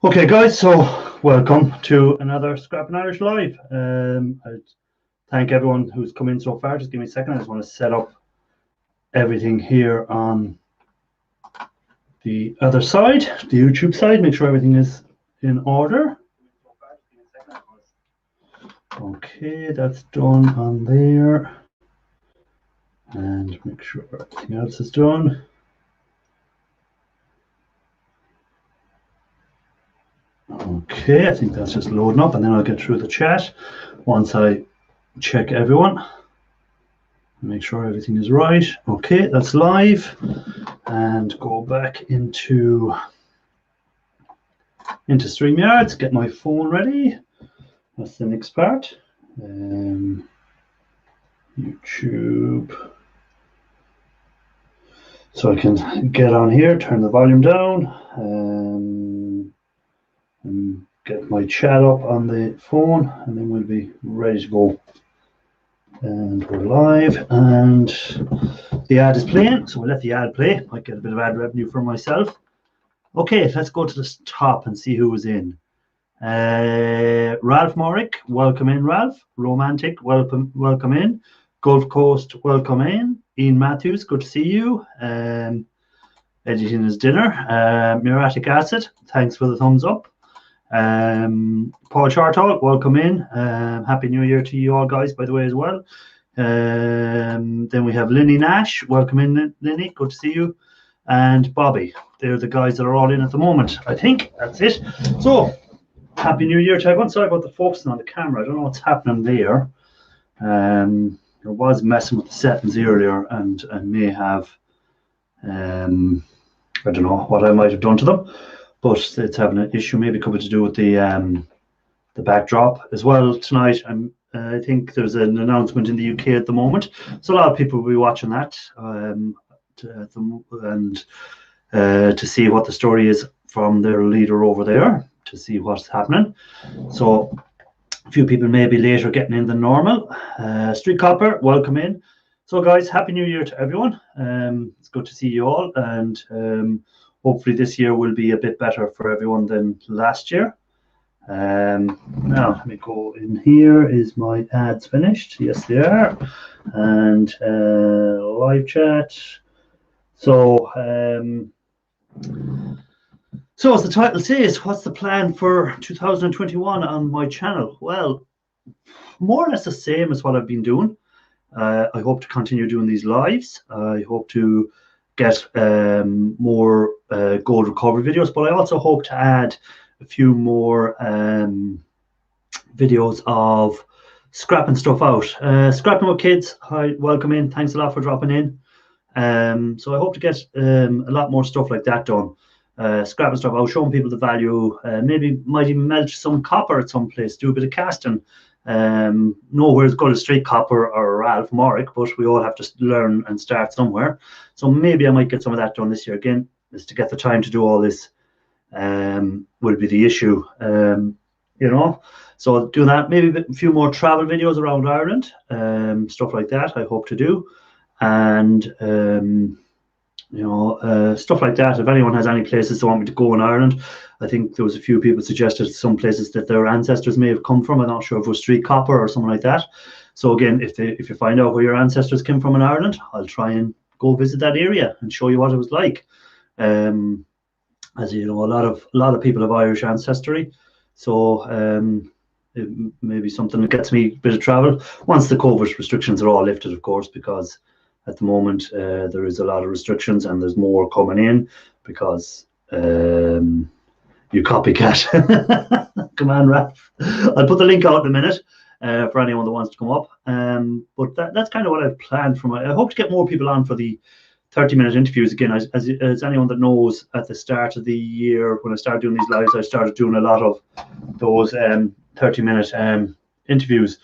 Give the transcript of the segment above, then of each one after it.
Okay, guys, so welcome to another Scrapping Irish Live. I thank everyone who's come in so far. Just give me a second. I just want to set up everything here on the other side, the YouTube side, make sure everything is in order. Okay, that's done on there. And make sure everything else is done. Okay, I think that's just loading up, and then I'll get through the chat once I check everyone. Make sure everything is right. Okay, that's live. And go back into StreamYard, get my phone ready. That's the next part. YouTube. So I can get on here, turn the volume down, and get my chat up on the phone, and then we'll be ready to go. And we're live, and the ad is playing, so we'll let the ad play. Might get a bit of ad revenue for myself. Okay, let's go to the top and see who was in. Ralph Morrick, welcome in, Ralph. Romantic, welcome in. Gulf Coast, welcome in. Ian Matthews, good to see you. Editing his dinner. Muriatic Acid, thanks for the thumbs up. Paul Chartall, welcome in. Happy New Year to you all, guys, by the way, as well. Then we have Linny Nash, welcome in, Linny, good to see you. And Bobby, they're the guys that are all in at the moment. I think that's it. So, Happy New Year to everyone. Sorry about the focusing on the camera. I don't know what's happening there. I was messing with the settings earlier and may have, I don't know what I might have done to them, but it's having an issue. Maybe could be to do with the backdrop as well tonight. I think there's an announcement in the UK at the moment, so a lot of people will be watching that. To see what the story is from their leader over there, to see what's happening. So a few people may be later getting in than normal. Street Copper, welcome in. So guys, Happy New Year to everyone. It's good to see you all, and hopefully this year will be a bit better for everyone than last year. Now let me go in here. Is my ads finished? Yes, they are. And live chat. So, as the title says, what's the plan for 2021 on my channel? Well, more or less the same as what I've been doing. I hope to continue doing these lives. I hope to get more gold recovery videos, but I also hope to add a few more videos of scrapping stuff out. Scrapping with kids, hi, welcome in. Thanks a lot for dropping in. So I hope to get a lot more stuff like that done. Scrapping stuff out, showing people the value. Maybe might even melt some copper at some place, do a bit of casting. Nowhere as good as Street Copper or Ralph Morrick, but we all have to learn and start somewhere. So maybe I might get some of that done this year. Again, is to get the time to do all this will be the issue. You know, so do that. Maybe a few more travel videos around Ireland, stuff like that. I hope to do. And you know, stuff like that. If anyone has any places they want me to go in Ireland, I think there was a few people suggested some places that their ancestors may have come from. I'm not sure if it was Street Copper or something like that. So again, if you find out where your ancestors came from in Ireland, I'll try and go visit that area and show you what it was like. As you know, a lot of people have Irish ancestry, so it may be something that gets me a bit of travel once the COVID restrictions are all lifted, of course, because at the moment there is a lot of restrictions and there's more coming in because you copycat. Come on, Ralph. I'll put the link out in a minute for anyone that wants to come up. But that's kind of what I've planned for I hope to get more people on for the 30-minute interviews again. As anyone that knows, at the start of the year when I started doing these lives, I started doing a lot of those 30-minute interviews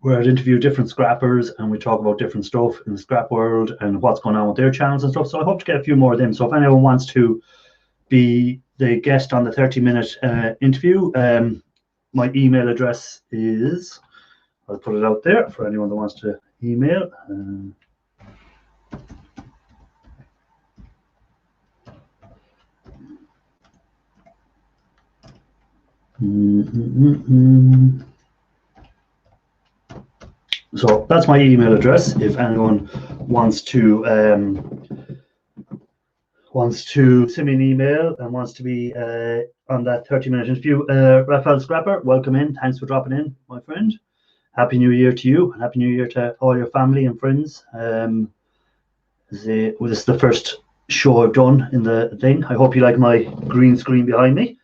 where I'd interview different scrappers and we talk about different stuff in the scrap world and what's going on with their channels and stuff. So I hope to get a few more of them. So if anyone wants to be the guest on the 30-minute interview, my email address is, I'll put it out there for anyone that wants to email. So that's my email address if anyone wants to send me an email and wants to be on that 30-minute interview. Raphael Scrapper, welcome in. Thanks for dropping in, my friend. Happy New Year to you, and Happy New Year to all your family and friends. This is the first show I've done in the thing. I hope you like my green screen behind me.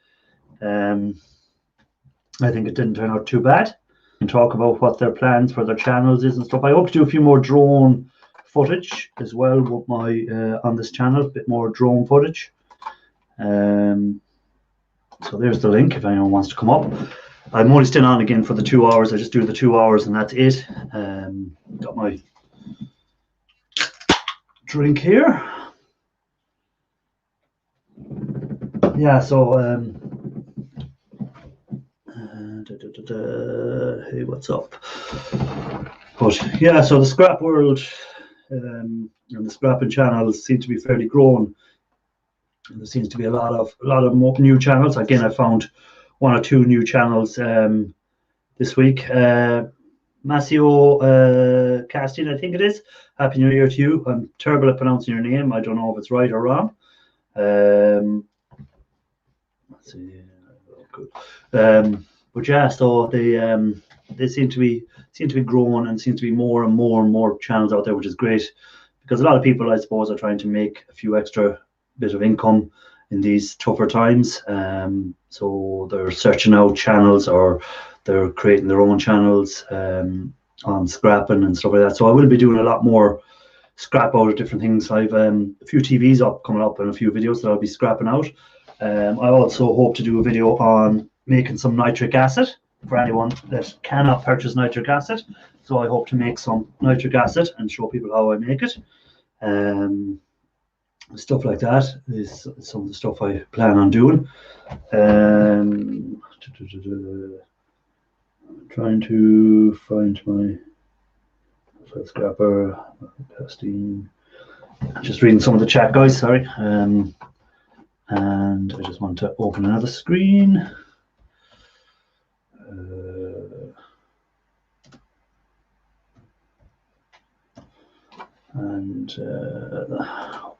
I think it didn't turn out too bad. And talk about what their plans for their channels is and stuff. I hope to do a few more drone footage as well with my on this channel, a bit more drone footage. So there's the link if anyone wants to come up. I'm only staying on again for the 2 hours. I just do the 2 hours and that's it. Got my drink here. Yeah, so hey, what's up? But yeah, so the scrap world and the scrapping channels seem to be fairly grown. There seems to be a lot of more new channels. Again, I found 1 or 2 new channels this week. Masio Casting, I think it is. Happy New Year to you. I'm terrible at pronouncing your name. I don't know if it's right or wrong. Let's see. Good. But yeah, so they seem to be growing and seem to be more and more channels out there, which is great because a lot of people, I suppose, are trying to make a few extra bit of income in these tougher times. So they're searching out channels or they're creating their own channels on scrapping and stuff like that. So I will be doing a lot more scrap out of different things. I've a few TVs coming up and a few videos that I'll be scrapping out. I also hope to do a video on making some nitric acid for anyone that cannot purchase nitric acid. So I hope to make some nitric acid and show people how I make it. Stuff like that is some of the stuff I plan on doing. Trying to find my scrapper casting. Just reading some of the chat, guys. Sorry. And I just want to open another screen.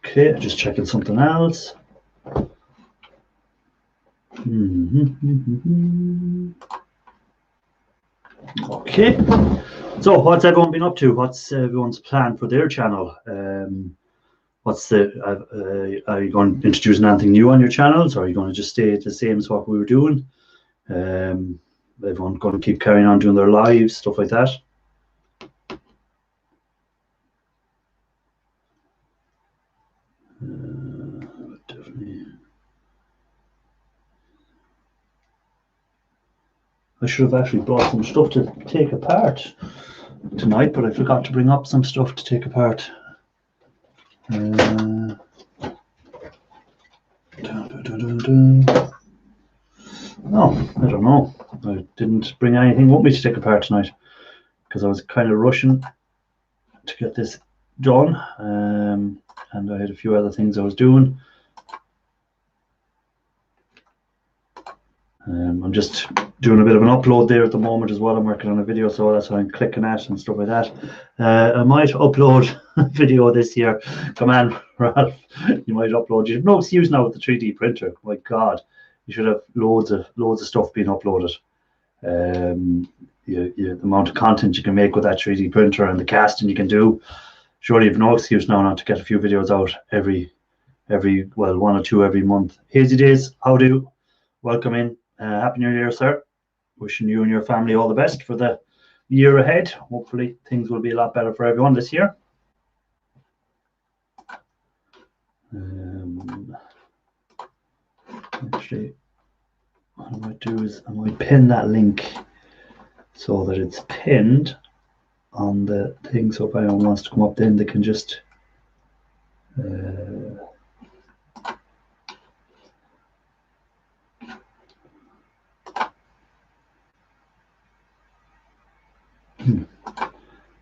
Okay, just checking something else. Okay, so what's everyone been up to? What's everyone's plan for their channel? What's the are you going to introduce anything new on your channels, or are you going to just stay the same as what we were doing? Everyone going to keep carrying on doing their lives, stuff like that? Definitely. I should have actually brought some stuff to take apart tonight, but I forgot to bring up some stuff to take apart. No, I don't know. I didn't bring anything with me to take apart tonight because I was kind of rushing to get this done, and I had a few other things I was doing. I'm just doing a bit of an upload there at the moment as well. I'm working on a video, so that's what I'm clicking at and stuff like that. I might upload a video this year. Come on, Ralph, you might upload. You have no excuse now with the 3D printer. My God, you should have loads of stuff being uploaded. The amount of content you can make with that 3D printer and the casting you can do. Surely you have no excuse now not to get a few videos out every 1 or 2 every month. Hazy Days, how do you? Welcome in. Happy New Year, sir. Wishing you and your family all the best for the year ahead. Hopefully things will be a lot better for everyone this year. Actually, what I might do is I might pin that link so that it's pinned on the thing. So if anyone wants to come up, then they can just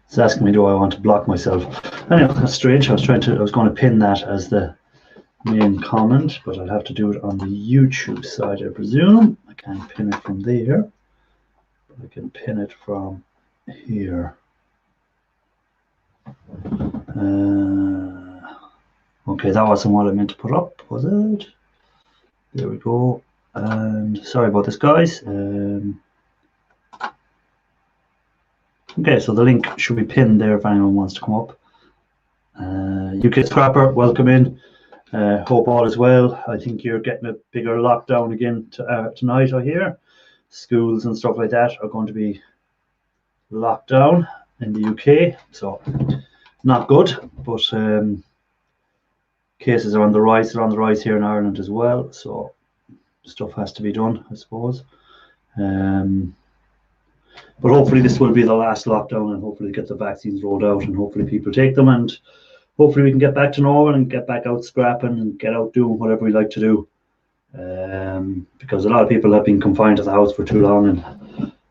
It's asking me, do I want to block myself? Anyway, that's strange. I was going to pin that as the main comment, but I'll have to do it on the YouTube side, I presume. I can't pin it from there, but I can pin it from here. Okay, that wasn't what I meant to put up, was it? There we go. And sorry about this, guys. Okay, so the link should be pinned there if anyone wants to come up. UK Scrapper, welcome in. Hope all is well. I think you're getting a bigger lockdown again tonight, I hear. Schools and stuff like that are going to be locked down in the UK, so not good, but cases are on the rise. They're on the rise here in Ireland as well, so stuff has to be done, I suppose. But hopefully this will be the last lockdown, and hopefully get the vaccines rolled out, and hopefully people take them, and hopefully we can get back to normal and get back out scrapping and get out doing whatever we like to do. Because a lot of people have been confined to the house for too long, and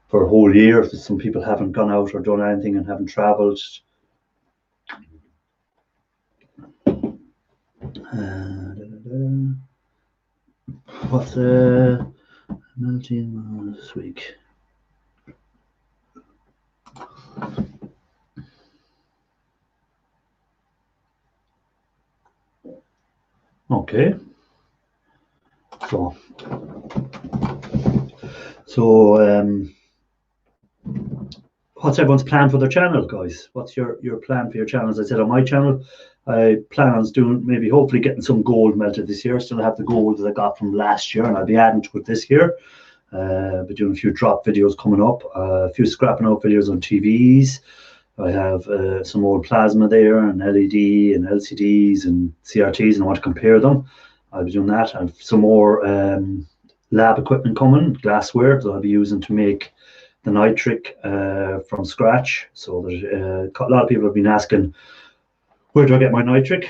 for a whole year. Some people haven't gone out or done anything and haven't travelled. What's the 19 this week? Okay. So what's everyone's plan for their channel, guys? What's your plan for your channel? As I said, on my channel, I plan on doing hopefully getting some gold melted this year. Still have the gold that I got from last year, and I'll be adding to it this year. Be doing a few drop videos coming up, a few scrapping out videos on TVs. I have some old plasma there, and LED and LCDs and CRTs, and I want to compare them. I'll be doing that. I have some more lab equipment coming, glassware that I'll be using to make the nitric from scratch. So there's a lot of people have been asking, where do I get my nitric?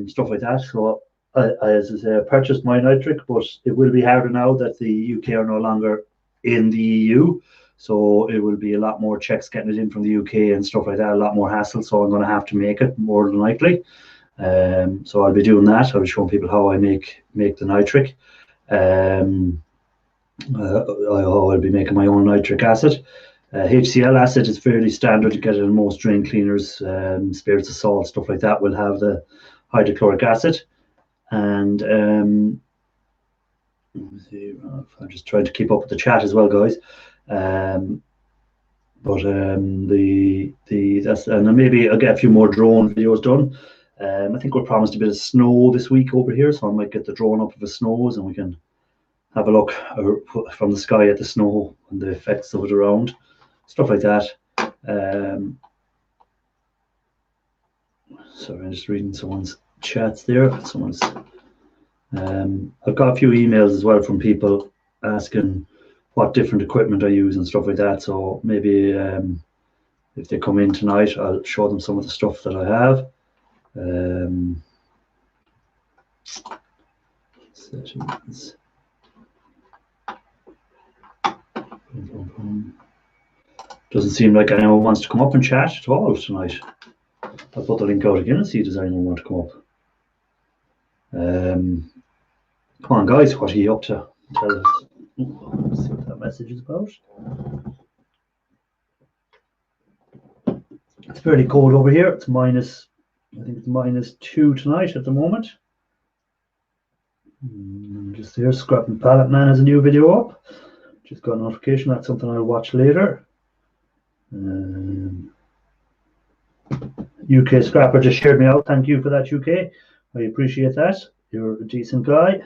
Stuff like that. So as I say, I purchased my nitric, but it will be harder now that the UK are no longer in the EU. So it will be a lot more checks getting it in from the UK and stuff like that, a lot more hassle. So I'm going to have to make it more than likely. So I'll be doing that. I'll be showing people how I make the nitric. I'll be making my own nitric acid. HCl acid is fairly standard. You get it in most drain cleaners, spirits of salt, stuff like that will have the hydrochloric acid. And let me see, I'm just trying to keep up with the chat as well, guys. And maybe I'll get a few more drone videos done. I think we're promised a bit of snow this week over here, so I might get the drone up if it snows, and we can have a look from the sky at the snow and the effects of it around, stuff like that. Sorry, I'm just reading someone's chats there. I've got a few emails as well from people asking what different equipment I use and stuff like that. So maybe if they come in tonight, I'll show them some of the stuff that I have. Settings. Doesn't seem like anyone wants to come up and chat at all tonight. I'll put the link out again and see does anyone want to come up. Come on, guys, what are you up to? Tell us. Let's see what that message is about. It's fairly cold over here. It's minus, I think it's -2 tonight at the moment. Just here, Scrapping Pallet Man has a new video up. Just got a notification. That's something I'll watch later. UK Scrapper just shared me out. Thank you for that, UK. I appreciate that. You're a decent guy.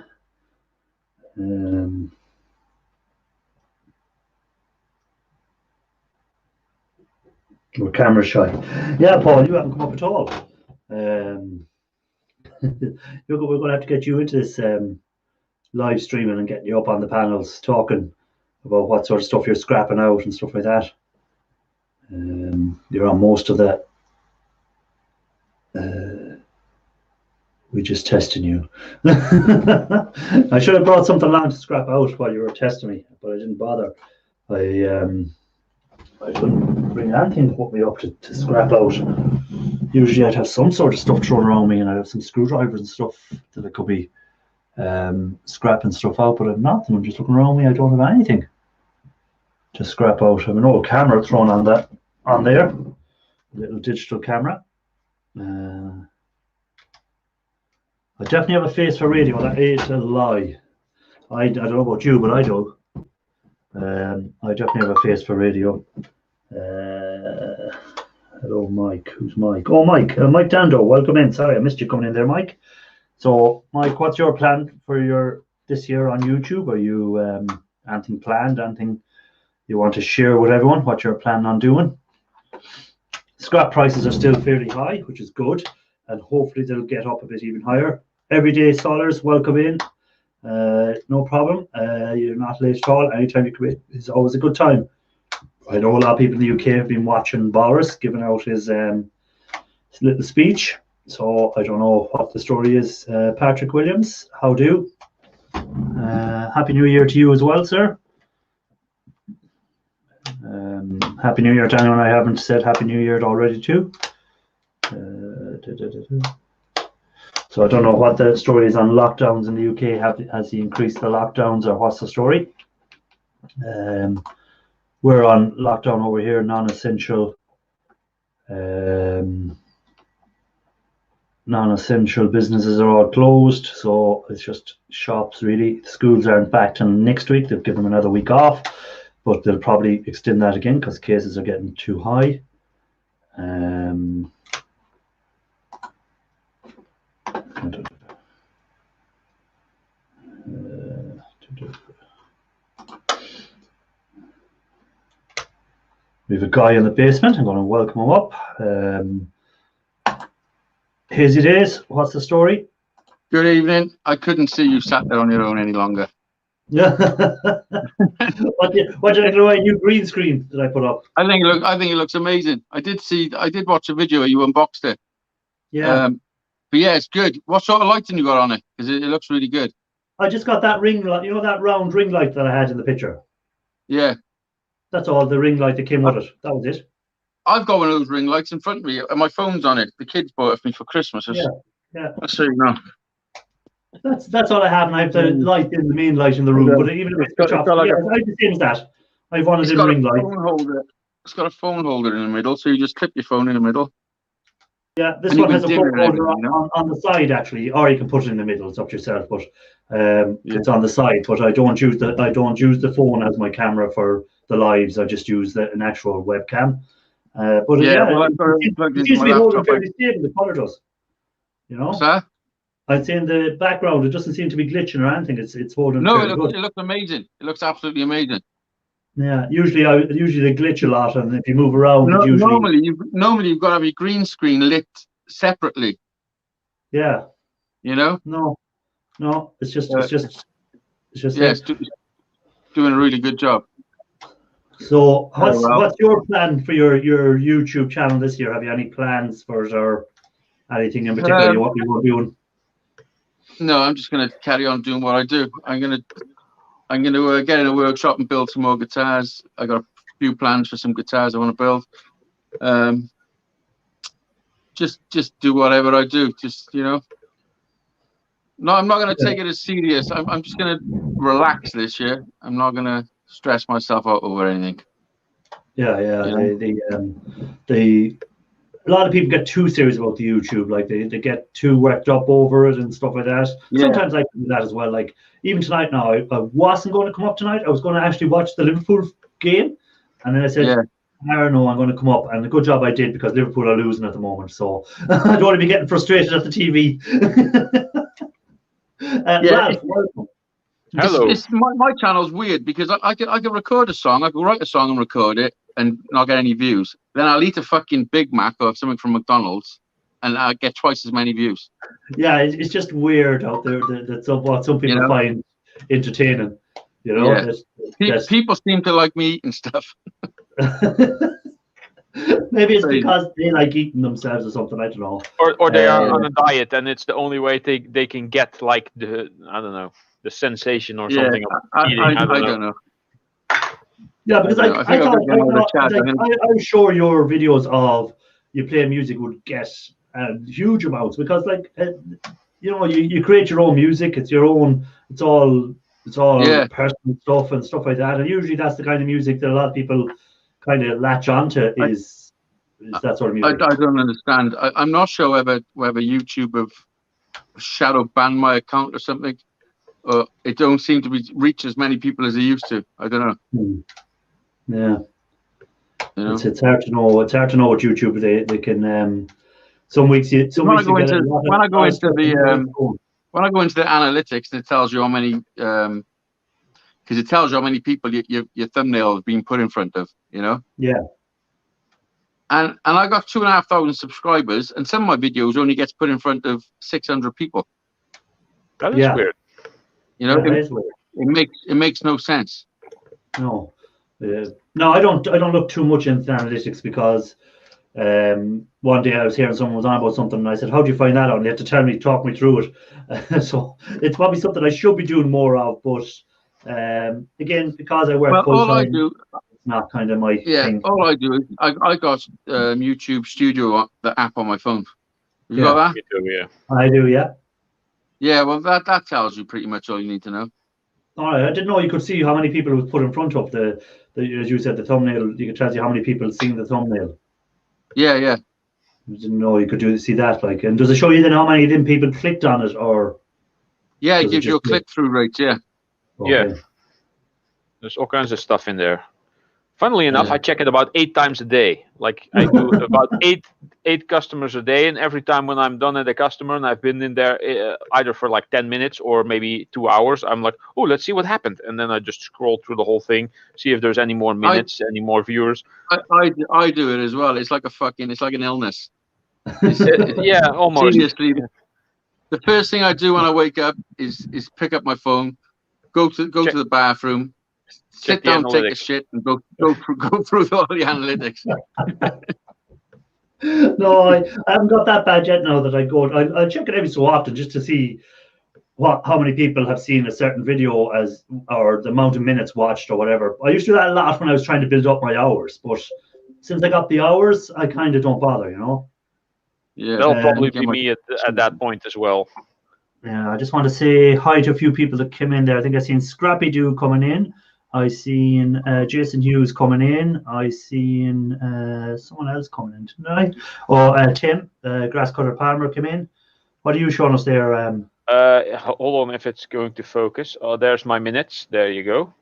We're camera shy. Yeah, Paul, you haven't come up at all. We're going to have to get you into this live streaming and getting you up on the panels talking about what sort of stuff you're scrapping out and stuff like that. You're on most of that. We're just testing you. I should have brought something along to scrap out while you were testing me, but I didn't bother. I couldn't bring anything to put me up to scrap out. Usually I'd have some sort of stuff thrown around me, and I'd have some screwdrivers and stuff that I could be scrapping stuff out, but I've nothing. I'm just looking around me. I don't have anything to scrap out. I have an old camera thrown on there, a little digital camera. I definitely have a face for radio. That is a lie. I don't know about you, but I do. I definitely have a face for radio. Hello, Mike. Who's Mike? Oh, Mike. Mike Dando. Welcome in. Sorry, I missed you coming in there, Mike. So, Mike, what's your plan for this year on YouTube? Are you anything planned? Anything you want to share with everyone? What you're planning on doing? Scrap prices are still fairly high, which is good, and hopefully they'll get up a bit even higher. Everyday scholars, welcome in. No problem. You're not late at all. Anytime you come in is always a good time. I know a lot of people in the UK have been watching Boris giving out his little speech. So I don't know what the story is. Patrick Williams, how do? Happy New Year to you as well, sir. Happy New Year to anyone I haven't said Happy New Year already to. So I don't know what the story is on lockdowns in the UK. Has he increased the lockdowns, or what's the story? We're on lockdown over here, non-essential. Non-essential businesses are all closed, so it's just shops really. Schools aren't back till next week. They've given them another week off, but they'll probably extend that again because cases are getting too high. We have a guy in the basement. I'm going to welcome him up. Hazy Days, what's the story? Good evening. I couldn't see you sat there on your own any longer. Yeah. what did I do? A new green screen that I put up? I think it looks amazing. I did watch a video where you unboxed it. Yeah. But yeah, it's good. What sort of lighting you got on it? Because it looks really good. I just got that ring light, that round ring light that I had in the picture. Yeah. That's all, the ring light that came with it. That was it. I've got one of those ring lights in front of me, and my phone's on it. The kids bought it for me for Christmas. Yeah. So you know. That's all I have, and I have the light in the main light in the room. But even if it's off, I have the same as that. I have one of them ring lights. It's got a phone holder in the middle, so you just clip your phone in the middle. Yeah, this one has a phone holder on the side actually, or you can put it in the middle. It's up to yourself, but it's on the side. But I don't use the phone as my camera for the lives. I just use an actual webcam. But it seems to be holding fairly stable. The color does. You know. What's that? I'd say in the background, it doesn't seem to be glitching or anything. It's holding. No, it looks amazing. It looks absolutely amazing. Yeah, usually they glitch a lot, and if you move around, normally you've got to have your green screen lit separately. Yeah. You know. No, it's just doing a really good job. So what's your plan for your YouTube channel this year? Have you any plans for it, or anything in particular you want doing? No, I'm just going to carry on doing what I do. I'm going to get in a workshop and build some more guitars. I got a few plans for some guitars I want to build. Just do whatever I do. Just No, I'm not going to take it as serious. I'm just going to relax this year. I'm not going to stress myself out over anything. Yeah. A lot of people get too serious about the YouTube, like they get too worked up over it and stuff like that. Yeah. Sometimes I do that as well. Like even tonight now, I wasn't going to come up tonight. I was going to actually watch the Liverpool game, and then I said, I don't know, I'm going to come up, and a good job I did because Liverpool are losing at the moment, so I don't want to be getting frustrated at the TV. Ralph, welcome. Hello. My channel's weird because I can record a song, I can write a song and record it and not get any views. Then I'll eat a fucking Big Mac or something from McDonald's and I'll get twice as many views. Yeah, it's just weird out there that what some people find entertaining. People seem to like me eating stuff. Maybe it's because they like eating themselves or something. I don't know. Or they are on a diet and it's the only way they can get like the sensation or something of eating. I don't know. Yeah, because I'm sure your videos of you playing music would get huge amounts because you create your own music. It's your own. It's all personal stuff and stuff like that. And usually that's the kind of music that a lot of people kind of latch onto. Is that sort of music? I don't understand. I'm not sure whether YouTube have shadow banned my account or something. It don't seem to reach as many people as they used to. I don't know. Yeah. It's hard to know. It's hard to know what YouTube they can. Some weeks when I go into the analytics, it tells you how many because it tells you how many people your thumbnail has been put in front of. Yeah. And I got 2,500 subscribers, and some of my videos only gets put in front of 600 people. That is weird. It makes no sense. No. No, I don't look too much into analytics because one day I was hearing someone was on about something and I said, how do you find that out? And they had to talk me through it. So it's probably something I should be doing more of, but again, because I work full time, it's not kind of my thing. All I do is I got YouTube Studio, the app on my phone. You got that? Yeah. I do, yeah. Yeah, well that tells you pretty much all you need to know. All right, I didn't know you could see how many people it was put in front of the as you said, the thumbnail. You could tell you how many people seen the thumbnail. Yeah. I didn't know you could see that. And does it show you then how many people clicked on it, or? Yeah, it gives you a click-through rate. Yeah. Okay. Yeah. There's all kinds of stuff in there. Funnily enough, I check it about 8 times a day. Like I do about eight customers a day, and every time when I'm done at a customer and I've been in there either for like 10 minutes or maybe 2 hours, I'm like, oh, let's see what happened, and then I just scroll through the whole thing, see if there's any more minutes, any more viewers. I do it as well. It's like an illness. Yeah, almost. Seriously, the first thing I do when I wake up is pick up my phone, go to the bathroom. Sit down, take a shit, and go through all the analytics. No, I haven't got that bad yet. Now that I check it every so often just to see how many people have seen a certain video or the amount of minutes watched or whatever. I used to do that a lot when I was trying to build up my hours, but since I got the hours, I kind of don't bother, Yeah, that'll probably be me at that point as well. Yeah, I just want to say hi to a few people that came in there. I think I seen Scrappy Doo coming in. I seen Jason Hughes coming in. I seen someone else coming in tonight. Tim, Grasscutter Palmer came in. What are you showing us there? Hold on, if it's going to focus. Oh, there's my minutes. There you go.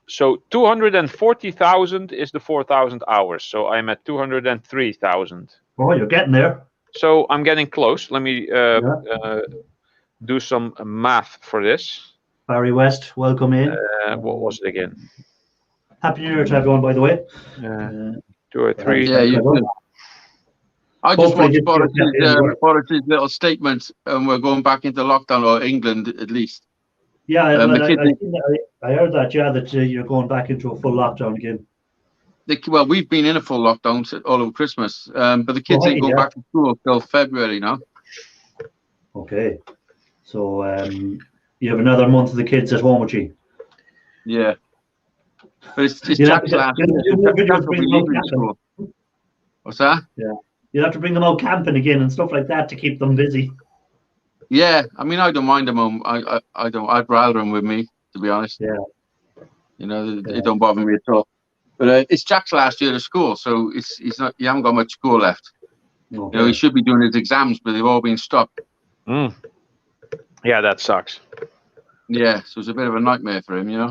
So 240,000 is the 4,000 hours. So I'm at 203,000. Oh, you're getting there. So I'm getting close. Let me do some math for this. Barry West, welcome in. What was it again? Happy New Year to everyone, by the way. 2 or 3. Yeah, you do. I just watched Boris's little statement, and we're going back into lockdown, or England at least. Yeah, I heard that. Yeah, that you're going back into a full lockdown again. Well, we've been in a full lockdown all over Christmas, but the kids ain't going back to school till February now. Okay, so you have another month of the kids at home with you. Yeah, but it's Jack's last. What's that? Yeah, you have to bring them out camping again and stuff like that to keep them busy. Yeah, I mean, I don't mind them home. I don't. I'd rather them with me, to be honest. Yeah. It don't bother me at all. But it's Jack's last year of school, so he's not. You haven't got much school left. Okay. He should be doing his exams, but they've all been stopped. Yeah, that sucks. Yeah, so it's a bit of a nightmare for him, Yeah.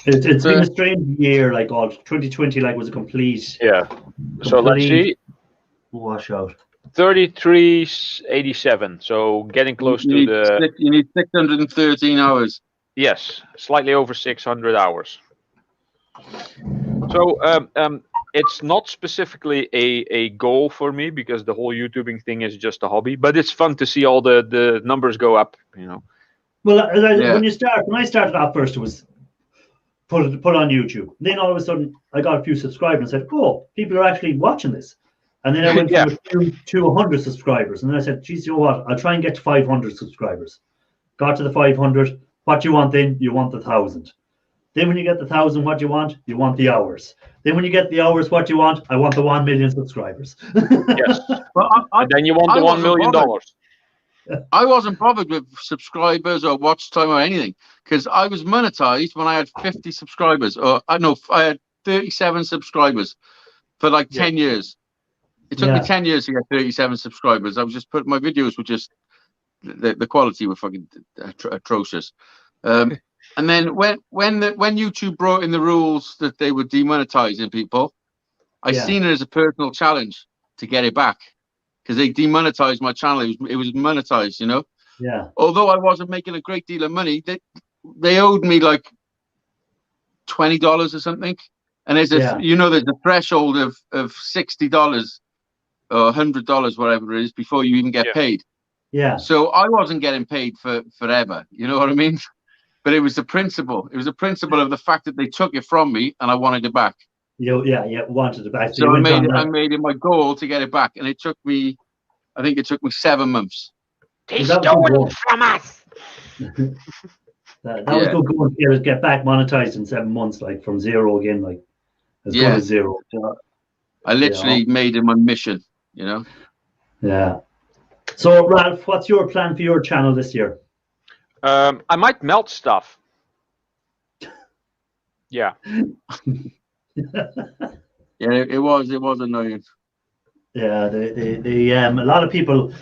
It's been a strange year, 2020 was a complete. Yeah. So let's see. Washout. 3387. So getting close to the. You need 613 hours. Yes, slightly over 600 hours. So it's not specifically a goal for me because the whole YouTubing thing is just a hobby, but it's fun to see all the numbers go up, Well, when I started off first, it was put on YouTube. Then all of a sudden, I got a few subscribers and said, "Oh, people are actually watching this." And then I went to 100 subscribers, and then I said, "Geez, you know what? I'll try and get to 500 subscribers." Got to the 500. What do you want then? You want the 1,000. Then when you get the 1,000, what do you want? You want the hours. Then when you get the hours, what do you want? I want the 1 million subscribers. Yes. Well, And then you want the $1 million. I wasn't bothered with subscribers or watch time or anything because I was monetized when I had 50 subscribers, or I had 37 subscribers for like 10 years. It took me 10 years to get 37 subscribers. I was just my videos were just the quality were fucking atrocious. And then when YouTube brought in the rules that they were demonetizing people, I seen it as a personal challenge to get it back. Because they demonetized my channel, it was monetized, you know. Yeah. Although I wasn't making a great deal of money, they owed me like $20 or something, and there's there's a threshold of $60 or $100, whatever it is, before you even get paid. Yeah. So I wasn't getting paid for forever. You know what I mean? But it was the principle. It was the principle of the fact that they took it from me, and I wanted it back. Wanted it back. So I made it my goal to get it back, and it took me, I think it took me 7 months. They stole it from us. that was good going to get back monetized in 7 months, like from zero again, like as good as zero. I literally made it my mission, you know. Yeah. So Ralph, what's your plan for your channel this year? I might melt stuff. Yeah. It was annoying. Yeah, a lot of people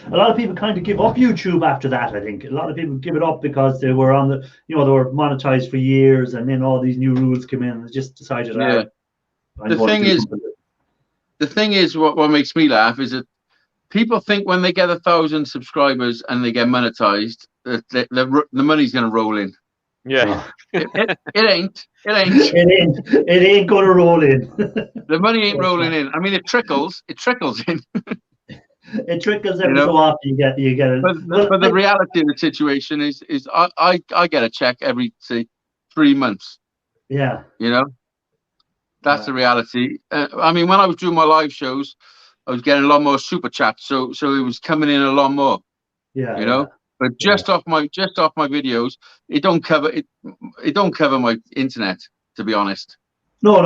kind of give up YouTube after that. I think a lot of people give it up because they were on the, they were monetized for years, and then all these new rules came in, and they just decided. The thing is, what makes me laugh is that people think when they get 1,000 subscribers and they get monetized, that the money's going to roll in. Yeah. It ain't. It ain't gonna roll in. The money ain't rolling in. I mean, it trickles in. It trickles every so often. You get it. But the reality of the situation is I get a check every, say, 3 months. Yeah. You know, that's the reality. I mean, when I was doing my live shows, I was getting a lot more super chats, so it was coming in a lot more. Yeah. You know. But just off my videos, it don't cover my internet, to be honest. No.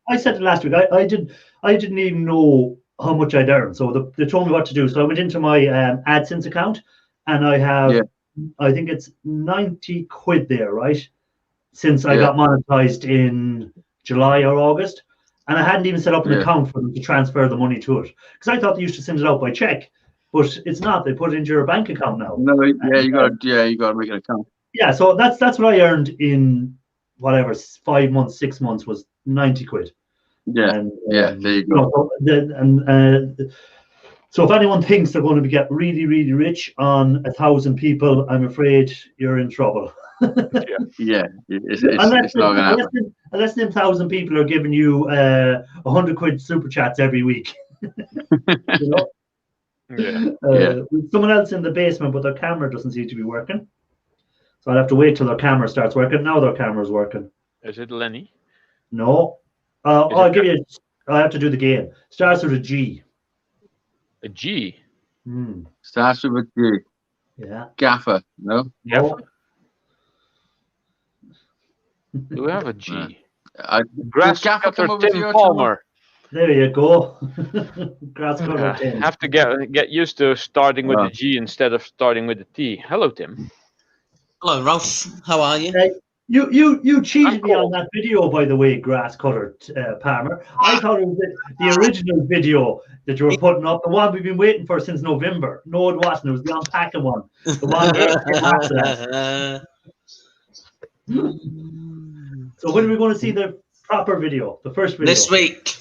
I said it last week. I didn't even know how much I'd earned. So they told me what to do. So I went into my AdSense account, and I have I think it's 90 quid there, right? Since I got monetized in July or August, and I hadn't even set up an account for them to transfer the money to it, because I thought they used to send it out by check. But it's not. They put it into your bank account now. No, you got to make an account. Yeah, so that's what I earned in whatever 5 months, 6 months was 90 quid. Yeah, and, there you go. So if anyone thinks they're going to get really, really rich on 1,000 people, I'm afraid you're in trouble. It's not going to happen. Unless them 1,000 people are giving you 100 quid super chats every week. You know? With someone else in the basement, but their camera doesn't seem to be working, so I'll have to wait till their camera starts working. Now their camera's working. Is it Lenny? No. I'll give you. I have to do the game. Starts with a G. A G. Starts with a G. Yeah. Gaffer. No. Gaffer. Do we have a G? Grass cutter Tim Palmer. There you go. Grass cutter Tim. Have to get used to starting with the G instead of starting with the T. Hello, Tim. Hello, Ralph. How are you? You cheated me on that video, by the way, Grass cutter Palmer. I thought it was the original video that you were putting up, the one we've been waiting for since November. No, it wasn't. It was the unpacking one. The one after that. So when are we going to see the proper video, the first video? This week.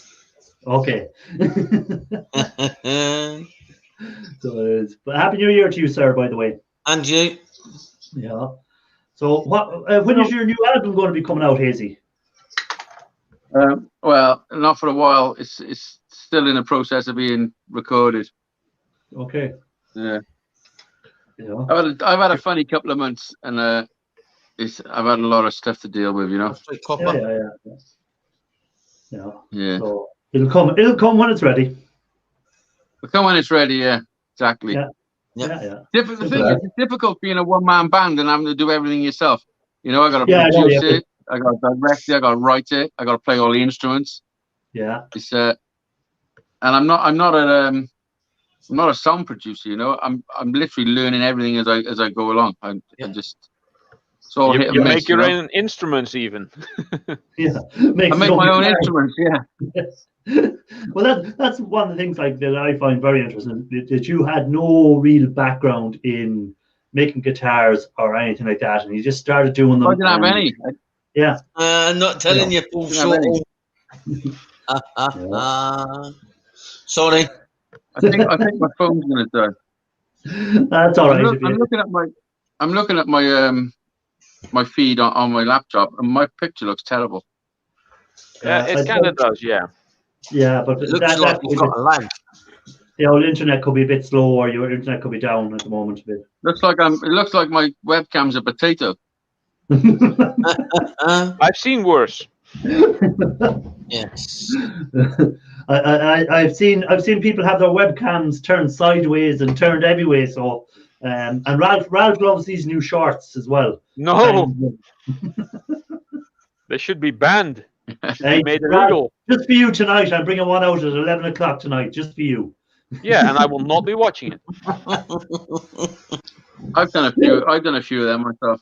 Okay. So but Happy New Year to you, sir, by the way. And you. Yeah. So when is your new album going to be coming out, Hazy? Well, not for a while. It's still in the process of being recorded. Okay. Yeah. I've had a funny couple of months, and I've had a lot of stuff to deal with, you know. Yeah. So it'll come when it's ready. It'll come when it's ready. Yeah. Exactly. Yeah. The thing is, it's difficult being a one-man band and having to do everything yourself. You know, I got to produce it, I got to direct it. I got to write it. I got to play all the instruments. Yeah. It's and I'm not a sound producer. You know, I'm literally learning everything as I go along. I just it's all hit You and miss, make your you know? own instruments even. Yeah. I make my own instruments. Yeah. Yes. Well, that's one of the things like that I find very interesting, that you had no real background in making guitars or anything like that, and you just started doing them. I didn't have any. Yeah. Not telling you, Paul Didn't have Short. Sorry. I think my phone's gonna die. That's all right. I'm looking at my feed on my laptop, and my picture looks terrible. Yeah, it kind of does. Yeah. Yeah, but It looks like you've got a lag. The old internet could be a bit slow, or your internet could be down at the moment a bit. It looks like my webcam's a potato. I've seen worse. Yes. I've seen people have their webcams turned sideways and turned every way. So, and Ralph loves these new shorts as well. No, they should be banned. They made it illegal. Just for you tonight, I'm bringing one out at 11 o'clock tonight, just for you. Yeah, and I will not be watching it. I've done a few of them myself.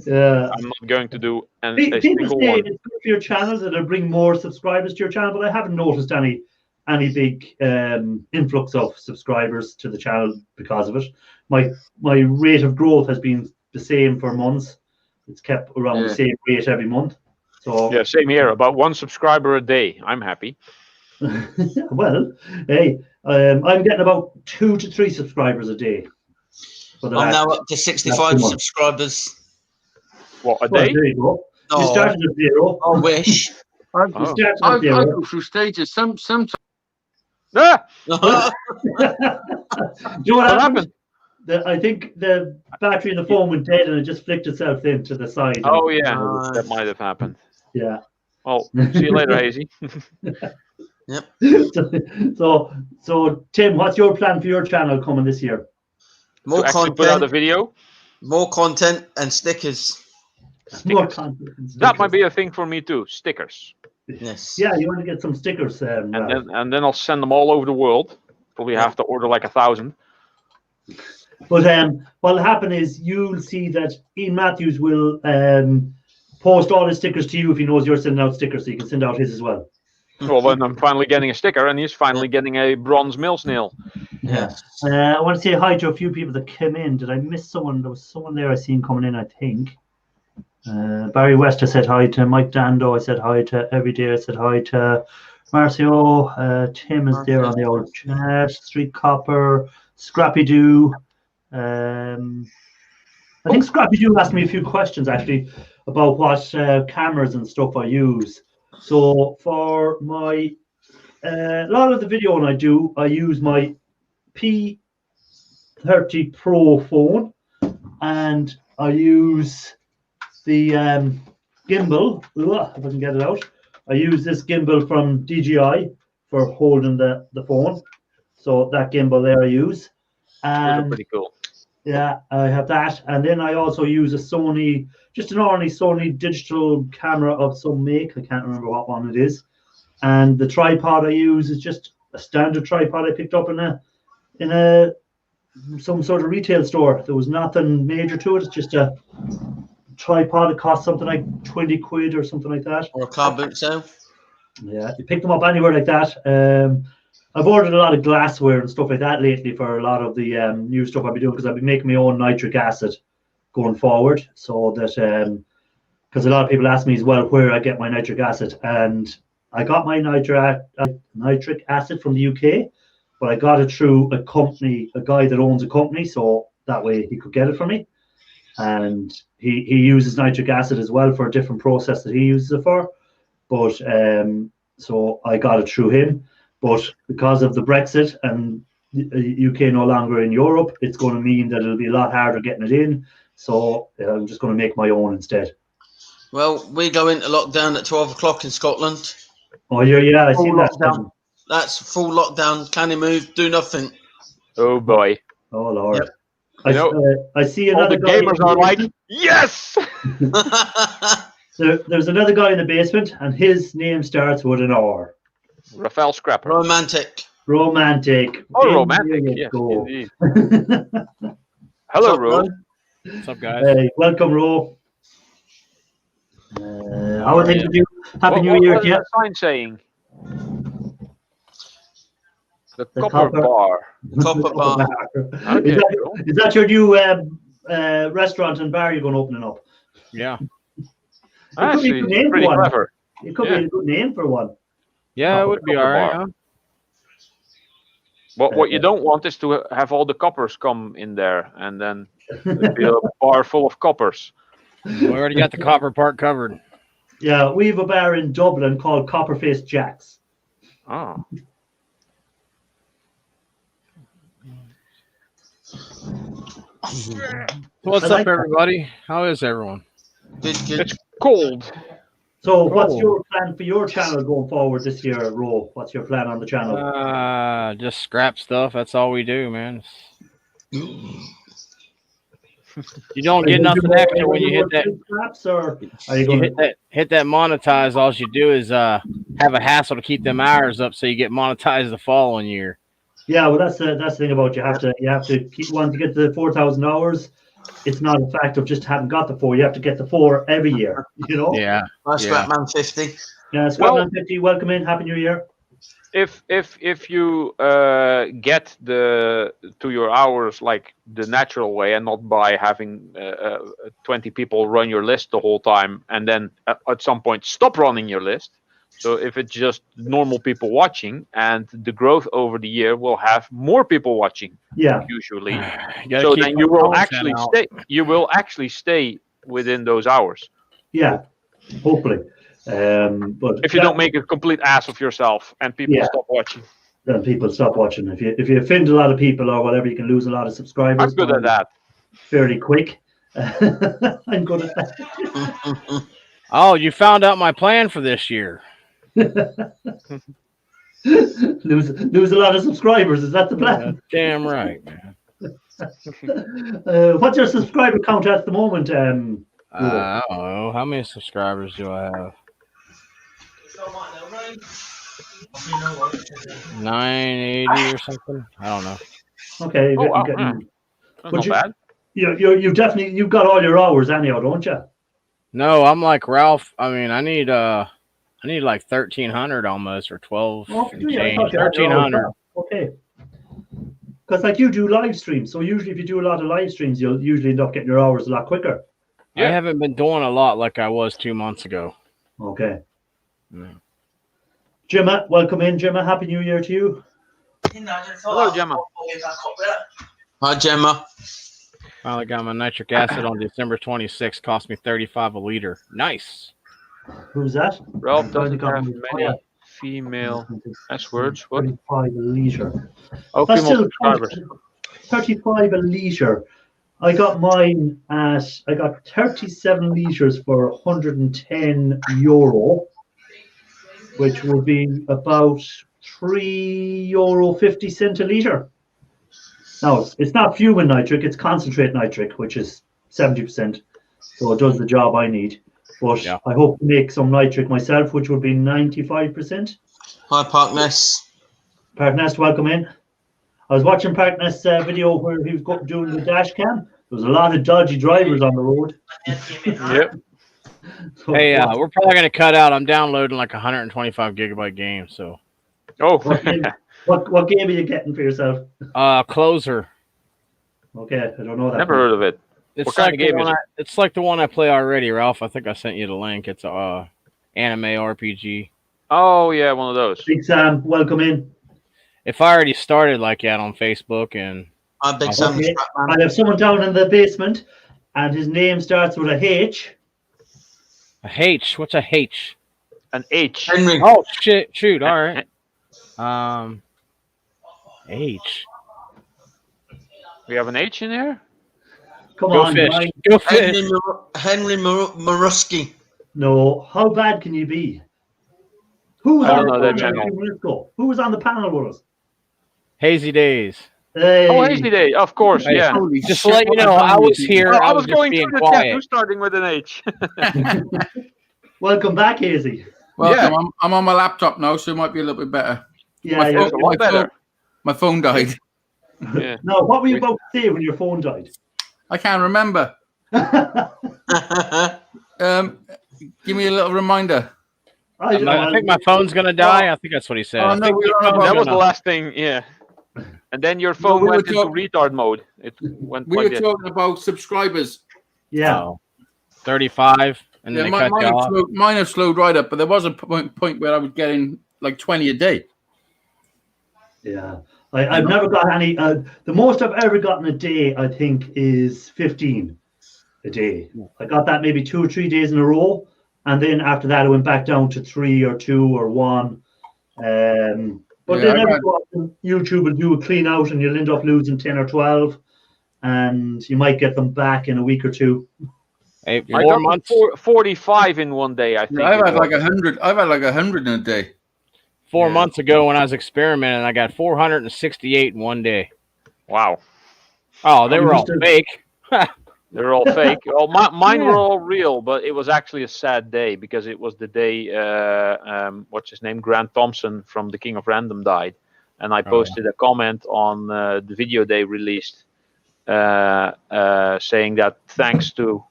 Yeah. I'm not going to do a People single say one. it's good for your channel, that it'll bring more subscribers to your channel, but I haven't noticed any big influx of subscribers to the channel because of it. My rate of growth has been the same for months. It's kept around the same rate every month. So Yeah, same here. About 1 subscriber a day. I'm happy. Well, hey, I'm getting about 2 to 3 subscribers a day. I'm now up to 65 subscribers. What, a Well, day? there you go. Oh, You started at 0. I wish. I Oh. go through stages. Sometimes. Ah! You know what happened? I think the battery in the phone went dead and it just flicked itself into the side. Oh, yeah, that might have happened. Yeah. Well, see you later, Hazy. Yep. So Tim, what's your plan for your channel coming this year? More To actually put out a content, video. more content, and stickers. More content. That might be a thing for me too. Stickers. Yes. Yeah, you want to get some stickers. And then I'll send them all over the world. Probably have to order like 1,000. But what'll happen is you'll see that Ian Matthews will post all his stickers to you if he knows you're sending out stickers, so you can send out his as well. Well, then I'm finally getting a sticker, and he's finally getting a bronze mill snail. Yeah. I want to say hi to a few people that came in. Did I miss someone? There was someone there I seen coming in, I think. Barry West, I said hi to. Mike Dando, I said hi to. Every day I said hi to. Marcio, Tim is there on the old chat. Street Copper, Scrappy Doo. I think Scrappy Doo asked me a few questions actually about what cameras and stuff I use. So for my a lot of the video I do, I use my P30 Pro phone, and I use the gimbal. If I can get it out, I use this gimbal from DJI for holding the phone. So that gimbal there I use. Those are pretty cool. Yeah, I have that, and then I also use a Sony, just an ordinary Sony digital camera of some make. I can't remember what one it is. And the tripod I use is just a standard tripod I picked up in some sort of retail store. There was nothing major to it. It's just a tripod. It cost something like 20 quid or something like that. Or a car boot sale. Yeah, you pick them up anywhere like that. I've ordered a lot of glassware and stuff like that lately for a lot of the new stuff I've been doing, because I've been making my own nitric acid going forward. So that because a lot of people ask me as well where I get my nitric acid, and I got my nitric acid from the UK, but I got it through a company, a guy that owns a company, so that way he could get it for me. And he uses nitric acid as well for a different process that he uses it for. But so I got it through him. But because of the Brexit and UK no longer in Europe, it's going to mean that it'll be a lot harder getting it in. So I'm just going to make my own instead. Well, we go into lockdown at 12 o'clock in Scotland. Oh, yeah, I see that. That's full lockdown. Can't move, do nothing. Oh boy. Oh Lord. Yep. I see another all the gamers are like, yes. So there's another guy in the basement, and his name starts with an R. Raphael Scrapper. Romantic. Romantic. Oh, In romantic. there you Yes, go. indeed. Hello, Ro. What's up, guys? Hey, welcome, Ro. How are things with you? Happy New Year What to is you. the sign saying? The copper copper- bar. Copper bar. Okay, cool. Is that your new restaurant and bar you're going to open up? Yeah. It could be a Actually, good name pretty for one. clever. It could Yeah. be a good name for one. Yeah, it would be Copper all right. bar. Huh? What you don't want is to have all the coppers come in there and then it'd be a bar full of coppers. We already got the copper part covered. Yeah, we have a bar in Dublin called Copperface Jack's. Oh. What's I up, like that. everybody? How is everyone? Good. It's cold. So, what's Cool. your plan for your channel going forward this year, Ro? What's your plan on the channel? Just scrap stuff. That's all we do, man. You don't get nothing extra when you hit that. Scraps, or are you You going hit that monetize. All you do is have a hassle to keep them hours up, so you get monetized the following year. Yeah, well, that's the thing about you have to keep wanting to get to the 4,000 hours. It's not a fact of just having got the 4. You have to get the 4 every year. You know. Yeah. Nice Yeah. Scrapman 50. Yeah, Scrapman 50. Welcome in. Happy New Year. If you get to your hours like the natural way and not by having 20 people run your list the whole time and then at some point stop running your list. So if it's just normal people watching, and the growth over the year will have more people watching. Yeah. Usually. You gotta So keep then you the will content actually out. stay. You will actually stay within those hours. Yeah. Hopefully. But If you don't make a complete ass of yourself and people stop watching. then people stop watching. If you offend a lot of people or whatever, you can lose a lot of subscribers. I'm good at that. Fairly quick. I'm good at that. Oh, you found out my plan for this year. lose a lot of subscribers. Is that the plan? Damn right, man. What's your subscriber count at the moment? I don't know. How many subscribers do I have? 980 or something. I don't know. Okay. Oh, wow, But not bad. you've got all your hours anyhow, don't you? No, I'm like Ralph. I mean, I need like 1,300 almost, or 12 Oh, and yeah, I change. thought you had your hours 1,300. up. Okay. Because like you do live streams, so usually if you do a lot of live streams, you'll usually end up getting your hours a lot quicker. I haven't been doing a lot like I was 2 months ago. Okay. Yeah. Gemma, welcome in. Gemma, Happy New Year to you. Hello, Gemma. Hi, Gemma. Finally got my nitric acid on December 26th. Cost me 35 a liter. Nice. Who's that? Ralph doesn't Finally got have me. many female S words. What? 35 a litre. Oh, That's female still subscribers. 35 a litre. I got mine I got 37 litres for €110, which would be about €3.50 a litre. Now, it's not fuming nitric, it's concentrate nitric, which is 70%. So it does the job I need. But Yeah. I hope to make some nitric myself, which would be 95%. Hi, Parkness. Parkness, welcome in. I was watching Parkness' video where he was doing the dash cam. There was a lot of dodgy drivers on the road. Yep. So, Hey, we're probably gonna cut out. I'm downloading like 125 gigabyte game. So, Oh, what game are you getting for yourself? Closer. Okay, I don't know that. never heard of it. It's What kind like of game the is one it? It's like the one I play already, Ralph. I think I sent you the link. It's a anime RPG. Oh yeah, one of those. Big Sam, welcome in. If I already started like that on Facebook, and Hi, Big Sam. Okay. Scrapman. I have someone down in the basement, and his name starts with a H. a H. What's a H? An H. Henry. Oh shit! Shoot! All right. H. We have an H in there. Come Go on, fish. Brian. Go fish. Henry Maruski. No, how bad can you be? Who was I on don't the know that panel a channel. few minutes ago? Who was on the panel with us? Hazy days. Hey. Oh, Hazy Day, of course. Hey, Yeah. Holy Just shit, to let you what a know, I band was you here. Oh, I I was was just going being through the chat. quiet. Who's starting with an H? Welcome back, Hazy. Welcome. Yeah. I'm on my laptop now, so it might be a little bit better. Yeah, my phone died. Yeah. No, what were you about to say when your phone died? I can't remember. Give me a little reminder. I think my phone's gonna die. I think that's what he said. Oh, no, that was the last thing. Yeah. And then your phone went into retard mode. It went. We were talking about subscribers. Yeah. 35, and then mine have slowed right up, but there was a point where I was getting like 20 a day. Yeah. I've never got any. The most I've ever gotten a day, I think, is 15 a day. I got that maybe 2 or 3 days in a row, and then after that, I went back down to 3 or 2 or 1. But then every often YouTube will do a clean out, and you'll end up losing 10 or 12, and you might get them back in a week or 2. Hey, I got 45 in one day. I think I've had like 100. I've had like 100 in a day. 4 months ago, when I was experimenting, I got 468 in one day. Wow. Oh, they were all fake. They're all fake. Well, mine were all real, but it was actually a sad day because it was the day, what's his name, Grant Thompson from The King of Random died. And I posted a comment on the video they released saying that thanks to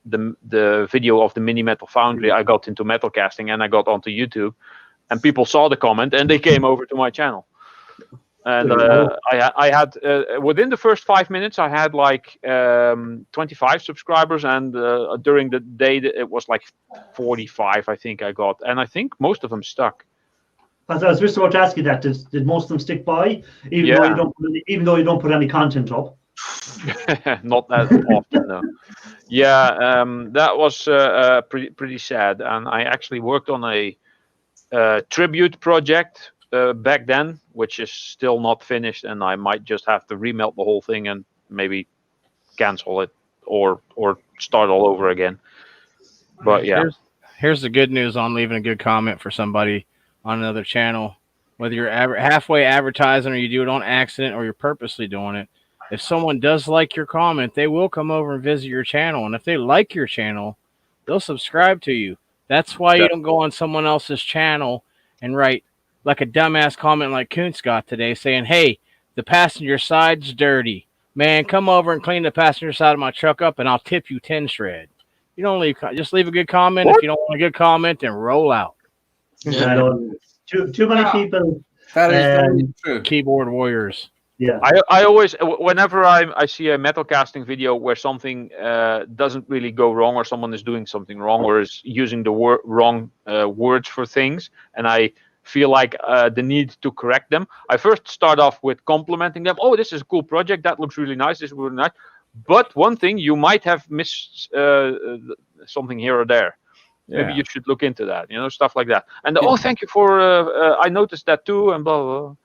the video of the Mini Metal Foundry, I got into metal casting and I got onto YouTube. And people saw the comment and they came over to my channel. And I had within the first 5 minutes, I had like 25 subscribers, and during the day it was like 45. I think I got, and I think most of them stuck. I was just about to ask you that. Did most of them stick by, even though you don't put any content up? Not that often, no. Yeah, that was pretty sad, and I actually worked on a tribute project back then, which is still not finished, and I might just have to remelt the whole thing and maybe cancel it or start all over again. But yeah, here's the good news on leaving a good comment for somebody on another channel. Whether you're halfway advertising or you do it on accident or you're purposely doing it, if someone does like your comment, they will come over and visit your channel, and if they like your channel, they'll subscribe to you. That's why you don't go on someone else's channel and write like a dumbass comment like Kuntz got today saying, hey, the passenger side's dirty. Man, come over and clean the passenger side of my truck up and I'll tip you 10 shred. You don't just leave a good comment. What? If you don't want a good comment, then roll out. Yeah. Too many people. That is true. Keyboard warriors. Yeah. I always, whenever I see a metal casting video where something doesn't really go wrong, or someone is doing something wrong, or is using the wrong words for things, and I feel like the need to correct them, I first start off with complimenting them. Oh, this is a cool project. That looks really nice. This is really nice. But one thing, you might have missed something here or there. Yeah. Maybe you should look into that. Stuff like that. And oh, thank you for. I noticed that too, and blah blah blah.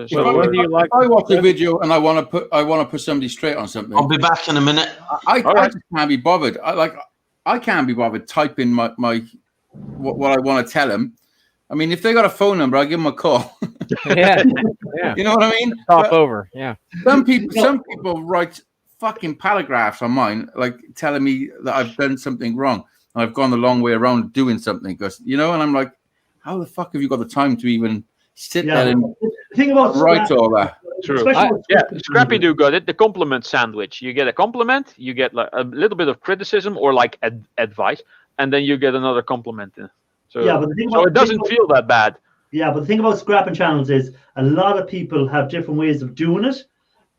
So whether you like, I watch a video and I want to put somebody straight on something. I'll be back in a minute. I just can't be bothered. I can't be bothered typing my what I want to tell them. I mean, if they got a phone number, I'll give them a call. Yeah. You know what I mean? Talk over. Yeah. Some people write fucking paragraphs on mine, like telling me that I've done something wrong. And I've gone the long way around doing something, because and I'm like, how the fuck have you got the time to even sit there and write all that? True. Scrappy do got it. The compliment sandwich. You get a compliment, you get like a little bit of criticism or like advice, and then you get another compliment. So, it doesn't feel that bad. Yeah, but the thing about scrapping channels is a lot of people have different ways of doing it.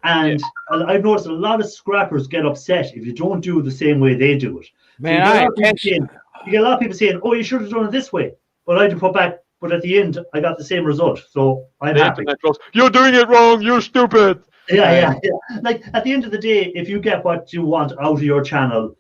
And I've noticed a lot of scrappers get upset if you don't do it the same way they do it. Man, you get a lot of people saying, oh, you should have done it this way. But I put back, but at the end, I got the same result. So I'm happy. You're doing it wrong. You're stupid. Yeah. Like at the end of the day, if you get what you want out of your channel,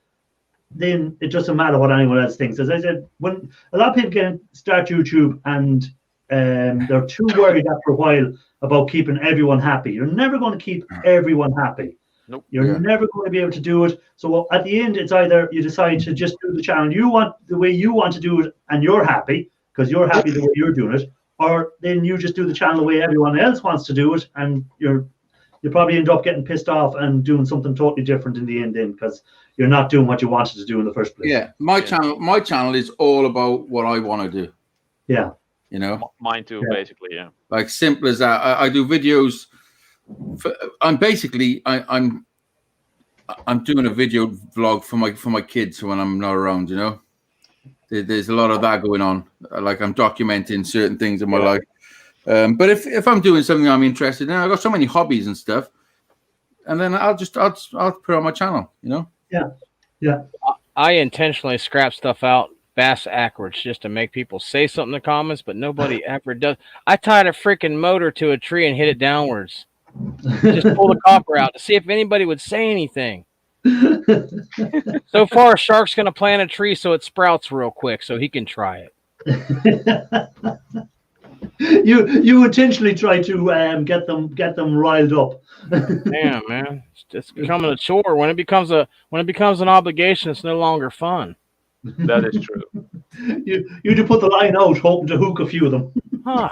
then it doesn't matter what anyone else thinks. As I said, when a lot of people can start YouTube and they're too worried after a while about keeping everyone happy. You're never going to keep everyone happy. Nope. You're never going to be able to do it. So at the end, it's either you decide to just do the channel you want, the way you want to do it, and you're happy because you're happy the way you're doing it, or then you just do the channel the way everyone else wants to do it, and you probably end up getting pissed off and doing something totally different in the end, then, because you're not doing what you wanted to do in the first place. Yeah, my channel is all about what I want to do. Yeah, you know, mine too, basically. Yeah, like simple as that. I do videos. I'm doing a video vlog for my kids when I'm not around. You know, there's a lot of that going on. Like I'm documenting certain things in my life. But if I'm doing something I'm interested in, I've got so many hobbies and stuff, and then I'll put it on my channel, you know? Yeah. I intentionally scrap stuff out bass backwards just to make people say something in the comments, but nobody ever does. I tied a freaking motor to a tree and hit it downwards. Just pull the copper out to see if anybody would say anything. So far, Shark's going to plant a tree so it sprouts real quick so he can try it. You intentionally try to get them riled up. Yeah, man, it's becoming a chore. When it becomes an obligation, it's no longer fun. That is true. You to put the line out, hoping to hook a few of them. Huh?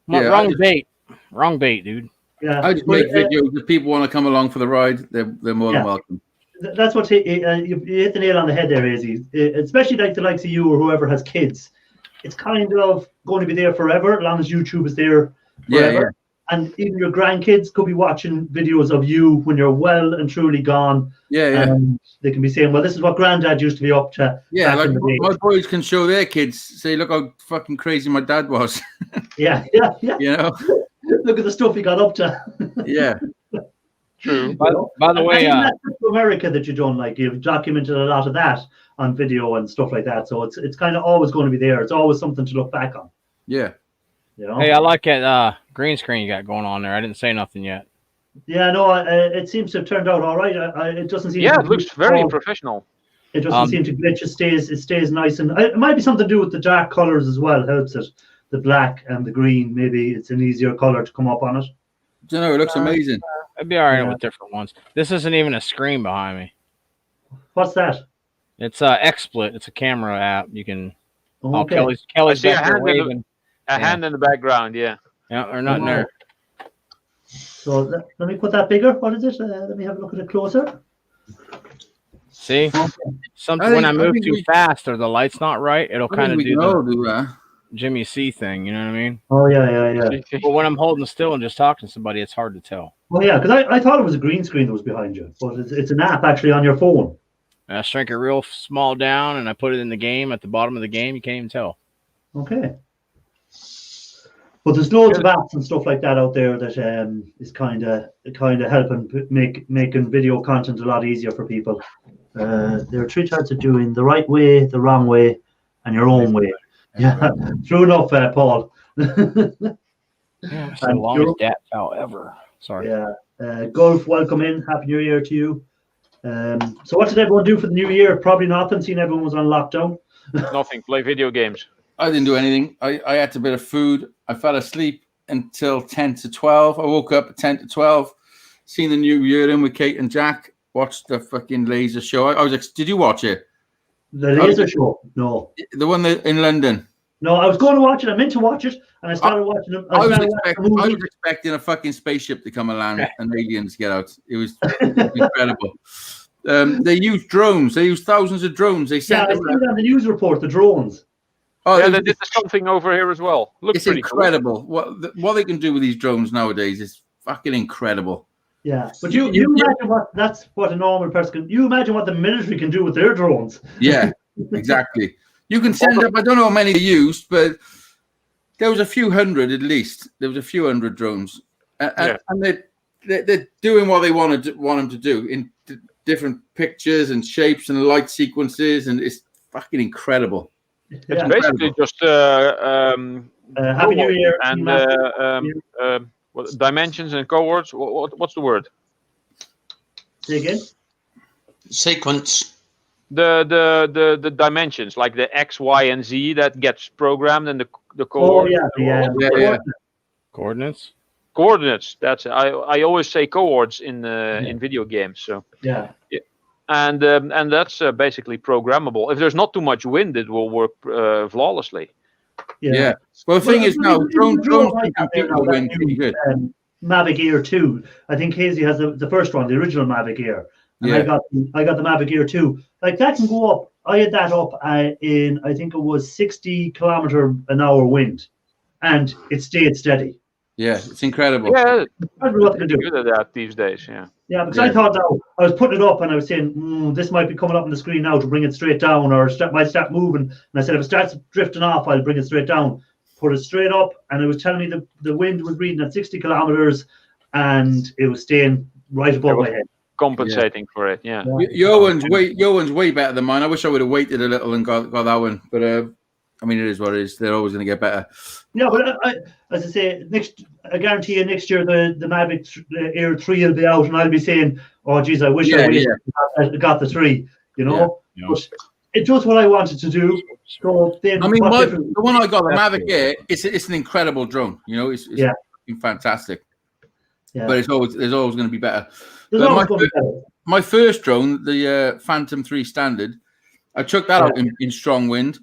Wrong bait, dude. Yeah, I just make videos. If people want to come along for the ride, they're more than welcome. That's what you hit the nail on the head there, Izzy. Especially like the likes of you or whoever has kids. It's kind of going to be there forever, as long as YouTube is there forever. Yeah. And even your grandkids could be watching videos of you when you're well and truly gone. Yeah. And they can be saying, well, this is what Granddad used to be up to. Yeah, like my boys can show their kids, say, look how fucking crazy my dad was. Yeah. You know? Look at the stuff he got up to. Yeah. True. By the way, that's America that you've done, like you've documented a lot of that on video and stuff like that. So it's kind of always going to be there. It's always something to look back on. Yeah. You know? Hey, I like that green screen you got going on there. I didn't say nothing yet. Yeah, no, it seems to have turned out all right. It doesn't seem. Yeah, it looks very professional. It doesn't seem to glitch. It stays nice, and it might be something to do with the dark colors as well. Helps it. The black and the green. Maybe it's an easier color to come up on it. You know, it looks amazing. It'd be all right with different ones. This isn't even a screen behind me. What's that? It's XSplit. It's a camera app. You can. Oh, okay. Kelly's I see back there waving. A hand in the background. Yeah. Yeah, or not there. So let me put that bigger. What is it? Let me have a look at it closer. See, when I move too fast or the light's not right, it'll kind of do the Jimmy C thing. You know what I mean? Oh yeah. But when I'm holding still and just talking to somebody, it's hard to tell. Well, yeah, because I thought it was a green screen that was behind you, but it's an app actually on your phone. And I shrink it real small down, and I put it in the game at the bottom of the game. You can't even tell. Okay. But there's loads of apps and stuff like that out there that is kind of helping making video content a lot easier for people. There are three types of doing: the right way, the wrong way, and your own way. Yeah, true enough, Paul. Yeah, so longest dat file ever. Sorry. Yeah. Gulf, welcome in. Happy New Year to you. So what did everyone do for the new year? Probably nothing. Seeing everyone was on lockdown. Nothing. Play video games. I didn't do anything. I ate a bit of food. I fell asleep until 10 to 12. I woke up at 10 to 12. Seen the new year in with Kate and Jack. Watched the fucking laser show. I was like, did you watch it? The laser show? No. The one in London. No, I was going to watch it. I meant to watch it, and I started watching it. I was expecting a fucking spaceship to come and land and aliens get out. It was incredible. They used drones. They used thousands of drones. They sent I see it on the news report, the drones. Oh, yeah, they did something over here as well. Looks pretty incredible. Cool. What they can do with these drones nowadays is fucking incredible. Yeah, but you imagine that's what a normal person can. You imagine what the military can do with their drones. Yeah, exactly. You can send up. I don't know how many they used, but there was a few hundred at least. There was a few hundred drones, and they're doing what they want them to do in different pictures and shapes and light sequences, and it's fucking incredible. It's basically just Happy New Year and dimensions and cohorts. What's the word? Say again. Sequence. The dimensions, like the X, Y, and Z that gets programmed in the cohort. Oh yeah. Coordinates. Coordinates. That's I always say cohorts in video games. So yeah. And that's basically programmable. If there's not too much wind, it will work flawlessly. Yeah. Well, the thing is now, drones can compete with wind pretty good. Mavic Air 2. I think Casey has the first one, the original Mavic Air. And I got the Mavic Air 2. Like that can go up. I had that up in, I think it was 60 km/h wind, and it stayed steady. Yeah, it's incredible. Yeah, I don't know what to do. good at that these days. Yeah. Yeah, because I thought now I was putting it up and I was saying this might be coming up on the screen now to bring it straight down, or might start moving. And I said if it starts drifting off, I'll bring it straight down. Put it straight up, and it was telling me the wind was reading at 60 kilometers, and it was staying right above my head. Compensating for it, yeah. Your one's way better than mine. I wish I would have waited a little and got that one, but I mean, it is what it is. They're always going to get better. Yeah, but as I say, I guarantee you next year the Mavic Air 3 will be out, and I'll be saying, "Oh, geez, I wish I got the 3." You know, but it does what I wanted to do. So then, I mean, the one I got, the Mavic Air, it's an incredible drone. You know, it's fantastic. Yeah. But there's always going to be better. My first drone, the Phantom 3 Standard, I took that out in strong wind,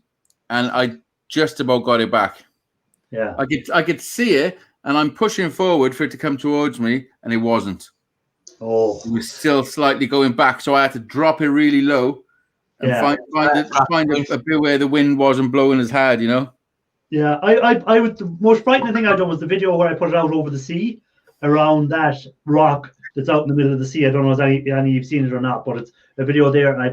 and I just about got it back. Yeah, I could see it, and I'm pushing forward for it to come towards me, and it wasn't. Oh, it was still slightly going back, so I had to drop it really low and find a bit where the wind wasn't blowing as hard. You know. Yeah, I would. The most frightening thing I've done was the video where I put it out over the sea, around that rock that's out in the middle of the sea. I don't know if any of you've seen it or not, but it's a video there, and I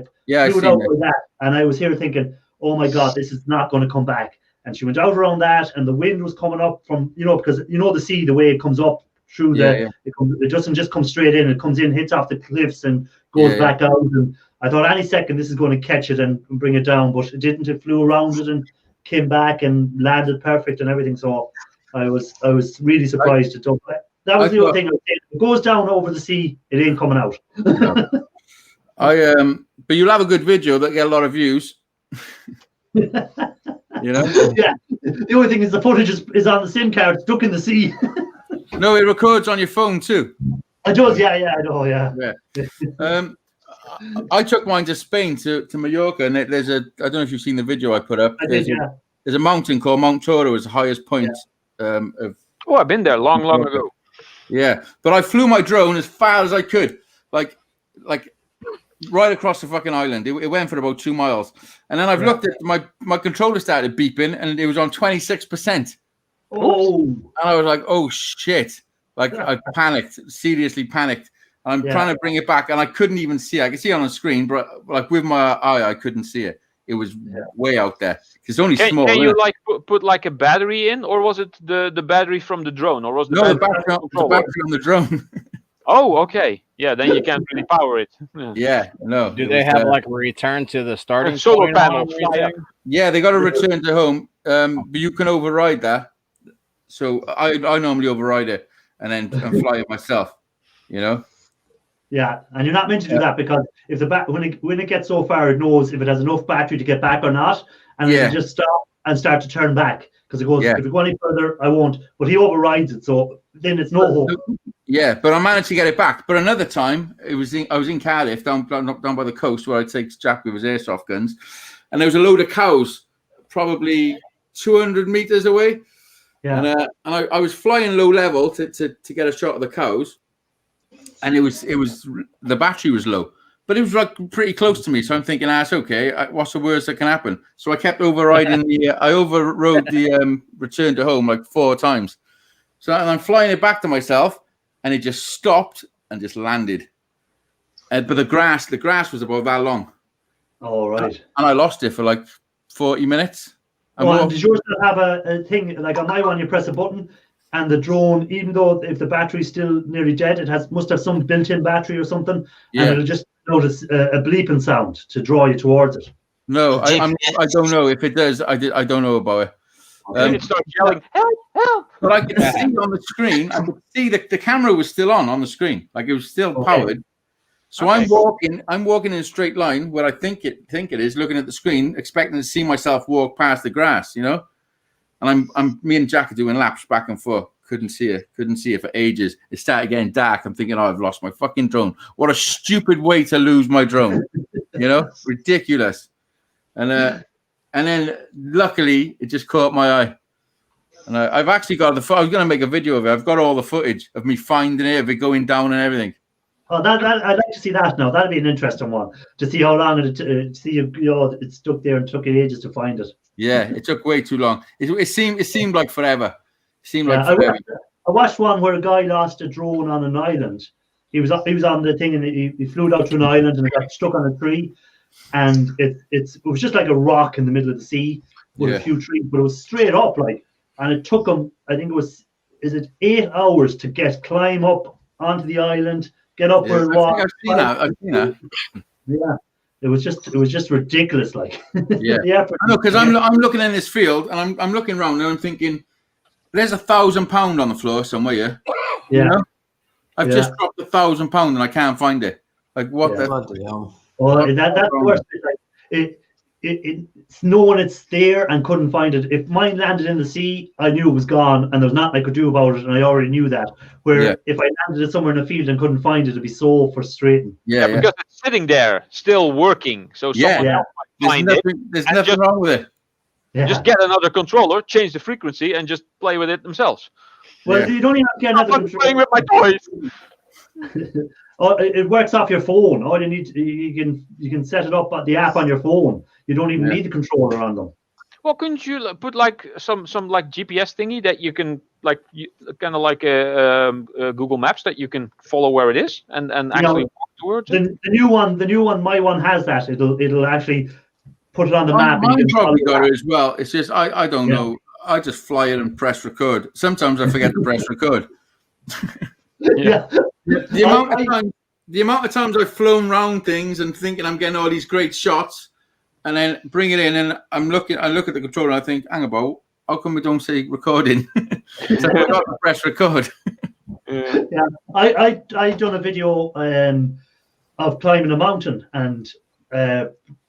flew it out like that, and I was here thinking, oh my God, this is not going to come back. And she went out around that, and the wind was coming up from, because the sea, the way it comes up through it doesn't just come straight in. It comes in, hits off the cliffs, and goes back out. And I thought any second this is going to catch it and bring it down, but it didn't. It flew around it and came back and landed perfect and everything. So I was really surprised. That was the other thing. If it goes down over the sea, it ain't coming out. But you'll have a good video that get a lot of views. Yeah. The only thing is the footage is on the SIM card stuck in the sea. No, it records on your phone too. It does, I know, I took mine to Spain to Mallorca, and there's I don't know if you've seen the video I put up. There's a mountain called Mount Toro, is the highest point of. Oh, I've been there long ago. Yeah, but I flew my drone as far as I could, like right across the fucking island. It went for about 2 miles, and then I've looked at my controller started beeping, and it was on 26%. Oh, and I was like, oh shit! Like I panicked, seriously panicked. I'm trying to bring it back, and I couldn't even see it. I could see it on the screen, but like with my eye, I couldn't see it. It was way out there. It's only small. Can you put like a battery in, or was it the battery from the drone, or was the battery on the drone? Oh, okay. Yeah, then you can't really power it. No. Do they have like a return to the starting solar point panel? Yeah, they got to return to home. But you can override that. So I normally override it and then fly it myself. You know. Yeah, and you're not meant to do that, because if when it gets so far, it knows if it has enough battery to get back or not, and it can just stop and start to turn back, because it goes, if you go any further, I won't. But he overrides it, so then it's no hope. Yeah, but I managed to get it back. But another time, I was in Cardiff, down by the coast, where I take Jack with his airsoft guns, and there was a load of cows, probably 200 meters away. Yeah, and I was flying low level to get a shot of the cows. And it was the battery was low, but it was like pretty close to me. So I'm thinking, that's okay. What's the worst that can happen? So I kept overriding I overrode the return to home like 4 times. So I'm flying it back to myself, and it just stopped and just landed. But the grass was about that long. Oh, right. And I lost it for like 40 minutes. And does yours have a thing, like on my one, you press a button, and the drone, even though if the battery's still nearly dead, it must have some built-in battery or something, and it'll just notice a bleeping sound to draw you towards it. No, I don't know if it does. I don't know about it. It starts yelling, help, help! But I could see on the screen. I could see the camera was still on the screen, like it was still powered. So I'm walking in a straight line where I think it is, looking at the screen, expecting to see myself walk past the grass, And me and Jack are doing laps back and forth. Couldn't see it for ages. It started getting dark. I'm thinking, I've lost my fucking drone. What a stupid way to lose my drone. Ridiculous. And then luckily it just caught my eye. And I've actually got I was going to make a video of it. I've got all the footage of me finding it, of it going down and everything. Oh, that I'd like to see that now. That'd be an interesting one to see how long it stuck there and took it ages to find it. Yeah, it took way too long. It seemed like forever. It seemed like Yeah, forever. I watched one where a guy lost a drone on an island. He was on the thing and he flew out to an island and it got stuck on a tree, and it was just like a rock in the middle of the sea with a few trees, but it was straight up like, and it took him, I think it was 8 hours to climb up onto the island, get up where it was. I've seen that. Yeah. It was just ridiculous, like. Yeah. I know, because I'm looking in this field and I'm looking around and I'm thinking, there's £1,000 on the floor somewhere. Yeah. You know? I've just dropped £1,000 and I can't find it. Like what the hell? Well, that's the worst. Like, it's knowing it's there and couldn't find it. If mine landed in the sea, I knew it was gone and there's nothing I could do about it, and I already knew that. Where if I landed it somewhere in the field and couldn't find it, it'd be so frustrating. Yeah, because it's sitting there, still working. So someone else might find it. There's nothing wrong with it. Yeah. Just get another controller, change the frequency, and just play with it themselves. Well, you don't even have to get another controller. Playing with my toys. It works off your phone. All you need, you can set it up at the app on your phone. You don't even need the controller on them. Well, couldn't you put like some like GPS thingy that you can like kind of like a Google Maps that you can follow where it is and actually walk towards it? The new one, my one has that. It'll actually put it on the map. Mine probably got it as well. It's just I don't know. I just fly it and press record. Sometimes I forget to press record. The amount of times I've flown around things and thinking I'm getting all these great shots, and then bring it in and I look at the controller and I think, hang about, how come we don't say recording? So I forgot to press record. I done a video of climbing a mountain and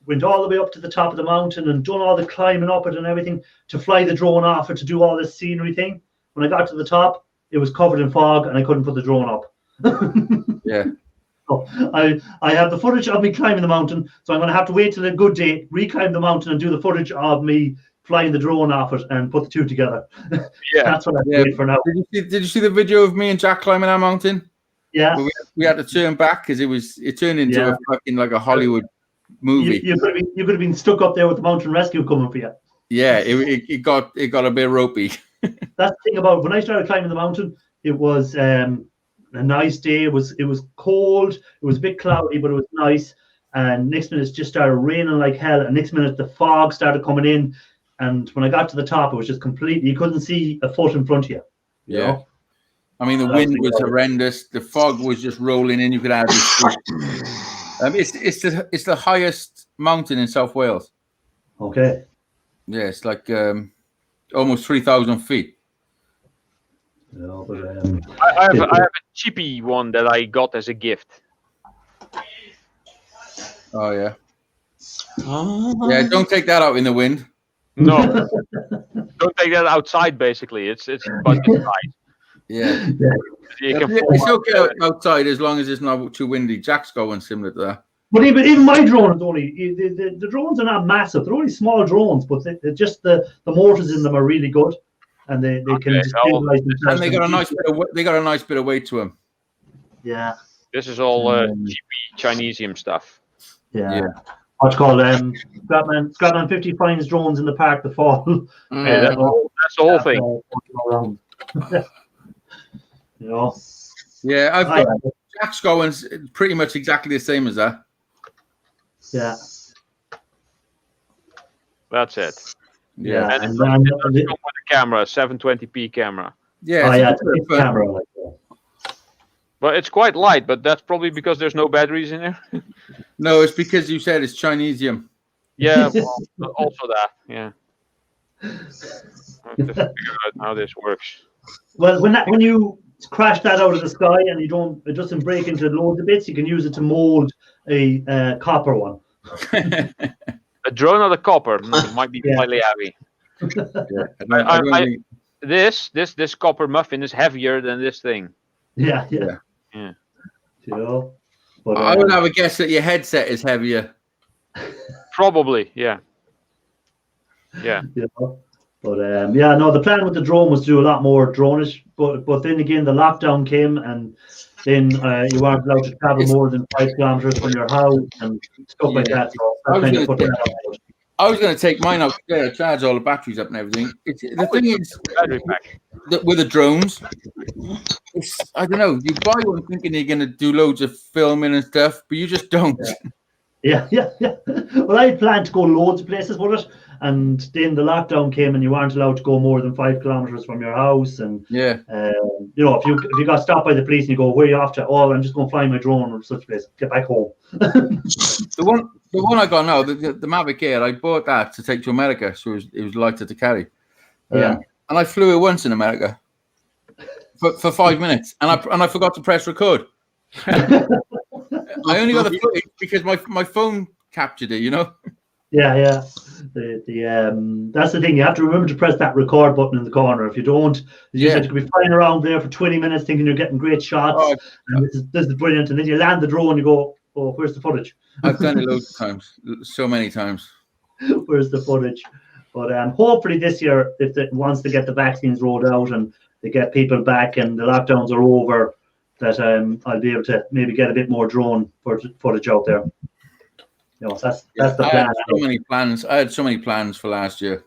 went all the way up to the top of the mountain and done all the climbing up it and everything to fly the drone off it to do all this scenery thing. When I got to the top, it was covered in fog and I couldn't put the drone up. So I have the footage of me climbing the mountain, so I'm going to have to wait till a good day, reclimb the mountain and do the footage of me flying the drone off it and put the two together. That's what I'm doing for now. Did you see the video of me and Jack climbing our mountain? Yeah. We had to turn back because it turned into a fucking like a Hollywood movie. You could have been stuck up there with the mountain rescue coming for you. Yeah, it got a bit ropey. That's the thing about when I started climbing the mountain, it was a nice day. It was cold. It was a bit cloudy, but it was nice. And next minute it just started raining like hell. And next minute the fog started coming in. And when I got to the top, it was just completely, you couldn't see a foot in front of you. You know? I mean, the wind was horrendous. The fog was just rolling in. You could hardly see. It's the highest mountain in South Wales. Okay. Yeah, it's like almost 3,000 feet. No, but, I have a cheapy one that I got as a gift. Oh yeah. Yeah, don't take that out in the wind. No, don't take that outside. Basically, it's budget size. Yeah, it's okay outside as long as it's not too windy. Jack's going similar to that. But even my drone is only the drones are not massive. They're only small drones, but just the motors in them are really good, and they can stabilize themselves. And they got a nice bit of weight to them. Yeah. This is all cheapy Chinesium stuff. Yeah. What's called Scrapman 50 finds drones in the park the fall. Yeah, that's the whole thing. You know. Yeah, I've got Jack's going pretty much exactly the same as that. Yeah. That's it. Yeah. And it's with a camera, 720p camera. Yeah, it's a camera like that. But it's quite light, but that's probably because there's no batteries in there. No, it's because you said it's Chinesium. Yeah, well, also that. Yeah. I have to figure out how this works. Well, when you crash that out of the sky and it doesn't break into loads of bits, you can use it to mold a copper one. A drone out of copper might be slightly heavy. This copper muffin is heavier than this thing. Yeah. But, I would have a guess that your headset is heavier. Probably, yeah. You know, But yeah, no, the plan with the drone was to do a lot more dronage, but then again the lockdown came, and then you weren't allowed to travel more than 5 kilometers from your house and stuff like that. So I that was kind gonna of put say- that out. I was going to take mine out today, charge all the batteries up and everything. The thing is, Battery pack. that with the drones, I don't know. You buy one thinking you're going to do loads of filming and stuff, but you just don't. Yeah. Well, I planned to go loads of places with it, and then the lockdown came, and you weren't allowed to go more than 5 kilometers from your house. And Yeah. you know, if you got stopped by the police and you go, "Where are you off to?" "Oh, I'm just going to fly my drone or such a place." Get back home. The one I got now, the Mavic Air, I bought that to take to America, so it was lighter to carry. Yeah. And I flew it once in America for 5 minutes, and I forgot to press record. I only got the footage because my phone captured it, you know. Yeah. That's the thing. You have to remember to press that record button in the corner. If you don't, you could be flying around there for 20 minutes thinking you're getting great shots. Oh, and this is brilliant. And then you land the drone and you go, "Oh, where's the footage?" I've done it loads of times, so many times. Where's the footage? But hopefully this year, once they get the vaccines rolled out and they get people back and the lockdowns are over, that I'll be able to maybe get a bit more drone footage out there. You know, that's the plan. I had so many plans. I had so many plans for last year.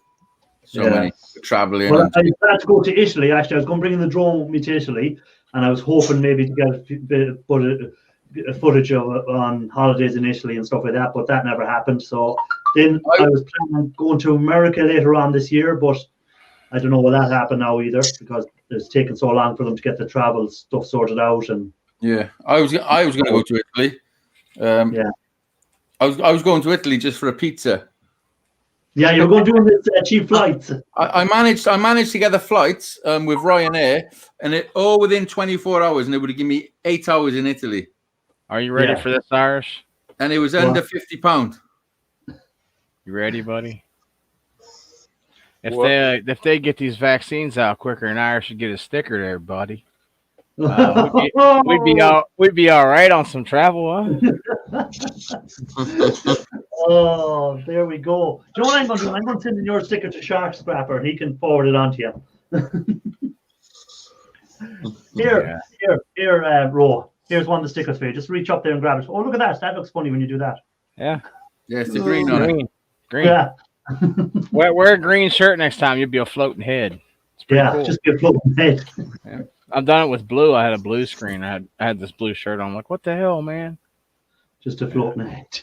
So many traveling. Well, I planned to go to Italy. Actually, I was going to bring the drone with me to Italy, and I was hoping maybe to get a bit of footage of it on holidays in Italy and stuff like that. But that never happened. So then I was planning on going to America later on this year, but I don't know will that happen now either, because it's taken so long for them to get the travel stuff sorted out. And yeah, I was going to go to Italy. I was going to Italy just for a pizza. Yeah, you were going to do this cheap flights. I managed to get the flights with Ryanair, and it all within 24 hours, and it would have given me 8 hours in Italy. Are you ready for this, Irish? And it was under £50. You ready, buddy? If they get these vaccines out quicker, and Irish should get a sticker there, buddy. We'd be all right on some travel, huh? Oh, there we go. Do you know what I'm going to do? I'm going to send in your sticker to Shark Scrapper. He can forward it on to you. Here, Ro. Here's one of the stickers for you. Just reach up there and grab it. Oh, look at that. That looks funny when you do that. Yeah. Yeah, it's the green on it. Green. Yeah. Wear a green shirt next time. You'll be a floating head. It's pretty cool. Just be a floating head. Yeah. I've done it with blue. I had a blue screen. I had this blue shirt on. I'm like, what the hell, man? Just a floating head.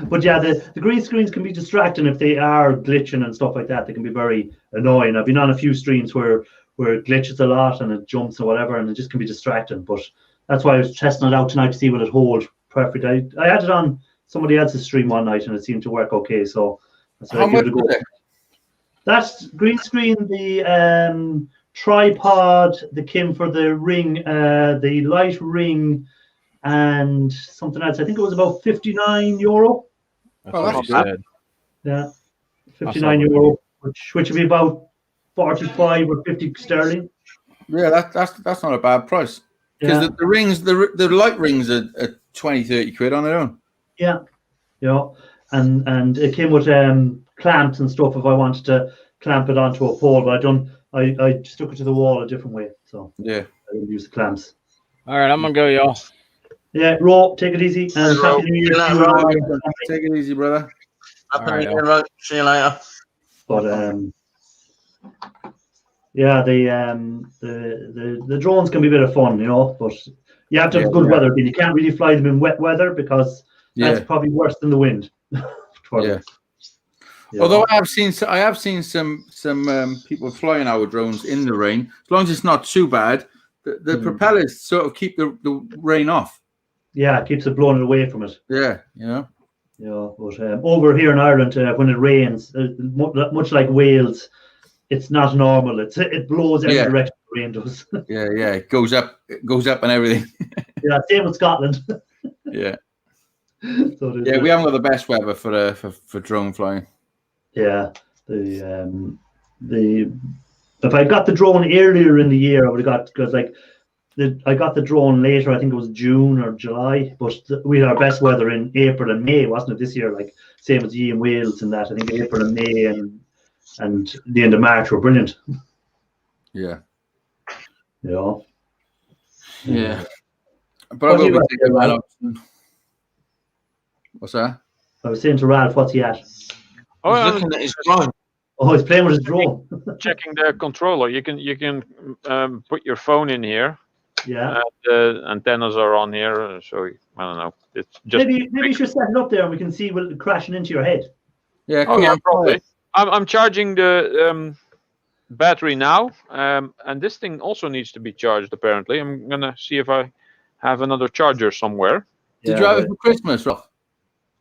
But yeah, the green screens can be distracting if they are glitching and stuff like that. They can be very annoying. I've been on a few streams where it glitches a lot and it jumps or whatever, and it just can be distracting. But that's why I was testing it out tonight to see will it hold perfect. I had it on somebody else's stream one night and it seemed to work okay. So that's why I give it a go. That's green screen, the tripod, the Kim for the ring, the light ring, and something else. I think it was about €59. That's good. Yeah, €59, which would be about 45 or 50 sterling. Yeah, that's not a bad price. Because the rings, the light rings are 20, 30 quid on their own. Yeah, and it came with clamps and stuff if I wanted to clamp it onto a pole, but I stuck it to the wall a different way. So yeah, I didn't use the clamps. All right, I'm gonna go, y'all. Yeah, Ro, take it easy. And happy New Year to you. Take it easy, brother. Happy New Year, see you later. But yeah, the drones can be a bit of fun, but you have to have good weather. You can't really fly them in wet weather because that's probably worse than the wind. Although I have seen some people flying our drones in the rain. As long as it's not too bad, the propellers sort of keep the rain off. Yeah, it keeps it blowing away from it. Yeah, but over here in Ireland, when it rains, much like Wales, it's not normal. It blows every direction the rain does. yeah, it goes up and everything. Yeah, same with Scotland. Yeah. So we haven't got the best weather for drone flying. Yeah, if I got the drone earlier in the year, I would have got, because I got the drone later. I think it was June or July, but we had our best weather in April and May, wasn't it? This year, same as ye in Wales and that. I think April and May, and and the end of March were brilliant. Yeah. You know. Yeah. But What I do you will be reckon, taking that Ralph? out. What's that? I was saying to Ralph, what's he at? Oh, He's I'm looking at his drone. Oh, he's playing with his drone. checking the controller. You can put your phone in here. Yeah. The antennas are on here, so I don't know. It's just Maybe you should set it up there and we can see it crashing into your head. Yeah, Oh come yeah, on. probably. I'm charging the battery now, and this thing also needs to be charged. Apparently, I'm gonna see if I have another charger somewhere. Did you have it for Christmas, Rob?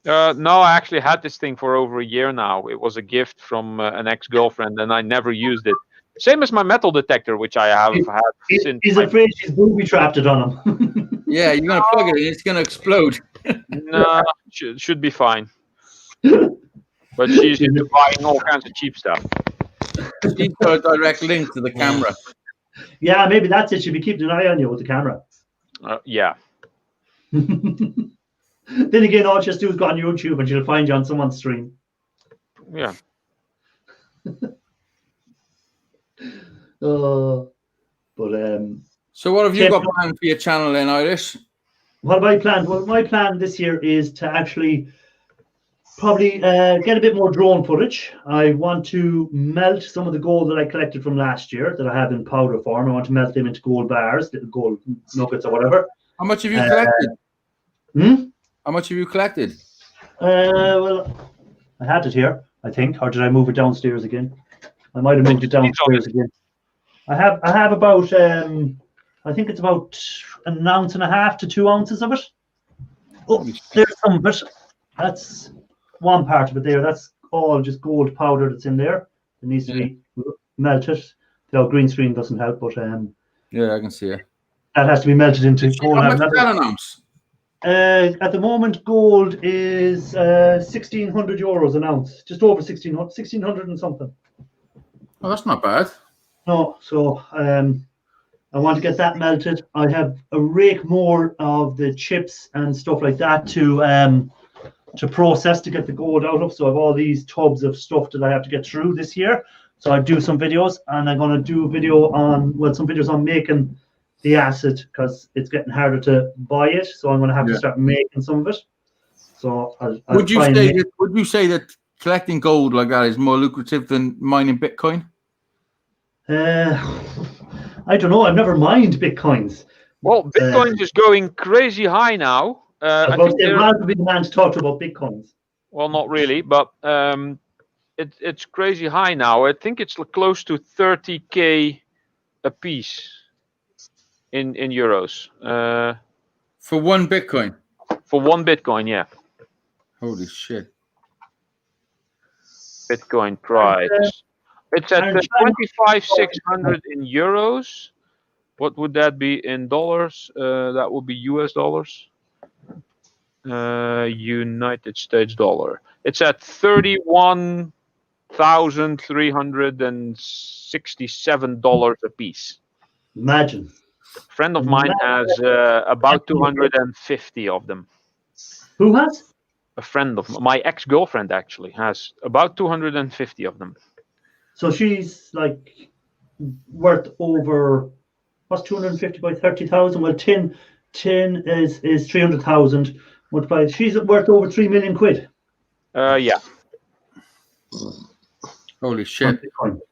No, I actually had this thing for over a year now. It was a gift from an ex-girlfriend, and I never used it. Same as my metal detector, which I have had since. He's afraid she's booby trapped it on him. Yeah, you're gonna plug it in, it's gonna explode. No, should be fine. But she's into buying all kinds of cheap stuff. She's got a direct link to the camera. Yeah, maybe that's it. She'll be keeping an eye on you with the camera. Yeah. Then again, all she has to do is go on YouTube and she'll find you on someone's stream. Yeah. So what have you Jeff, got planned for your channel then, Irish? what have I planned? Well, my plan this year is to actually probably get a bit more drone footage. I want to melt some of the gold that I collected from last year that I have in powder form. I want to melt them into gold bars, little gold nuggets or whatever. How much have you collected? How much have you collected? Well, I had it here, I think, or did I move it downstairs again? I might have moved it downstairs again. I have about I think it's about 1.5 ounces to 2 ounces of it. Oh, there's some of it. That's one part of it there. That's all just gold powder that's in there. It needs to be melted. The green screen doesn't help, but yeah, I can see it. That has to be melted into gold. How much is that an ounce? At the moment, gold is 1,600 euros an ounce, just over 1,600 and something. Oh, that's not bad. No, so I want to get that melted. I have a rake more of the chips and stuff like that to process to get the gold out of. So I have all these tubs of stuff that I have to get through this year. So I do some videos, and I'm going to do some videos on making the acid because it's getting harder to buy it. So I'm going to have to start making some of it. So would you say that collecting gold like that is more lucrative than mining Bitcoin? I don't know. I've never mined Bitcoins. Well, Bitcoin is going crazy high now. I think they'd rather be the man to talk about Bitcoins. Well, not really, but it's crazy high now. I think it's close to 30K a piece in euros. For one Bitcoin? For one Bitcoin, yeah. Holy shit. Bitcoin price. It's at 25,600 in euros. What would that be in dollars? That would be US dollars. United States dollar. It's at $31,367 a piece. Imagine. A friend of mine has about 250 of them. Who has? A friend of my ex-girlfriend actually has about 250 of them. So she's like worth over, what's 250 by 30,000? Well, 10 is 300,000 multiplied. She's worth over 3 million quid. Yeah. Holy shit.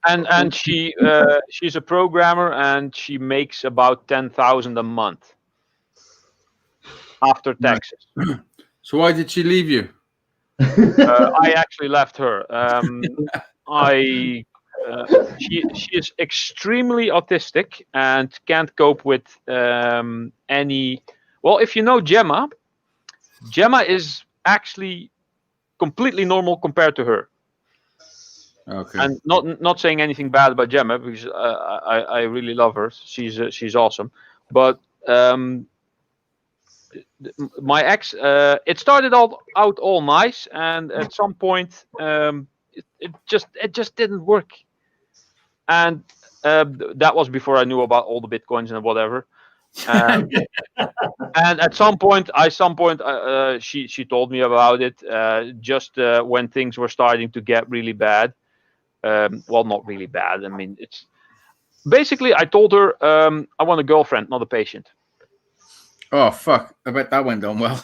And she's a programmer and she makes about 10,000 a month after taxes. So why did she leave you? I actually left her. She is extremely autistic and can't cope with any. Well, if you know Gemma is actually completely normal compared to her. Okay. And not saying anything bad about Gemma because I really love her. She's awesome. But my ex, it started out all nice, and at some point it just didn't work. And that was before I knew about all the Bitcoins and whatever. And at some point, she told me about it just when things were starting to get really bad. Well, not really bad. I mean, it's basically I told her I want a girlfriend, not a patient. Oh fuck! I bet that went down well.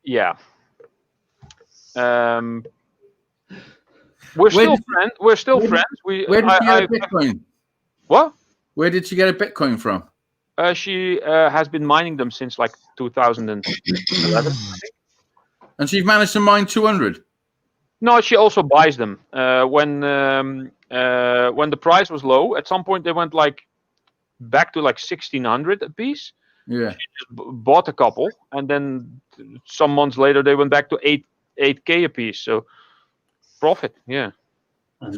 Yeah. We're still friends. We're still friends. Where did she get a Bitcoin? What? Where did she get a Bitcoin from? She has been mining them since like 2011, I think. And she's managed to mine 200. No, she also buys them. When the price was low, at some point they went like back to like 1,600 a piece. Yeah. She just bought a couple, and then some months later they went back to 8K a piece. So profit, yeah.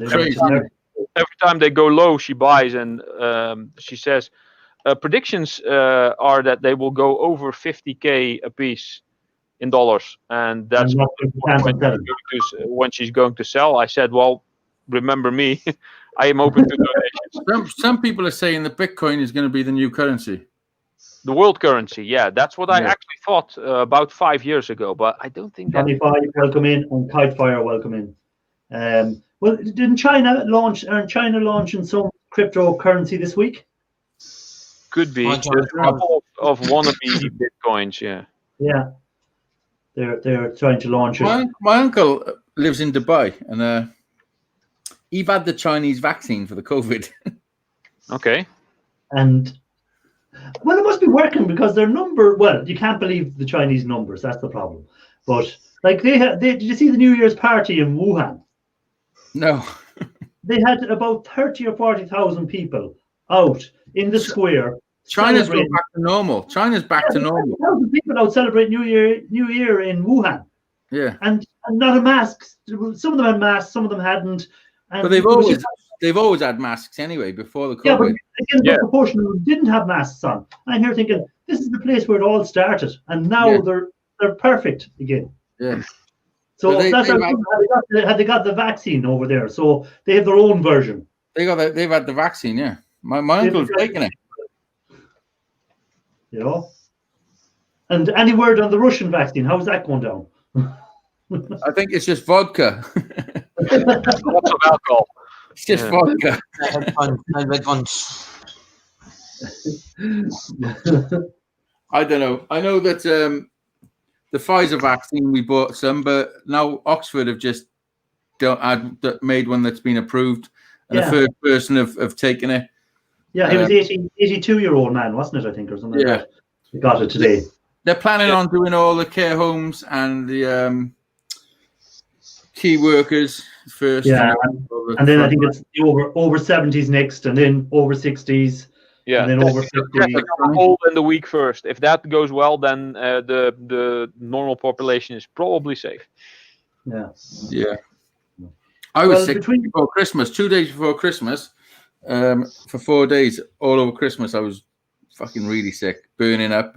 Crazy. Every time they go low, she buys, and she says predictions are that they will go over 50K a piece in dollars, and that's when she's going to sell. I said, well, remember me. I am open to donations. Some people are saying that Bitcoin is going to be the new currency. The world currency, yeah, that's what I actually thought about 5 years ago, but I don't think that. 25, welcome in, and Kitefire, welcome in. Well, didn't China launch? Aren't China launching some cryptocurrency this week? Could be. There's a couple of wannabe bitcoins, yeah. Yeah, they're trying to launch it. My uncle lives in Dubai, and he's had the Chinese vaccine for the COVID. Okay. And well, it must be working because their number. Well, you can't believe the Chinese numbers. That's the problem. But like did you see the New Year's party in Wuhan? No. They had about 30 or 40,000 people out in the square. China's going back to normal. China's back to normal. 1,000 people out celebrating New Year in Wuhan. Yeah. And not a mask. Some of them had masks, some of them hadn't. And but they've always had masks anyway before the COVID. Yeah, but again, the proportion who didn't have masks on. I'm here thinking this is the place where it all started, and now they're perfect again. Yeah. So that's had they got the vaccine over there, so they have their own version. They've had the vaccine, yeah. My uncle's taking it. You know. And any word on the Russian vaccine? How's that going down? I think it's just vodka. Lots of alcohol. It's just vodka. I don't know. I know that the Pfizer vaccine, we bought some, but now Oxford have just made one that's been approved, and the third person have taken it. Yeah, he was 82-year-old man, wasn't it? I think, or something. Yeah, like that. He got it today. They're planning on doing all the care homes and the key workers first. Yeah, and then I think it's over 70s next, and then over 60s. Yeah, and then over 50s. All in the week first. If that goes well, then the normal population is probably safe. Yeah. Yeah. I was sick before Christmas, 2 days before Christmas, for 4 days, all over Christmas. I was fucking really sick, burning up,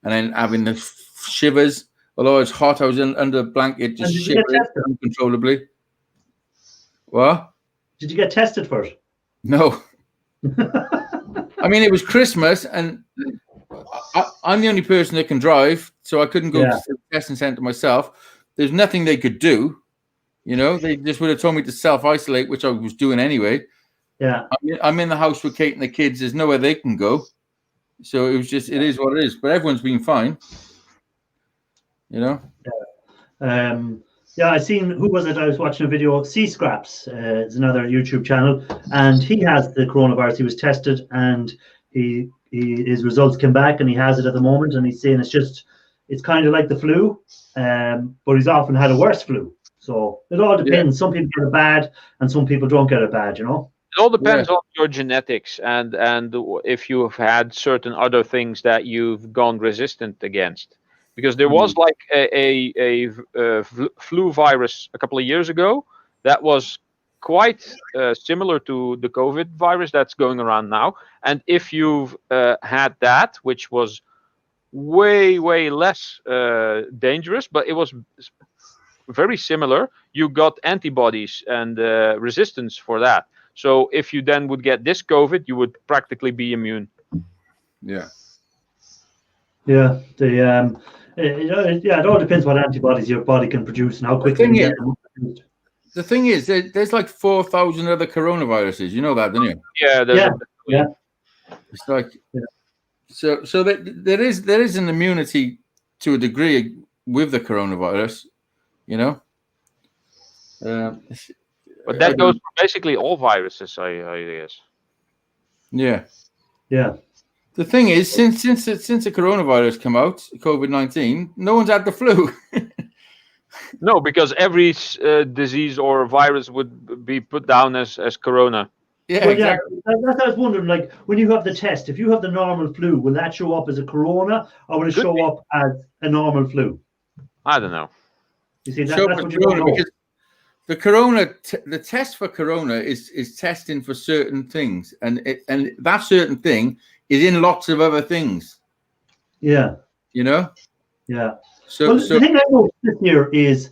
and then having the shivers. Although it's hot, I was under the blanket, just shivering uncontrollably. What? Did you get tested for it? No. I mean, it was Christmas, and I'm the only person that can drive, so I couldn't go to the testing centre myself. There's nothing they could do. You know, they just would have told me to self-isolate, which I was doing anyway. Yeah. I'm in the house with Kate and the kids. There's nowhere they can go. So it was just, it is what it is. But everyone's been fine. You know? Yeah, I seen, who was it? I was watching a video. Sea Scraps is another YouTube channel, and he has the coronavirus. He was tested, and his results came back, and he has it at the moment. And he's saying it's kind of like the flu, but he's often had a worse flu. So it all depends. Some people get it bad, and some people don't get it bad. You know. It all depends on your genetics and if you've had certain other things that you've gone resistant against. Because there was like a flu virus a couple of years ago that was quite similar to the COVID virus that's going around now. And if you've had that, which was way, way less dangerous, but it was very similar, you got antibodies and resistance for that. So if you then would get this COVID, you would practically be immune. Yeah. Yeah. It all depends what antibodies your body can produce and how quickly you get them produced. the thing is, there's like 4,000 other coronaviruses. You know that, don't you? Yeah. It's like, so that there is an immunity to a degree with the coronavirus, you know. But that goes for basically all viruses, I guess. Yeah. Yeah. The thing is, since the coronavirus came out, COVID-19, no one's had the flu. No, because every disease or virus would be put down as corona. Yeah, Well, exactly. That's what I was wondering. Like, when you have the test, if you have the normal flu, will that show up as a corona, or will it show up as a normal flu? I don't know. You see, Show that's up what as you don't corona, know. because the test for corona is testing for certain things, and that certain thing is in lots of other things. Yeah. You know. Yeah. So the thing I noticed this year is,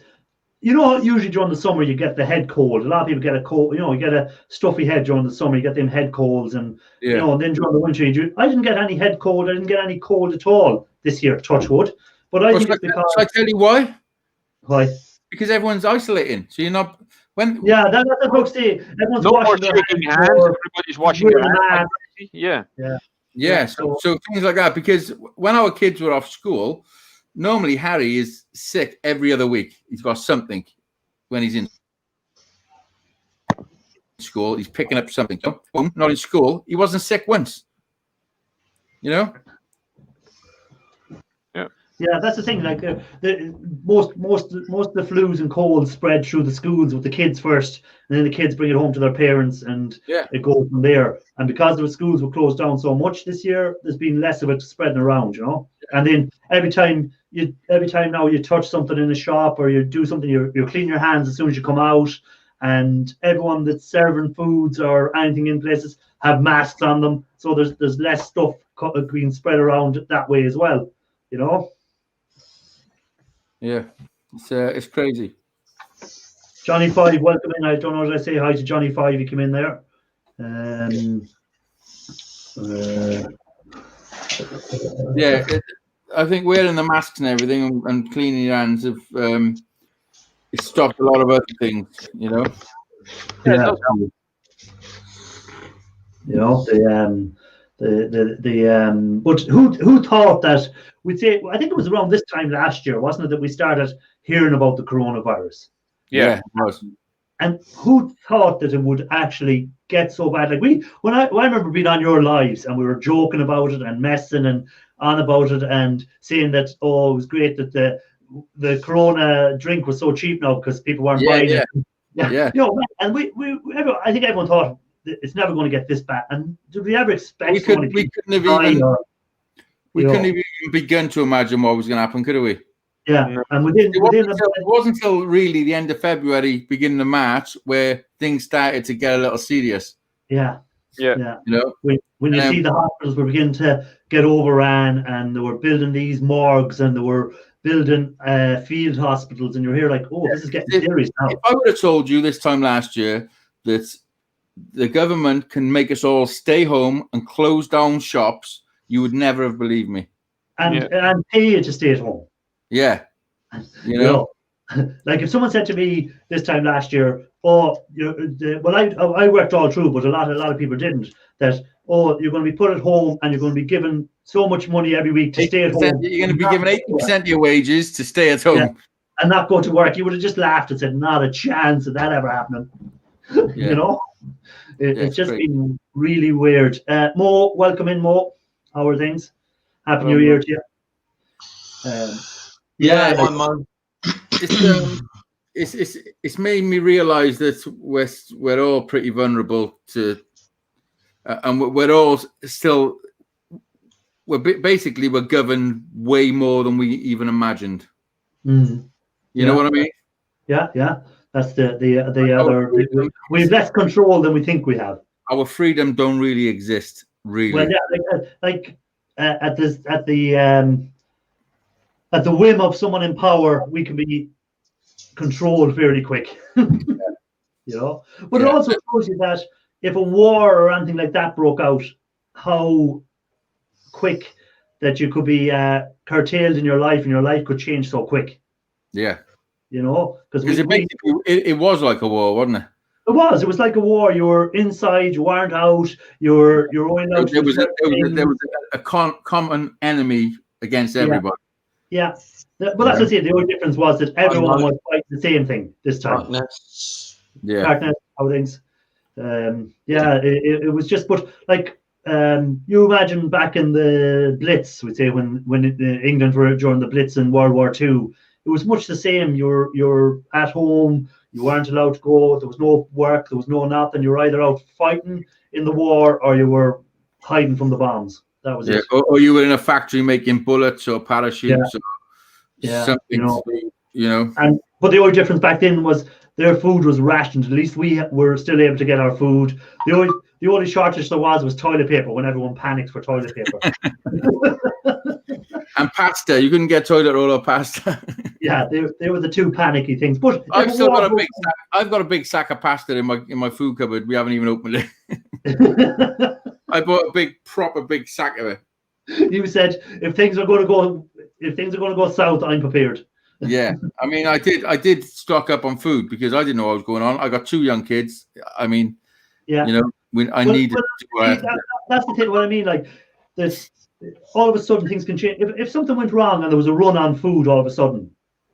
you know, usually during the summer you get the head cold. A lot of people get a cold. You know, you get a stuffy head during the summer. You get them head colds, and you know, and then during the winter, I didn't get any head cold. I didn't get any cold at all this year. Touch wood. But I think it's because. Shall I tell you why? Why? Because everyone's isolating, so you're not. Yeah, that's what folks say. Everyone's No more washing their shaking hands. Everybody's washing their hands. Yeah. So things like that. Because when our kids were off school, normally Harry is sick every other week. He's got something when he's in school. He's picking up something. Not in school. He wasn't sick once. You know. Yeah, that's the thing. Like most of the flus and colds spread through the schools with the kids first, and then the kids bring it home to their parents, and it goes from there. And because the schools were closed down so much this year, there's been less of it spreading around, you know. And then every time now you touch something in a shop or you do something, you clean your hands as soon as you come out, and everyone that's serving foods or anything in places have masks on them, so there's less stuff being spread around that way as well, you know. Yeah, it's crazy. Johnny 5, welcome in. I don't know, did I say hi to Johnny 5? He came in there. Yeah, I think wearing the masks and everything and cleaning your hands have it stopped a lot of other things, you know. Yeah. You know, but who thought that we'd say, I think it was around this time last year, wasn't it, that we started hearing about the coronavirus? Yeah, it was. And who thought that it would actually get so bad? Like I remember being on your lives and we were joking about it and messing and on about it and saying that, oh, it was great that the Corona drink was so cheap now because people weren't buying it. Yeah. You know, and I think everyone thought it's never going to get this bad. And did we ever expect we couldn't have even begun to imagine what was going to happen, could we? Yeah, and it wasn't until really the end of February, beginning of March, where things started to get a little serious. Yeah. You know, when you see the hospitals were beginning to get overran, and they were building these morgues, and they were building field hospitals, and you're here like, oh, this is getting serious now. If I would have told you this time last year that the government can make us all stay home and close down shops, you would never have believed me. And pay you to stay at home. Yeah, you know, like if someone said to me this time last year, "Oh, I worked all through, but a lot of people didn't." That you're going to be put at home and you're going to be given so much money every week to stay at home. You're going to be given 80% of your wages to stay at home and not go to work. You would have just laughed and said, "Not a chance of that ever happening." You know, it's just been really weird. Mo, welcome in, Mo. How are things? Happy New Year to you. It's made me realize that we're all pretty vulnerable to, and we're all still we're governed way more than we even imagined. You know what I mean? Yeah. That's the other. We have less control than we think we have. Our freedom don't really exist, really. Well, yeah, at the whim of someone in power, we can be controlled fairly quick. You know, but it also shows you that if a war or anything like that broke out, how quick that you could be curtailed in your life, and your life could change so quick. Yeah. you know, because it was like a war, wasn't it? It was like a war. You were inside, you weren't out. You're only out. There was a common enemy against everybody. Yeah. But that's what I say. The only difference was that everyone was fighting the same thing this time. Darkness. Yeah. Darkness, how things. It was just, but like, you imagine back in the Blitz, we'd say when England were during the Blitz in World War II, it was much the same. You're at home, you weren't allowed to go, there was no work, there was no nothing. You were either out fighting in the war or you were hiding from the bombs. That was it. Or you were in a factory making bullets or parachutes or something, you know. But the only difference back then was their food was rationed. At least we were still able to get our food. The only shortage there was toilet paper when everyone panicked for toilet paper. And pasta. You couldn't get toilet roll or pasta. Yeah, they were the two panicky things. But I've got a big sack of pasta in my food cupboard. We haven't even opened it. I bought a proper big sack of it. You said if things are going to go south, I'm prepared. Yeah, I mean, I did stock up on food because I didn't know what was going on. I got 2 young kids. I mean, you know, needed to. That's the thing. What I mean, like this, all of a sudden things can change. If something went wrong and there was a run on food, all of a sudden,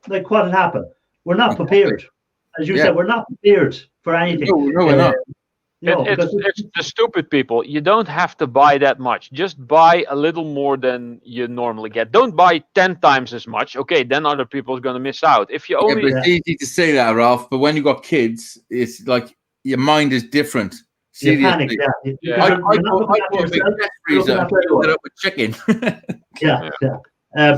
like what had happened? We're not prepared. As you said, we're not prepared for anything. No, we're not. It's the stupid people. You don't have to buy that much. Just buy a little more than you normally get. Don't buy 10 times as much. Okay, then other people are going to miss out. If you only, but it's easy to say that, Ralph. But when you got kids, it's like your mind is different. You panic, I bought a big test freezer and filled it up with chicken.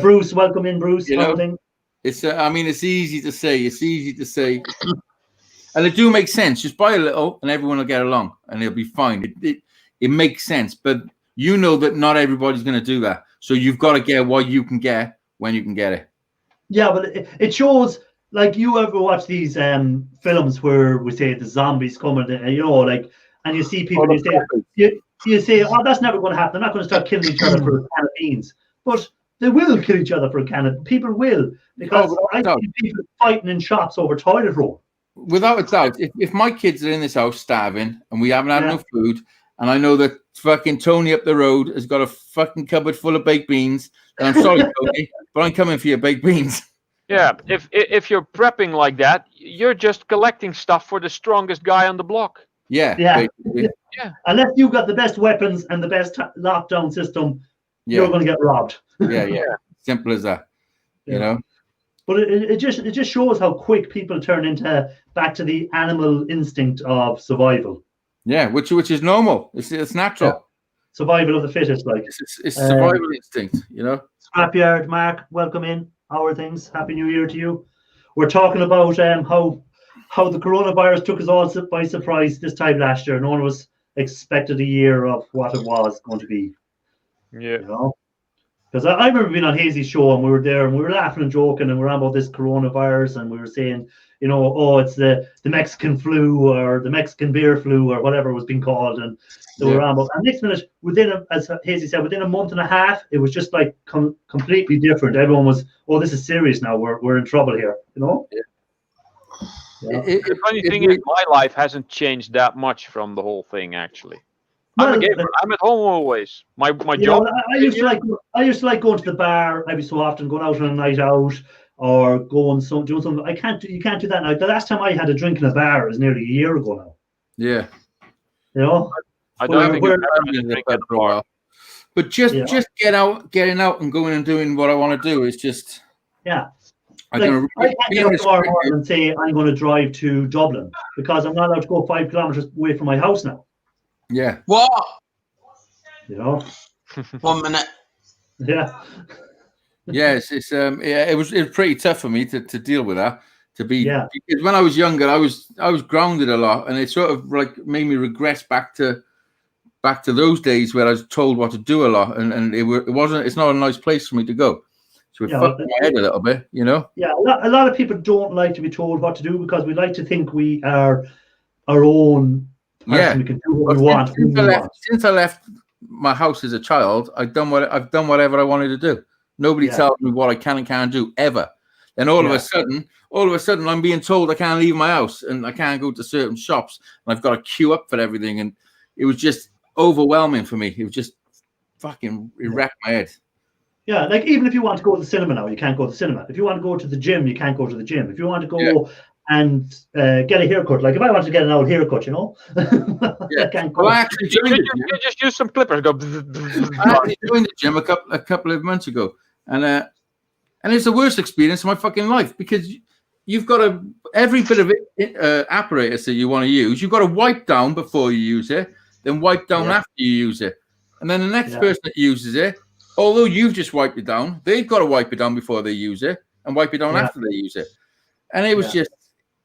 Bruce, welcome in, Bruce. You know, it's I mean, it's easy to say. And it do make sense. Just buy a little, and everyone will get along, and it'll be fine. It makes sense, but you know that not everybody's going to do that. So you've got to get what you can get when you can get it. Yeah, but it shows. Like, you ever watch these films where we say the zombies coming, you know, like, and you see people, you say, oh, that's never going to happen. They're not going to start killing each other for a can of beans, but they will kill each other for a can of. People will, because I see people fighting in shops over toilet roll. Without a doubt, if my kids are in this house starving and we haven't had enough food, and I know that fucking Tony up the road has got a fucking cupboard full of baked beans, then I'm sorry, Tony, but I'm coming for your baked beans. Yeah, if you're prepping like that, you're just collecting stuff for the strongest guy on the block. Yeah. Unless you've got the best weapons and the best lockdown system, you're going to get robbed. Yeah. Simple as that. You know. But it just shows how quick people turn back to the animal instinct of survival. Yeah, which is normal. It's natural. Yeah. Survival of the fittest, like it's survival instinct, you know. Scrapyard, Mark, welcome in. How are things? Happy New Year to you. We're talking about how the coronavirus took us all by surprise this time last year. No one was expected a year of what it was going to be. Yeah. You know? Because I remember being on Hazy's show and we were there and we were laughing and joking and we were on about this coronavirus and we were saying, you know, oh, it's the Mexican flu or the Mexican beer flu or whatever it was being called. And so we were on about. And next minute, as Hazy said, within a month and a half, it was just like completely different. Everyone was, oh, this is serious now. We're in trouble here, you know? Yeah. The funny thing is, my life hasn't changed that much from the whole thing, actually. I'm a gamer. I'm at home always. My job. Know, I used to like going to the bar every so often, going out on a night out or doing something. You can't do that now. The last time I had a drink in a bar is nearly a year ago now. Yeah. You know. I don't think I've ever had a drink at a bar. But just getting out and going and doing what I want to do is just. Yeah. I can't get up tomorrow morning and say I'm going to drive to Dublin because I'm not allowed to go 5 kilometers away from my house now. Yeah. What? You know. 1 minute. Yeah. Yes, it was pretty tough for me to deal with that. Because when I was younger, I was grounded a lot, and it sort of like made me regress back to those days where I was told what to do a lot, and it's not a nice place for me to go. So it fucked my head a little bit, you know. Yeah, a lot of people don't like to be told what to do because we like to think we are our own. We can do what we want. Since I left my house as a child, I've done whatever I wanted to do. Nobody tells me what I can and can't do ever. Then all of a sudden, I'm being told I can't leave my house and I can't go to certain shops, and I've got to queue up for everything. And it was just overwhelming for me. It was just fucking wrecked my head. Yeah, like even if you want to go to the cinema now, you can't go to the cinema. If you want to go to the gym, you can't go to the gym. If you want to go and get a haircut, like if I want to get an old haircut, you know, I can't go. Well, I actually joined You just use some clippers. Go. I actually joined the gym a couple of months ago, and it's the worst experience of my fucking life, because you've got every bit of apparatus that you want to use, you've got to wipe down before you use it, then wipe down after you use it, and then the next person that uses it, although you've just wiped it down, they've got to wipe it down before they use it and wipe it down after they use it, and it was just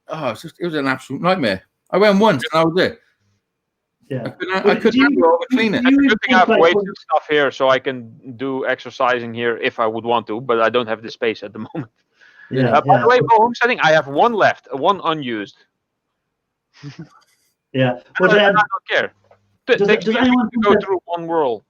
it was an absolute nightmare. I went once and I was there. Yeah, I couldn't remember all the cleaning. It's a good thing I have weights and stuff here, so I can do exercising here if I would want to, but I don't have the space at the moment. By the way, for home setting, I have one left, one unused. Yeah, but I don't care. Does anyone go through one world?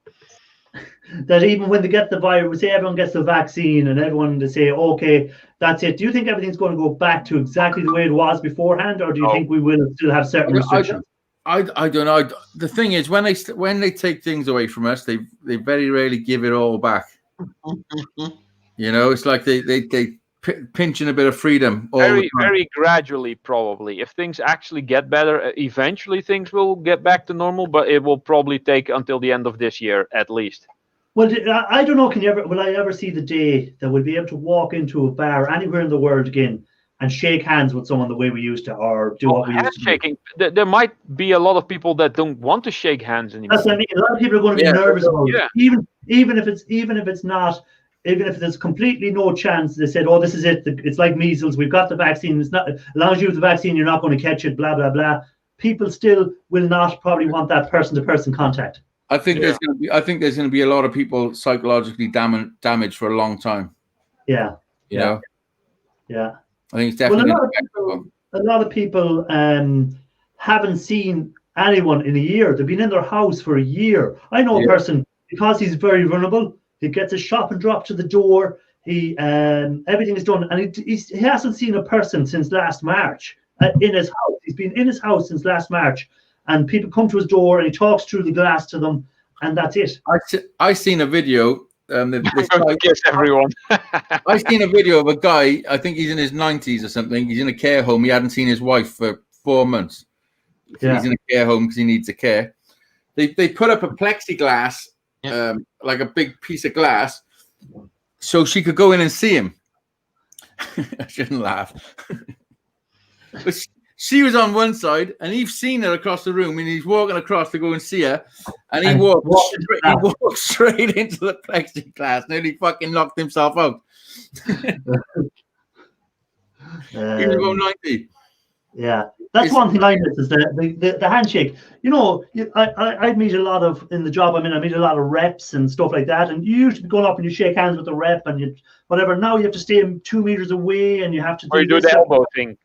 That even when they get the virus, say everyone gets the vaccine and everyone to say, okay, that's it. Do you think everything's going to go back to exactly the way it was beforehand, or do you think we will still have certain restrictions? I don't know. The thing is, when they take things away from us, they very rarely give it all back. You know, it's like they pinching a bit of freedom. Very gradually, probably. If things actually get better, eventually things will get back to normal, but it will probably take until the end of this year at least. Well, I don't know. Will I ever see the day that we'll be able to walk into a bar anywhere in the world again and shake hands with someone the way we used to, or do what we used to do? Handshaking. There might be a lot of people that don't want to shake hands anymore. That's what I mean. A lot of people are going to be nervous about it. Even if there's completely no chance, they said, "Oh, this is it. It's like measles. We've got the vaccine. It's not, as long as you have the vaccine, you're not going to catch it." Blah blah blah. People still will not probably want that person-to-person contact. I think there's going to be a lot of people psychologically damaged for a long time. Yeah. You know? Yeah. I think it's definitely a lot of people haven't seen anyone in a year. They've been in their house for a year. I know a person, because he's very vulnerable, he gets his shopping dropped to the door. Everything is done, and he hasn't seen a person since last March in his house. He's been in his house since last March, and people come to his door and he talks through the glass to them, and that's it. I seen a video. Guess everyone. I seen a video of a guy. I think he's in his 90s or something. He's in a care home. He hadn't seen his wife for 4 months. He's in a care home because he needs a care. They put up a plexiglass, like a big piece of glass, so she could go in and see him. I shouldn't laugh. But she was on one side, and he's seen her across the room, and he's walking across to go and see her, and he walked straight into the plexiglass, nearly fucking knocked himself out. He was about 90. Yeah, that's one thing I miss is the handshake. You know, I meet a lot of, in the job I'm in, I meet a lot of reps and stuff like that, and you used to be going up and you shake hands with the rep and you whatever. Now you have to stay 2 meters away, and you have to do the elbow thing.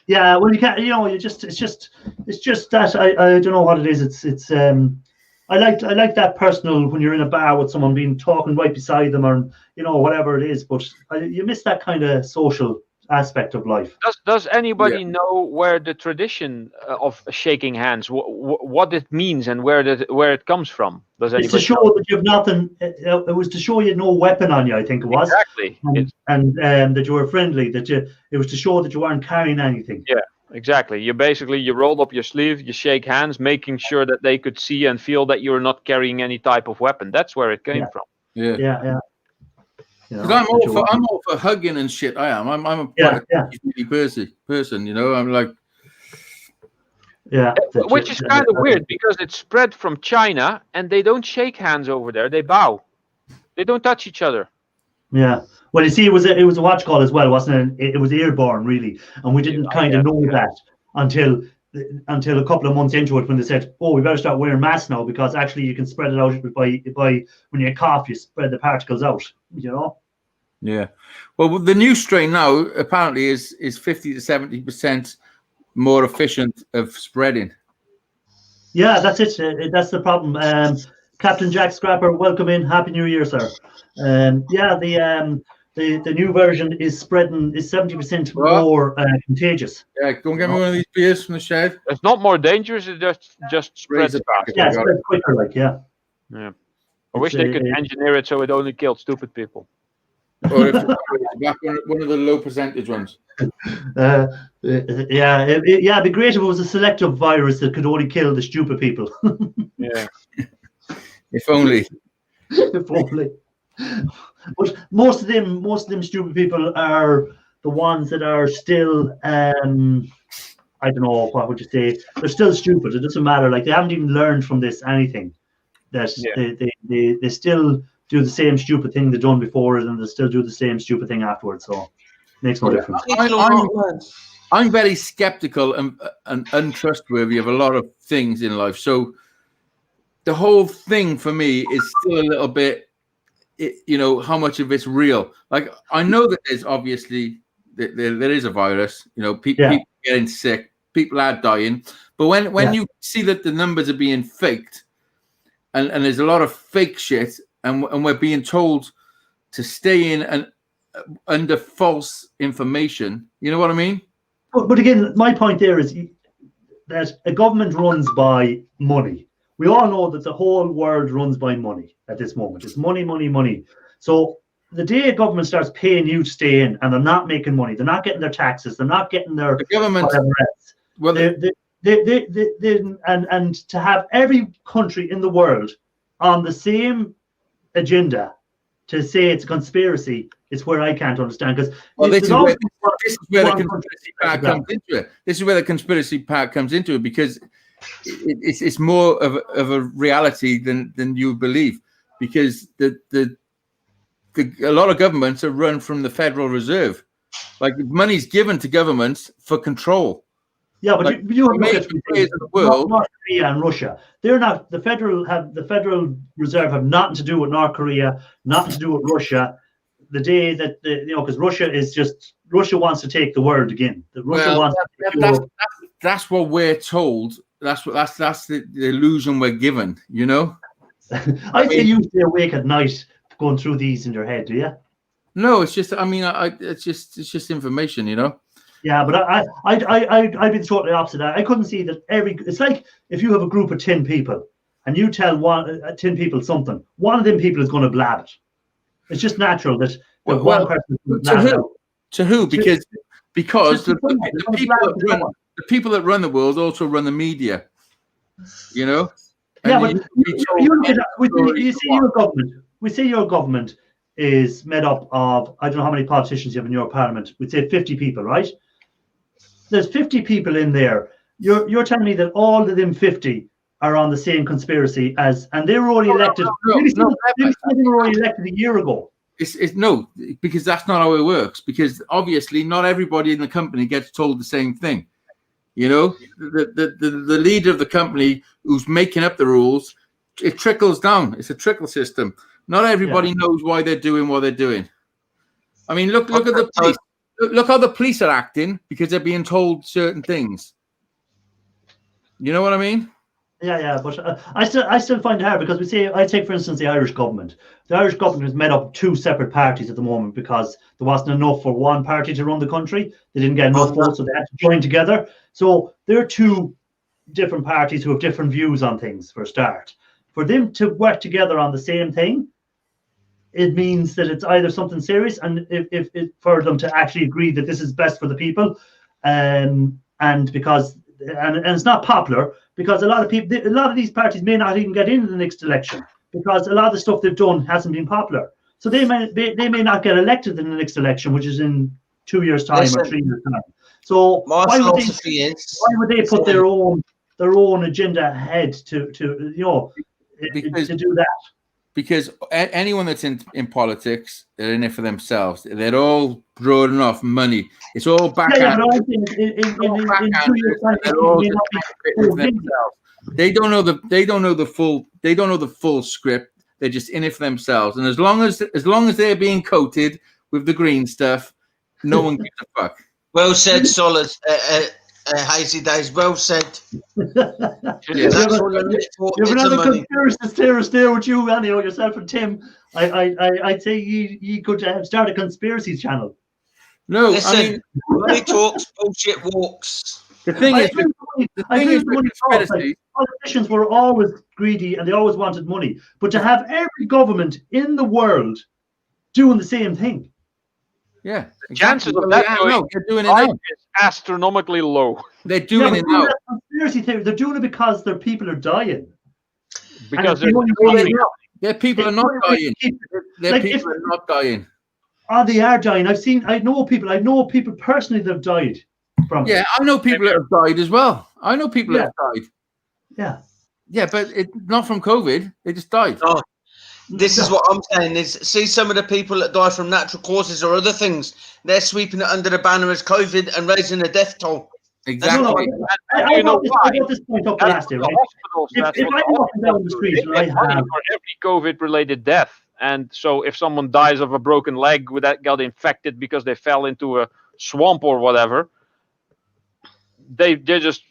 Yeah, well, you can't. You know, it's just that I don't know what it is. It's I like that personal, when you're in a bar with someone, being talking right beside them, or you know, whatever it is. But you miss that kind of social aspect of life. Does anybody know where the tradition of shaking hands, what it means, and where it comes from? Does anybody? It's to show that you have nothing. It was to show you had no weapon on you, I think it was. Exactly. And that you were friendly. It was to show that you weren't carrying anything. Yeah, exactly. You rolled up your sleeve, you shake hands, making sure that they could see and feel that you're not carrying any type of weapon. That's where it came from. Yeah. You know, I'm all for hugging and shit. I am. I'm a person. You know, I'm like. Yeah. Which is kind of weird, because it's spread from China and they don't shake hands over there. They bow. They don't touch each other. Yeah. Well, you see, it was a watch call as well, wasn't it? It was airborne, really, and we didn't know that until a couple of months into it, when they said, "Oh, we better start wearing masks now, because actually you can spread it out by when you cough, you spread the particles out." You know. Yeah. Well, the new strain now apparently is 50 to 70% more efficient of spreading. Yeah, that's it. That's the problem. Captain Jack Scrapper, welcome in. Happy New Year, sir. the new version is 70% more contagious. Yeah, go and get me one of these beers from the shed. It's not more dangerous. It just spreads Raise it faster. Yeah, it spreads quicker, like, yeah. Yeah. I wish they could engineer it so it only killed stupid people. Or if back one of the low percentage ones. Yeah, it'd be great if it was a selective virus that could only kill the stupid people. Yeah. If only. If only. But most of them stupid people are the ones that are still I don't know, what would you say? They're still stupid. It doesn't matter. Like, they haven't even learned from this anything. That they still do the same stupid thing they've done before, and they still do the same stupid thing afterwards. So it makes no difference. I'm very skeptical and untrustworthy of a lot of things in life. So the whole thing for me is still a little bit, how much of it's real. Like, I know that there's obviously there is a virus. People getting sick, people are dying. But when you see that the numbers are being faked, and there's a lot of fake shit, and we're being told to stay in and under false information, you know what I mean? But again, my point there is that a government runs by money. We all know that the whole world runs by money at this moment. It's money, money, money. So the day a government starts paying you to stay in, and they're not making money, they're not getting their taxes, they're not getting their the government. Whatever else. Well, and to have every country in the world on the same agenda to say it's a conspiracy is where I can't understand. Because this is where the conspiracy part comes into it. This is where the conspiracy part comes into it, because it's more of a reality than you believe, because a lot of governments are run from the Federal Reserve. Like, money's given to governments for control. Yeah, but like, you look at the world. North Korea and Russia. They're not the Federal Reserve have nothing to do with North Korea, nothing to do with Russia. The day that because Russia wants to take the world again. That's what we're told. That's the illusion we're given. I say you stay awake at night going through these in your head, do you? No, it's just. I mean, it's just information, Yeah, but I'd be the totally opposite. I couldn't see that it's like if you have a group of 10 people and you tell 10 people something, one of them people is going to blab it. It's just natural that one person is blab it out. To who? Because the people that run the world also run the media. Yeah, but you see your government. We say your government is made up of, I don't know how many politicians you have in your parliament. We'd say 50 people, right? There's 50 people in there. You're telling me that all of them 50 are on the same conspiracy and they were only elected. Maybe some of them were only elected a year ago. It's no, because that's not how it works. Because obviously, not everybody in the company gets told the same thing. The leader of the company who's making up the rules, it trickles down. It's a trickle system. Not everybody knows why they're doing what they're doing. I mean, look at the police. Look how the police are acting because they're being told certain things. You know what I mean? Yeah, but I still find it hard because I take for instance the Irish government. The Irish government is made up of two separate parties at the moment because there wasn't enough for one party to run the country. They didn't get enough votes, so they had to join together. So there are two different parties who have different views on things for a start. For them to work together on the same thing, it means that it's either something serious, and if for them to actually agree that this is best for the people, and it's not popular because a lot of these parties may not even get into the next election because a lot of the stuff they've done hasn't been popular. So they may not get elected in the next election, which is in 2 years' time or 3 years' time. So why would they put their own agenda ahead to do that? Because anyone that's in politics, they're in it for themselves. They're all drawing off money. It's all backhand. They don't know the full script. They're just in it for themselves. And as long as they're being coated with the green stuff, no one gives a fuck. Well said, Solid. Hazy Days. Well said. You That's have all I look for. you have It's the another money. conspiracy theorist there with you, Annie, yourself and Tim. I'd say you could start a conspiracy channel. No, Listen, I mean, money talks, bullshit walks. the thing I is, agree with the I thing agree is with with money talks. conspiracy. Like, politicians were always greedy and they always wanted money. But to have every government in the world doing the same thing. Yeah, Chances exactly. of Well, that no, they're doing it right now. is astronomically low. They're doing it now. That's conspiracy theory. They're doing it because their people are dying. Because And there's the Well, only economy. their people are They- not dying. Their Like, people are not dying. Oh, they are dying. I know people personally that have died from it. Yeah, I know people that have died as well. I know people that have died. Yeah. Yeah, but not from COVID. They just died. Oh, this is what I'm saying is, see some of the people that die from natural causes or other things, they're sweeping it under the banner as COVID and raising the death toll. Exactly. I got this point up That's last year, what right? the hospitals. If That's I'm what the walking down the hospitals do. street They and I get money have for every COVID-related death, and so if someone dies of a broken leg that got infected because they fell into a swamp or whatever, they just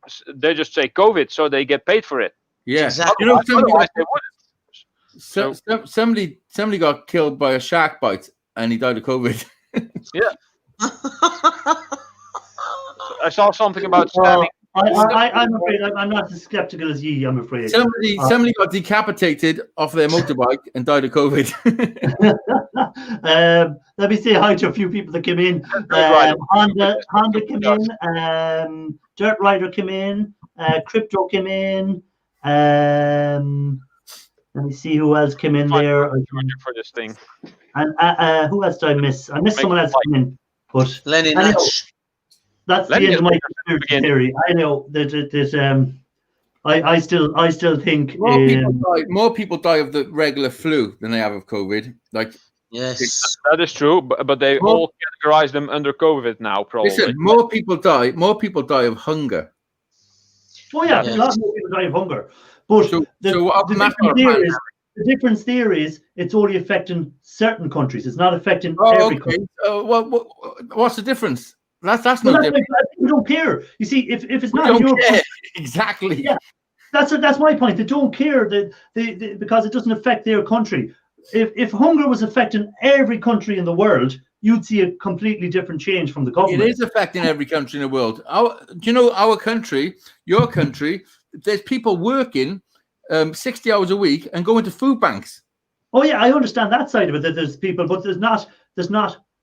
say COVID, so they get paid for it. Yeah. Exactly. You know, Otherwise they wouldn't. somebody got killed by a shark bite and he died of COVID. I saw something about stabbing. I'm afraid I'm not as skeptical as ye, I'm afraid. Somebody got decapitated off their motorbike and died of COVID. Let me say hi to a few people that came in. Honda came in, Dirt Rider came in, Crypto came in. Let me see who else came in there. For this thing. And who else did I miss? I missed someone else come in. But Lenny anyhow, Nash. that's Lenny the end of my is conspiracy theory. I know that I still think more people die of the regular flu than they have of COVID. Like, Yes. That is true, but they all categorize them under COVID now, probably. listen, more people die of hunger. oh yeah, Yes. a lot more people die of hunger. But the difference there is it's only affecting certain countries. It's not affecting every country. What's the difference? That's no Well, difference. we don't care. You see, if it's We not don't your care. Exactly. Yeah. That's my point. They don't care that because it doesn't affect their country. If hunger was affecting every country in the world, you'd see a completely different change from the government. It is affecting every country in the world. Do you know our country, your country? There's people working 60 hours a week and going to food banks. Oh yeah, I understand that side of it. That there's people, but there's not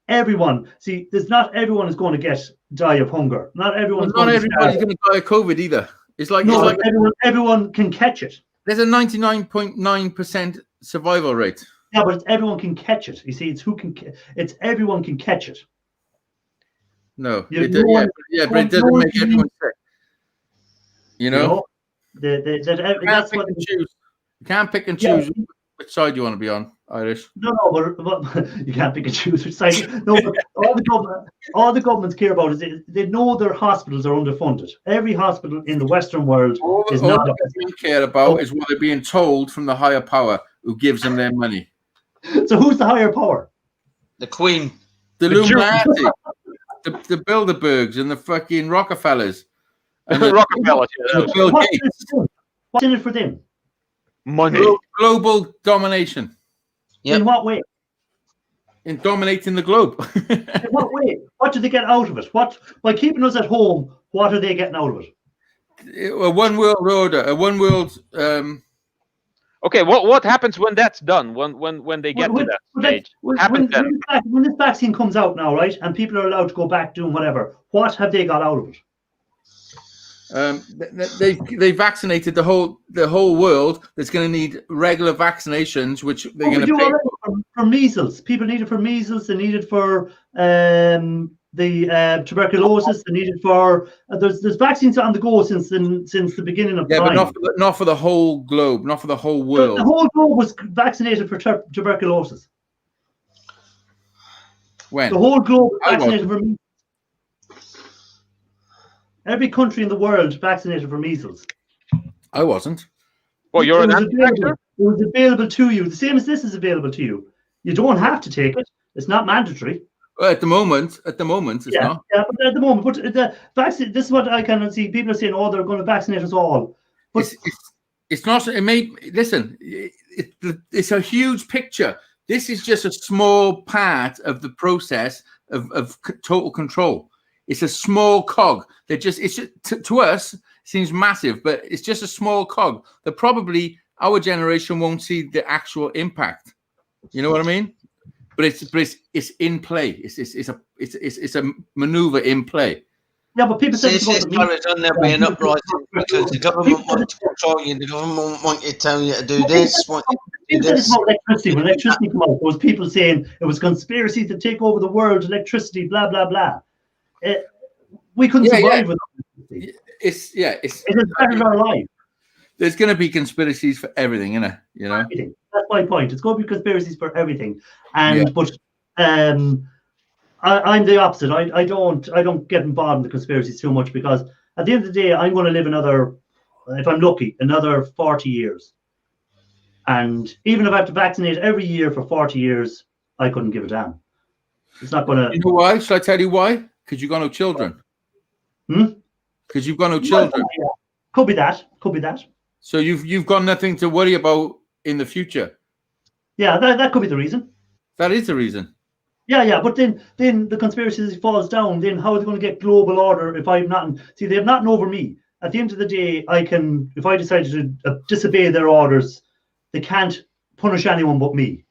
everyone. See, there's not everyone is going to die of hunger. Not everyone's Not everybody's going to die of COVID either. It's like everyone can catch it. There's a 99.9% survival rate. Yeah, but everyone can catch it. You see, it's everyone can catch it. No, but You it doesn't make everyone sick. You know, that's what you can't pick and choose which side you want to be on, Irish. No, but you can't pick and choose which side. No, but all the governments care about is they know their hospitals are underfunded. Every hospital in the Western world is not. All they care about is what they're being told from the higher power who gives them their money. So who's the higher power? The Queen. The Illuminati, the Bilderbergs and the fucking Rockefellers. And the Rockefellers. Bill Gates. What's in it for them? Money. Global domination. Yep. In what way? In dominating the globe. In what way? What do they get out of it? What by keeping us at home? What are they getting out of it? A one world order, a one world. Okay, what happens when that's done? When they get to that stage? When this vaccine comes out now, right, and people are allowed to go back doing whatever, what have they got out of it? They vaccinated the whole world. That's going to need regular vaccinations, which they're going to pay for measles. People need it for measles. They need it for the tuberculosis. They need it for there's vaccines on the go since the beginning of time. But not for the whole globe, not for the whole world. The whole globe was vaccinated for tuberculosis. When the whole globe was vaccinated for measles. Every country in the world vaccinated for measles. I wasn't. Well, you're an anti-vaxxer? It was available to you, the same as this is available to you. You don't have to take it. It's not mandatory. Well, at the moment, it's not. Yeah, but at the moment, but the vaccine. This is what I kind of see. People are saying, "Oh, they're going to vaccinate us all." But It's not. It may listen. It's a huge picture. This is just a small part of the process of total control. It's a small cog. To us seems massive, but it's just a small cog that probably our generation won't see the actual impact. You know what I mean? But it's in play. It's a maneuver in play. yeah, but people say there'll be an uprising because the government want to control you. The government want you to tell you to do this. Want you to do this. About electricity. When electricity came out, there was people saying it was conspiracy to take over the world, electricity, blah blah blah. We couldn't survive without electricity. It is better than our life. There's going to be conspiracies for everything, innit? You know. Everything. That's my point. It's going to be conspiracies for everything, but I'm the opposite. I don't get involved in the conspiracies too much because at the end of the day, I'm going to live another, if I'm lucky, another 40 years. And even if I have to vaccinate every year for 40 years, I couldn't give a damn. It's not going to. You know why? Shall I tell you why? Because you've got no children. Because you've got no children. Could be that. Could be that. So you've got nothing to worry about in the future. Yeah, that could be the reason. That is the reason. Yeah, but then the conspiracy falls down. Then how are they going to get global order if I'm not? See, they have nothing over me. At the end of the day, I can, if I decide to disobey their orders, they can't punish anyone but me.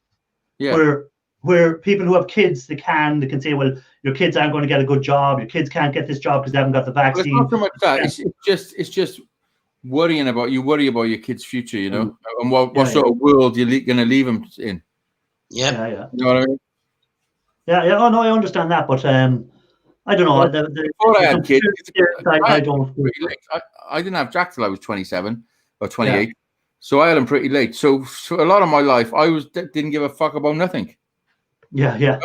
Yeah. Where people who have kids, they can say, well, your kids aren't going to get a good job. Your kids can't get this job because they haven't got the vaccine. Well, it's not so much that. It's just worrying about your kids' future, you know, and what sort of world you're going to leave them in. Yeah. You know what I mean? Yeah. Oh no, I understand that, but I don't know. Before I had kids, I didn't have Jack till I was 27 or 28, so I had him pretty late. So a lot of my life, I didn't give a fuck about nothing. Yeah.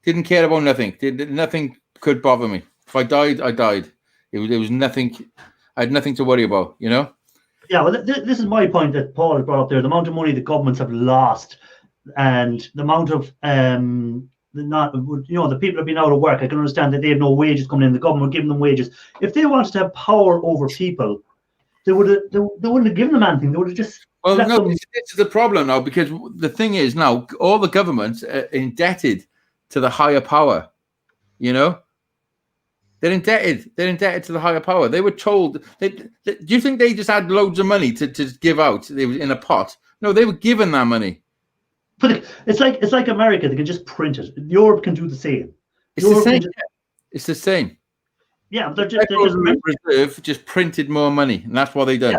Didn't care about nothing. Nothing could bother me. If I died, I died. There was nothing. I had nothing to worry about. You know. Yeah. Well, this is my point that Paul has brought up there. The amount of money the governments have lost. And the amount of the people have been out of work. I can understand that they have no wages coming in. The government giving them wages. If they wanted to have power over people, they wouldn't have given them anything. They would have just. Well, no, this is the problem now, because the thing is now all the governments are indebted to the higher power. You know, they're indebted. They're indebted to the higher power. They were told. Do you think they just had loads of money to give out? They were in a pot. No, they were given that money. But it's like America. They can just print it. Europe can do the same. It's the same. It's the same. Yeah, but they're just Reserve just printed more money, and that's what they done.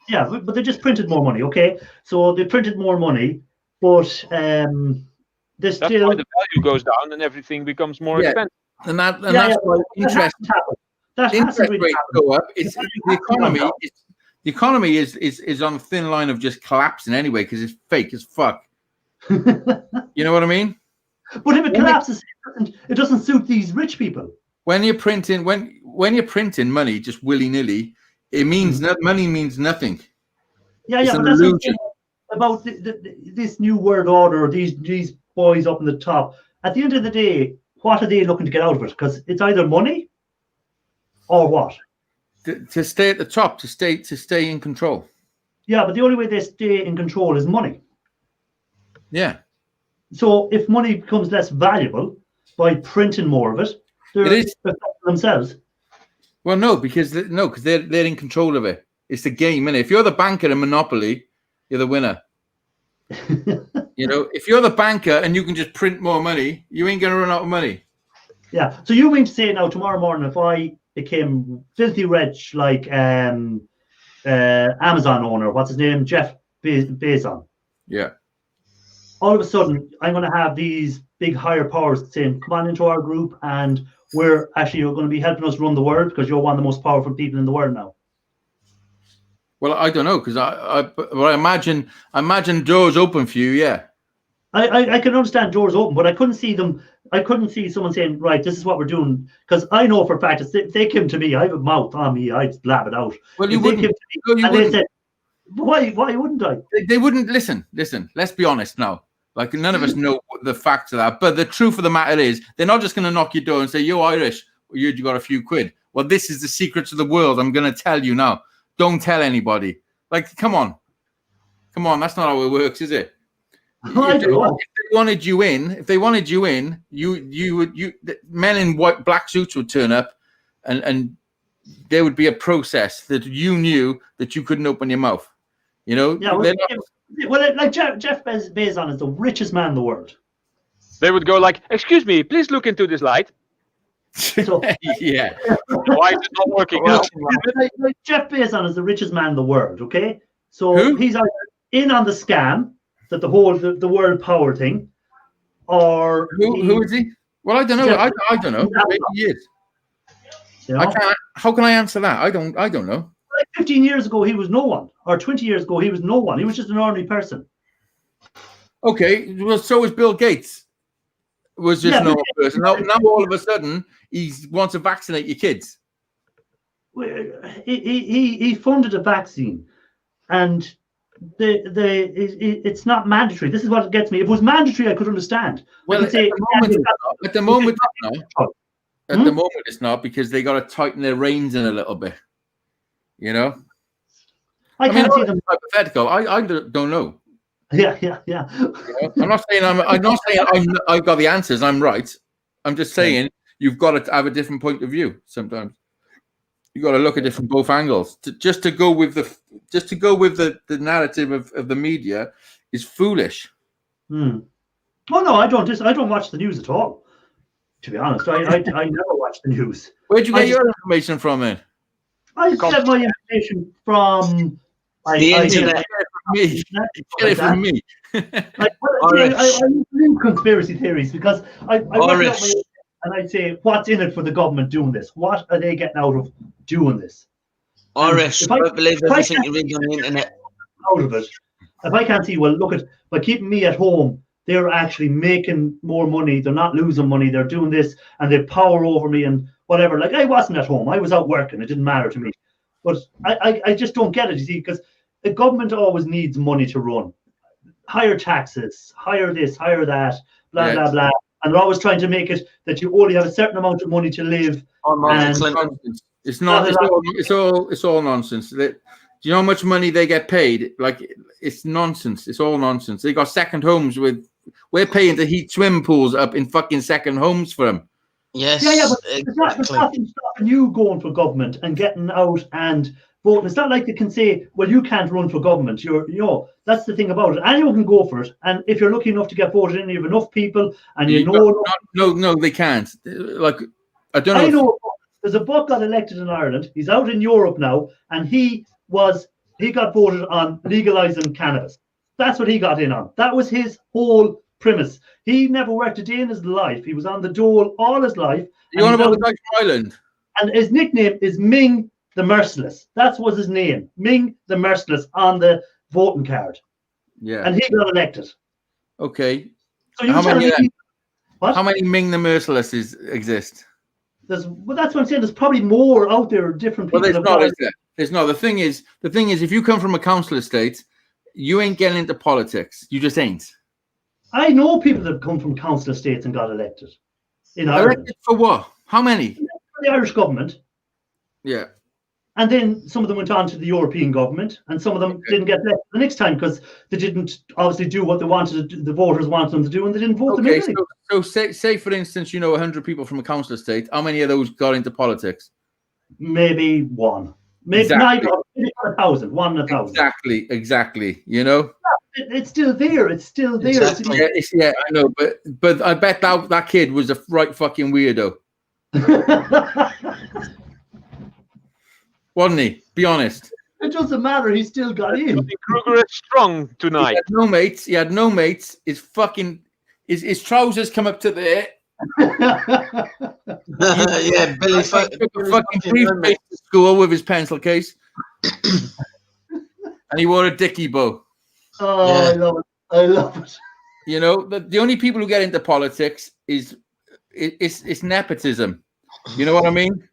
Yeah, but they just printed more money. Okay, so they printed more money, but that's why the value goes down and everything becomes more expensive. And that's why interest rates go up. It's the economy. The economy is on a thin line of just collapsing anyway because it's fake as fuck. You know what I mean? But if it collapses, it doesn't suit these rich people. When you're printing money just willy-nilly, it means money means nothing. Yeah, but that's about this new world order, these boys up in the top. At the end of the day, what are they looking to get out of it? Because it's either money or what? To stay at the top, to stay in control. Yeah, but the only way they stay in control is money. Yeah. So if money becomes less valuable by printing more of it, they're affecting themselves. Well, no, because they're in control of it. It's the game, innit? If you're the banker in Monopoly, you're the winner. You know, if you're the banker and you can just print more money, you ain't gonna run out of money. Yeah. So you mean to say now tomorrow morning, if I became filthy rich like Amazon owner, what's his name, Jeff Bezos? Yeah. All of a sudden, I'm going to have these big higher powers saying, "Come on into our group, and you're going to be helping us run the world because you're one of the most powerful people in the world now." Well, I don't know because I imagine doors open for you. Yeah. I can understand doors open, but I couldn't see them. I couldn't see someone saying, "Right, this is what we're doing," because I know for a fact if they came to me, I have a mouth on me, I'd blab it out. Well, you wouldn't. They said, why wouldn't I? They wouldn't listen. Let's be honest now. Like none of us know the facts of that. But the truth of the matter is, they're not just going to knock your door and say, "You're Irish, or you got a few quid." Well, this is the secrets of the world. I'm going to tell you now. Don't tell anybody. Like, come on. That's not how it works, is it? If they wanted you in, you would men in black suits would turn up, and there would be a process that you knew that you couldn't open your mouth. You know. Yeah. Like Jeff Bezos is the richest man in the world. They would go like, "Excuse me, please look into this light." So, yeah. Why is it not working now? Like Jeff Bezos is the richest man in the world. Okay, so he's either in on the scam that the whole the world power thing, or who is he? Well, I don't know. I don't know. Maybe he is. You know? I can't. How can I answer that? I don't know. Like 15 years ago, he was no one, or 20 years ago, he was no one. He was just an ordinary person. Okay, well, so is Bill Gates. Was just an normal person. Now all of a sudden, he wants to vaccinate your kids. He funded a vaccine, and it's not mandatory. This is what gets me. If it was mandatory, I could understand. Well, at the moment it's not, because they got to tighten their reins in a little bit. You know, I can't see them. Hypothetical. I don't know. Yeah. You know? I'm not saying I've got the answers. I'm right. I'm just saying you've got to have a different point of view. Sometimes you got to look at different both angles. Just to go with the narrative of the media is foolish. Oh no, I don't watch the news at all. To be honest, I never watch the news. Where'd you get your information from, then? I get my information from the internet. Get it from me. I do conspiracy theories because I work out and I say, what's in it for the government doing this? What are they getting out of doing this? Irish, I believe everything you read on the internet. Out of it. If I can't see, well, look at by keeping me at home, they're actually making more money. They're not losing money. They're doing this, and they have power over me and whatever. Like, I wasn't at home. I was out working. It didn't matter to me. But I just don't get it, you see, because the government always needs money to run. Higher taxes, higher this, higher that, blah, blah, blah. And they're always trying to make it that you only have a certain amount of money to live. It's not. It's all nonsense. Do you know how much money they get paid? Like, it's nonsense. It's all nonsense. They got second homes we're paying to heat swimming pools up in fucking second homes for them. Yes. Yeah, but there's nothing stopping you going for government and getting out and voting. It's not like they can say, well, you can't run for government. That's the thing about it. Anyone can go for it. And if you're lucky enough to get voted in, you have enough people and No, they can't. Like, I don't know. I know there's a buck got elected in Ireland. He's out in Europe now, and he got voted on legalizing cannabis. That's what he got in on. That was his whole premise. He never worked a day in his life. He was on the dole all his life. You want about the guy from Ireland? And his nickname is Ming the Merciless. That was his name, Ming the Merciless, on the voting card. Yeah. And he got elected. Okay. So how many Ming the Merciless exist? That's what I'm saying. There's probably more out there, different people. Well, there's not, is there? There's not. The thing is, if you come from a council estate, you ain't getting into politics. You just ain't. I know people that have come from council estates and got elected in Ireland. Elected for what? How many? The Irish government. Yeah. And then some of them went on to the European government, and some of them didn't get elected the next time because they didn't obviously do what they wanted to, the voters wanted them to do, and they didn't vote them in. So say for instance, 100 people from a council estate. How many of those got into politics? Maybe one. Maybe exactly. 1,000. 1,000. Exactly. It's still there. It's still there. Exactly. Yeah, I know, but I bet that kid was a right fucking weirdo. Wasn't he? Be honest. It doesn't matter. He still got in. Kruger is strong tonight. He had no mates. His fucking his trousers come up to there. Yeah, Billy took a fucking briefcase to school with his pencil case, and he wore a dicky bow. Oh, yeah. I love it. The only people who get into politics is nepotism. You know what I mean?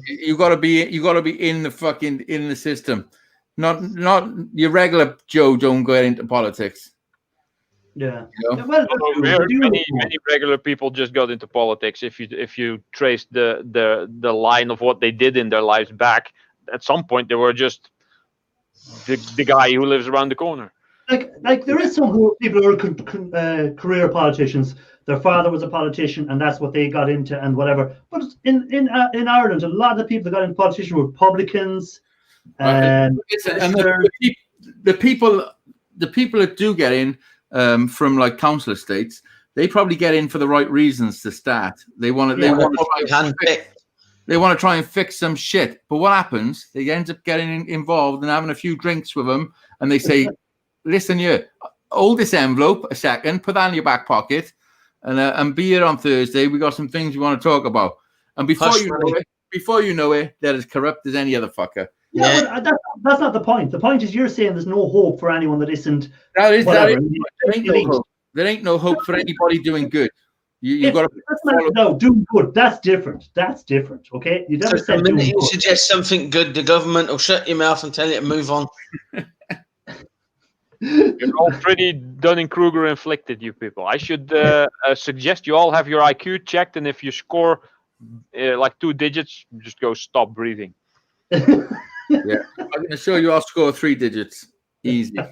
You gotta be in the system. Not your regular Joe don't get into politics. Yeah. You know? Yeah, well, Many regular people just got into politics. If you trace the line of what they did in their lives back, at some point they were just the guy who lives around the corner. Like there is some people who are career politicians. Their father was a politician, and that's what they got into, and whatever. But in Ireland, a lot of the people that got into politicians were Republicans. And the people that do get in from like council estates, they probably get in for the right reasons to start. They want to try and fix some shit. But what happens? They end up getting involved and having a few drinks with them, and they say, "Listen, you hold this envelope a second, put that in your back pocket, and be here on Thursday. We got some things we want to talk about." And before you know it, they're as corrupt as any other fucker. Yeah, but that's not the point. The point is you're saying there's no hope for anyone that isn't. There ain't no hope for anybody doing good. You've got to do good. That's different. Okay, you never said doing good. You suggest something good, the government will shut your mouth and tell you to move on. You're all pretty Dunning-Kruger inflicted, you people. I should suggest you all have your IQ checked, and if you score like 2 digits, just go stop breathing. Yeah, I'm going to show you I'll score 3 digits. Easy. Yeah.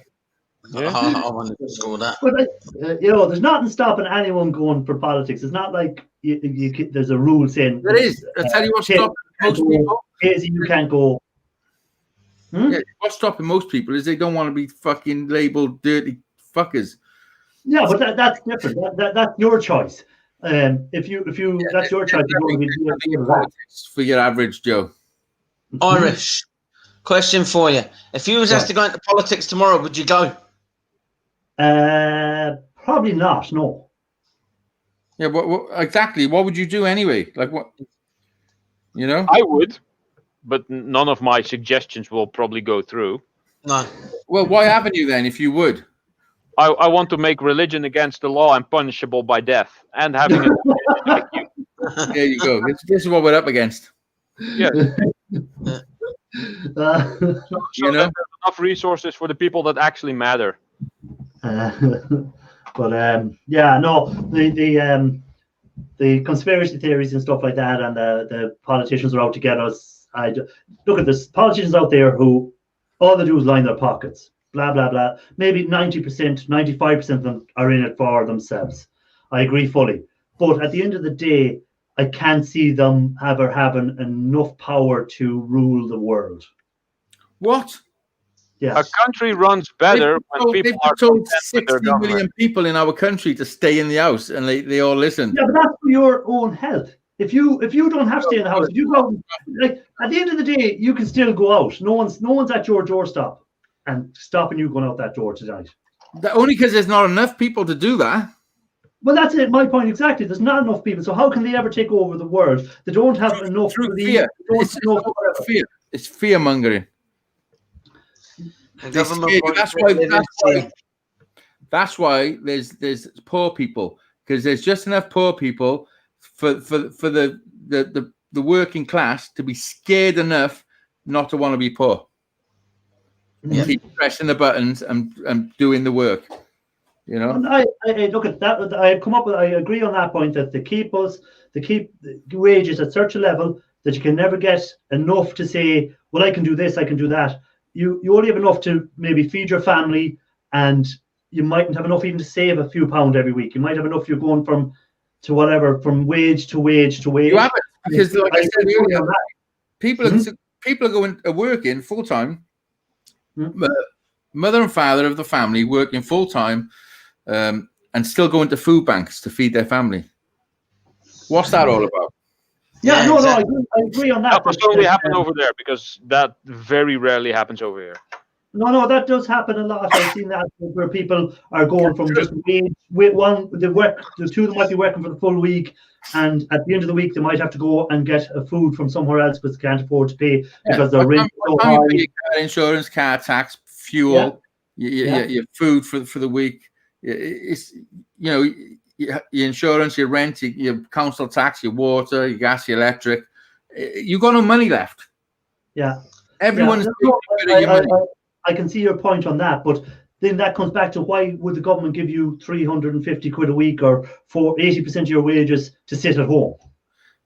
I want to score that. But there's nothing stopping anyone going for politics. It's not like there's a rule saying there is. I tell you what's stopping most people. You can't go. Yeah, what's stopping most people is they don't want to be fucking labeled dirty fuckers. Yeah, but that's different. That's your choice. If you that's your choice. For your average Joe. Irish. Question for you: if you was asked to go into politics tomorrow, would you go? Probably not. No. Yeah, what exactly? What would you do anyway? Like what? You know, I would, but none of my suggestions will probably go through. No. Well, why haven't you then? If you would, I want to make religion against the law and punishable by death, and having it. There you go. This is what we're up against. Yeah. So there's enough resources for the people that actually matter. The conspiracy theories and stuff like that, and the politicians are out to get us. Look at this, politicians out there who all they do is line their pockets, blah blah blah. Maybe 90%, 95% of them are in it for themselves. I agree fully, but at the end of the day, I can't see them ever having enough power to rule the world. What? Yes. A country runs better when people are told 60 million people in our country to stay in the house, and they all listen. Yeah, but that's for your own health. If you don't have to stay in the house, if you go, like at the end of the day, you can still go out. No one's at your doorstep and stopping you going out that door tonight. Only because there's not enough people to do that. Well, that's it. My point exactly. There's not enough people. So how can they ever take over the world? They don't have enough. Through fear. Fear. It's fear mongering. That's why there's poor people, because there's just enough poor people for the working class to be scared enough not to want to be poor. Yeah. Keep pressing the buttons and doing the work. You know, and I look at that. I agree on that point that they keep wages at such a level that you can never get enough to say, well, I can do this, I can do that. You only have enough to maybe feed your family, and you mightn't have enough even to save a few pounds every week. You might have enough. You're going from wage to wage to wage. You have it because, like I said earlier, people are going working full time. Mother and father of the family working full time. And still going to food banks to feed their family. What's that all about? Yeah, exactly. I agree on that. That must only happen over there, because that very rarely happens over here. No, that does happen a lot. I've seen that where people are going from just the two of them might be working for the full week, and at the end of the week they might have to go and get a food from somewhere else because they can't afford to pay because their rent is so high. Car insurance, car tax, fuel, your food for the week. It's your insurance, your rent, your council tax, your water, your gas, your electric. You got no money left. Yeah, everyone's. I can see your point on that, but then that comes back to why would the government give you 350 quid a week or for 80% of your wages to sit at home?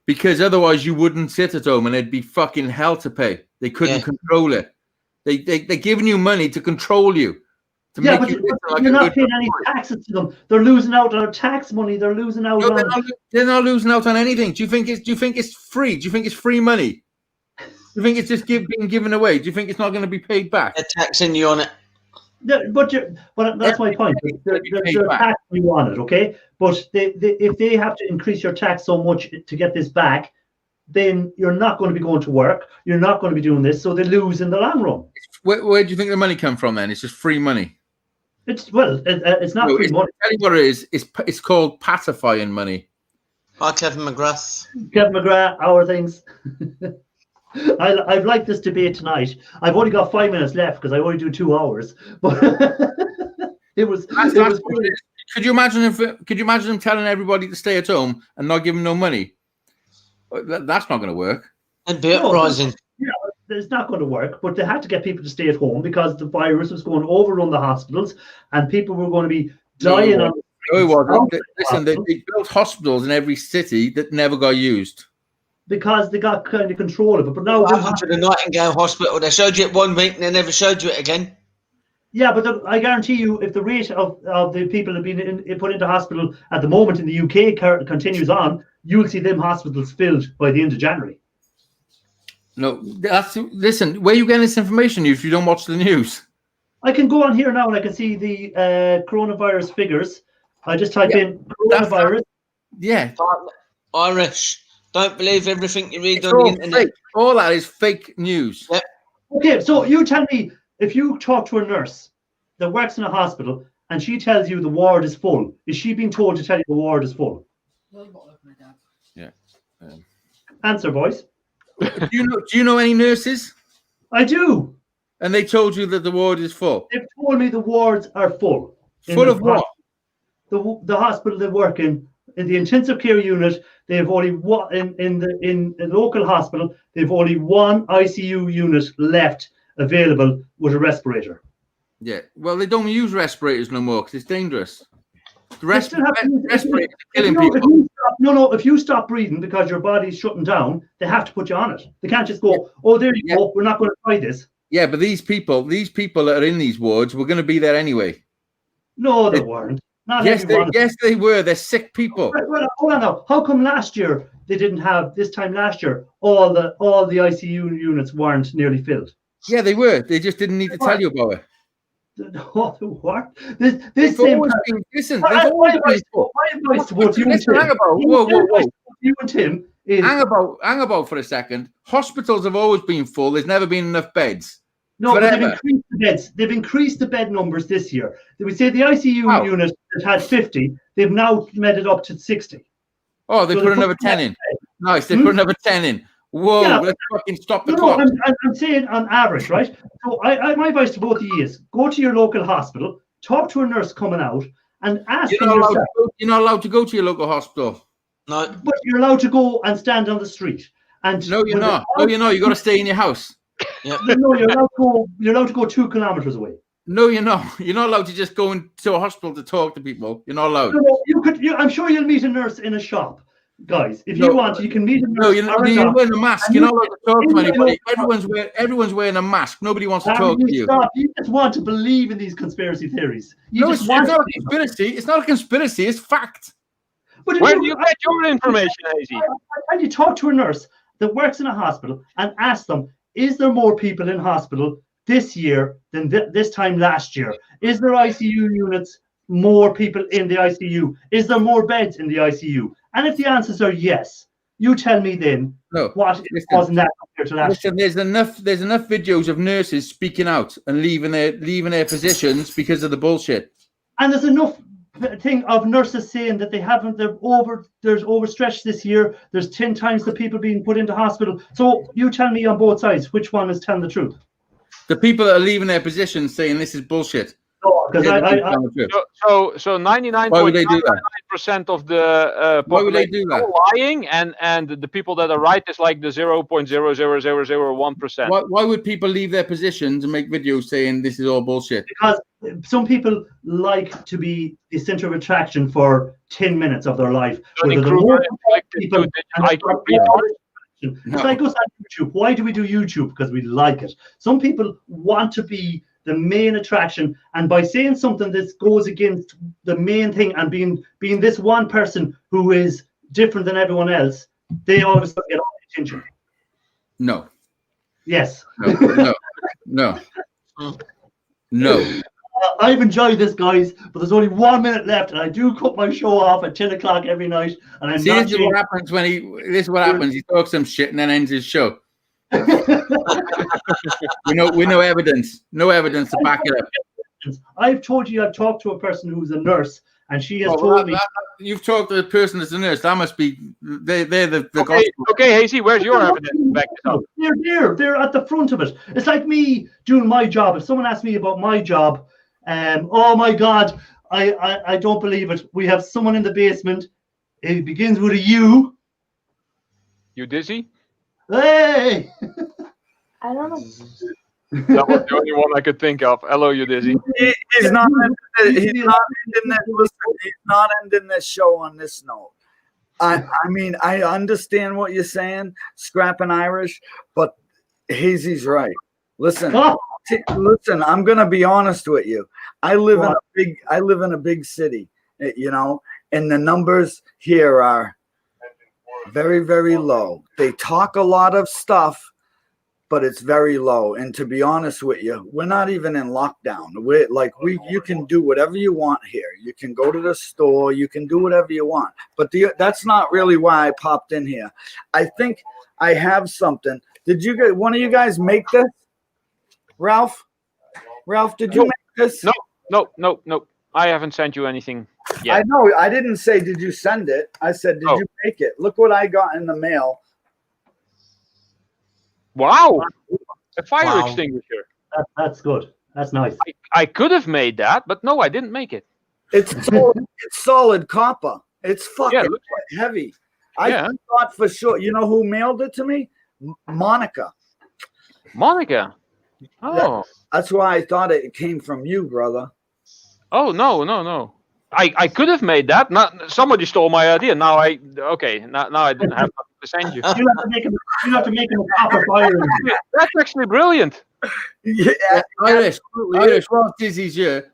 Because otherwise you wouldn't sit at home and it'd be fucking hell to pay. They couldn't control it. They're giving you money to control you. To Yeah, make but you like you're not paying any taxes to them. They're losing out on tax money. They're losing out on. They're not losing out on anything. Do you think it's free? Do you think it's free money? Do you think it's just being given away? Do you think it's not going to be paid back? They're taxing you on it. Yeah, but that's my point. They're taxing you on it, okay? But if they have to increase your tax so much to get this back, then you're not going to be going to work. You're not going to be doing this, so they lose in the long run. Where do you think the money come from then? It's just free money. It's not free money. Tell you what it is. It's called pacifying money. Hi, Kevin McGrath. Kevin McGrath, our things. I've liked this debate tonight. I've only got 5 minutes left because I only do 2 hours. But it was. Could you imagine them telling everybody to stay at home and not give them no money? That's not going to work. And be uprising. Yeah, it's not going to work. But they had to get people to stay at home because the virus was going to overrun the hospitals and people were going to be dying. No, it wasn't. Listen, they built hospitals in every city that never got used. Because they got kind of control of it. But now what happened to the Nightingale Hospital? They showed you it 1 week and they never showed you it again. Yeah, but I guarantee you, if the rate of the people that have been put into hospital at the moment in the UK continues on, you'll see them hospitals filled by the end of January. No, listen, where are you getting this information if you don't watch the news? I can go on here now and I can see the coronavirus figures. I just type in coronavirus. Irish. Don't believe everything you read on the internet. Fake. All that is fake news. Yeah. Okay, so you tell me, if you talk to a nurse that works in a hospital and she tells you the ward is full, is she being told to tell you the ward is full? Yeah. Answer, boys. Do you know any nurses? I do. And they told you that the ward is full? They've told me the wards are full. Full of what? The hospital they work in the intensive care unit, they've only one in the local hospital. They've only one ICU unit left available with a respirator. Yeah, well, they don't use respirators no more because it's dangerous. The respirators are killing people. If you stop breathing because your body's shutting down, they have to put you on it. They can't just go, there you go, we're not going to try this. Yeah, but these people that are in these wards were going to be there anyway. No, they weren't. Yes, they were. They're sick people. Well, hold on now. How come last year they didn't have this time last year all the ICU units weren't nearly filled? Yeah, they were. They just didn't need to tell you about it. What? This same person. Listen, my advice towards you and Tim. You and Tim is hang about for a second. Hospitals have always been full. There's never been enough beds. No, but they've increased the beds. They've increased the bed numbers this year. They would say the ICU unit that had 50, they've now made it up to 60. Oh, they put another 10 in. Nice, they put another 10 in. Whoa, let's fucking stop the clock. I'm saying on average, right? So my advice to both of you is go to your local hospital, talk to a nurse coming out, and ask them yourself. You're not allowed to go to your local hospital. No. But you're allowed to go and stand on the street. And no, you're not. No, you're not. You got to stay in your house. Yeah. No, you're allowed to go 2 kilometers away. No, you're not. You're not allowed to just go into a hospital to talk to people. You're not allowed. No, I'm sure you'll meet a nurse in a shop, guys. If you want, you can meet a nurse. No, you're wearing a mask. You're not allowed to talk to anybody. Everyone's wearing a mask. Nobody wants to talk to you. You just want to believe in these conspiracy theories. It's not a conspiracy. It's not a conspiracy. It's fact. But where do you get your information, Hazy? And you talk to a nurse that works in a hospital and ask them, is there more people in hospital this year than this time last year? Is there ICU units, more people in the ICU? Is there more beds in the ICU? And if the answers are yes, you tell me then wasn't that compared to last year? There's enough videos of nurses speaking out and leaving their positions because of the bullshit. And there's enough thing of nurses saying that there's overstretched this year. There's 10 times the people being put into hospital. So you tell me on both sides which one is telling the truth. The people that are leaving their positions saying this is bullshit. No, because Yeah, I So 99.999% Why would they do that? of the Why would they population do is that? all lying, and the people that are right is like the 0.00001%. Why would people leave their positions and make videos saying this is all bullshit? because some people like to be the center of attraction for 10 minutes of their life. Johnny Whether the Kruger more inflicted people two-digit and IQ the retard. it's like us on YouTube. Why do we do YouTube? Because we like it. Some people want to be the main attraction, and by saying something that goes against the main thing and being this one person who is different than everyone else, they all of a sudden get all the attention. No. Yes. No. I've enjoyed this, guys, but there's only 1 minute left, and I do cut my show off at 10 o'clock every night. And I'm See, not this is what happens when this is what happens. He talks some shit and then ends his show. with no evidence. No evidence to back it up. I've told you I've talked to a person who's a nurse, and she has told me. You've talked to the person that's a nurse. That must be they're the Okay, Hazy, where's your evidence to back this up? They're at the front of it. It's like me doing my job. If someone asks me about my job, oh my God, I don't believe it. We have someone in the basement. It begins with a U. You dizzy? Hey! I don't know. That was the only one I could think of. Hello, you dizzy. He's not ending this show on this note. I mean, I understand what you're saying, scrapping Irish, but Hazy's right. Listen, I'm gonna be honest with you. I live in a big city, you know, and the numbers here are very, very low. They talk a lot of stuff, but it's very low. And to be honest with you, we're not even in lockdown. You can do whatever you want here. You can go to the store, you can do whatever you want. But that's not really why I popped in here. I think I have something. Did one of you guys make this? Ralph, did you make this? No. I haven't sent you anything yet. I know. I didn't say, did you send it? I said, did you make it? Look what I got in the mail. Wow, a fire extinguisher. That's good. That's nice. I could have made that, but no, I didn't make it. It's solid copper. It's fucking heavy. I thought for sure. You know who mailed it to me? Monica. Oh. That's why I thought it came from you, brother. Oh, no. I could have made that. Not somebody stole my idea. Now I didn't have nothing to send you. You have to make him a copper fire. That's actually brilliant. Yeah, Irish. Whilst Dizzy's here,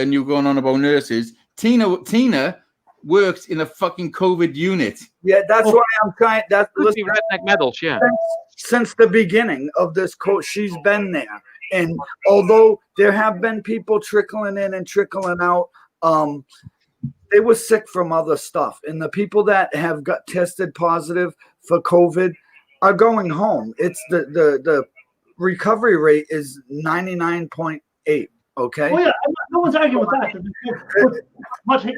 and you're going on about nurses, Tina works in a fucking COVID unit. Yeah, that's why I'm trying. That's redneck medals, yeah. Since the beginning of this coach, she's been there. And although there have been people trickling in and trickling out, they were sick from other stuff. And the people that have got tested positive for COVID are going home. It's the recovery rate is 99.8. Okay. Oh yeah, no one's arguing with that.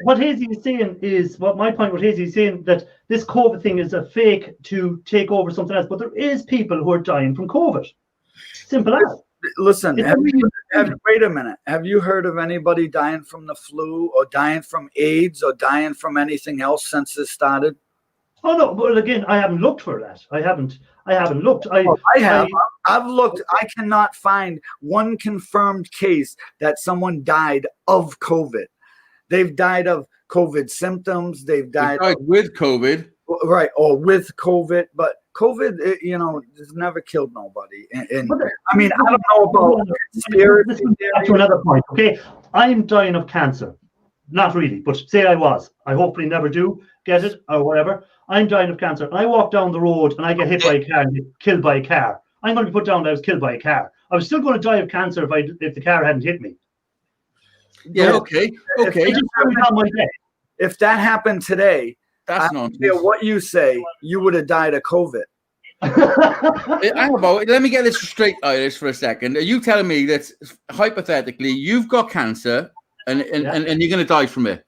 What Hazy is saying is my point. What Hazy is saying that this COVID thing is a fake to take over something else. But there is people who are dying from COVID. Simple as. Listen, wait a minute. Have you heard of anybody dying from the flu or dying from AIDS or dying from anything else since this started? Oh no, but again, I haven't looked for that. I haven't looked. I've looked. I cannot find one confirmed case that someone died of COVID. They've died of COVID symptoms. They've died with COVID. Right, or with COVID, but COVID, has never killed nobody. And I mean, I don't know about conspiracy. That's another point. Okay, I'm dying of cancer. Not really, but say I was. I hopefully never do get it or whatever. I'm dying of cancer. And I walk down the road and I get hit by a car and get killed by a car. I'm going to be put down that I was killed by a car. I was still going to die of cancer if the car hadn't hit me. Yeah, okay. If that happened today, that's I don't care what you say, you would have died of COVID. Let me get this straight, Irish, for a second. Are you telling me that hypothetically you've got cancer and you're going to die from it?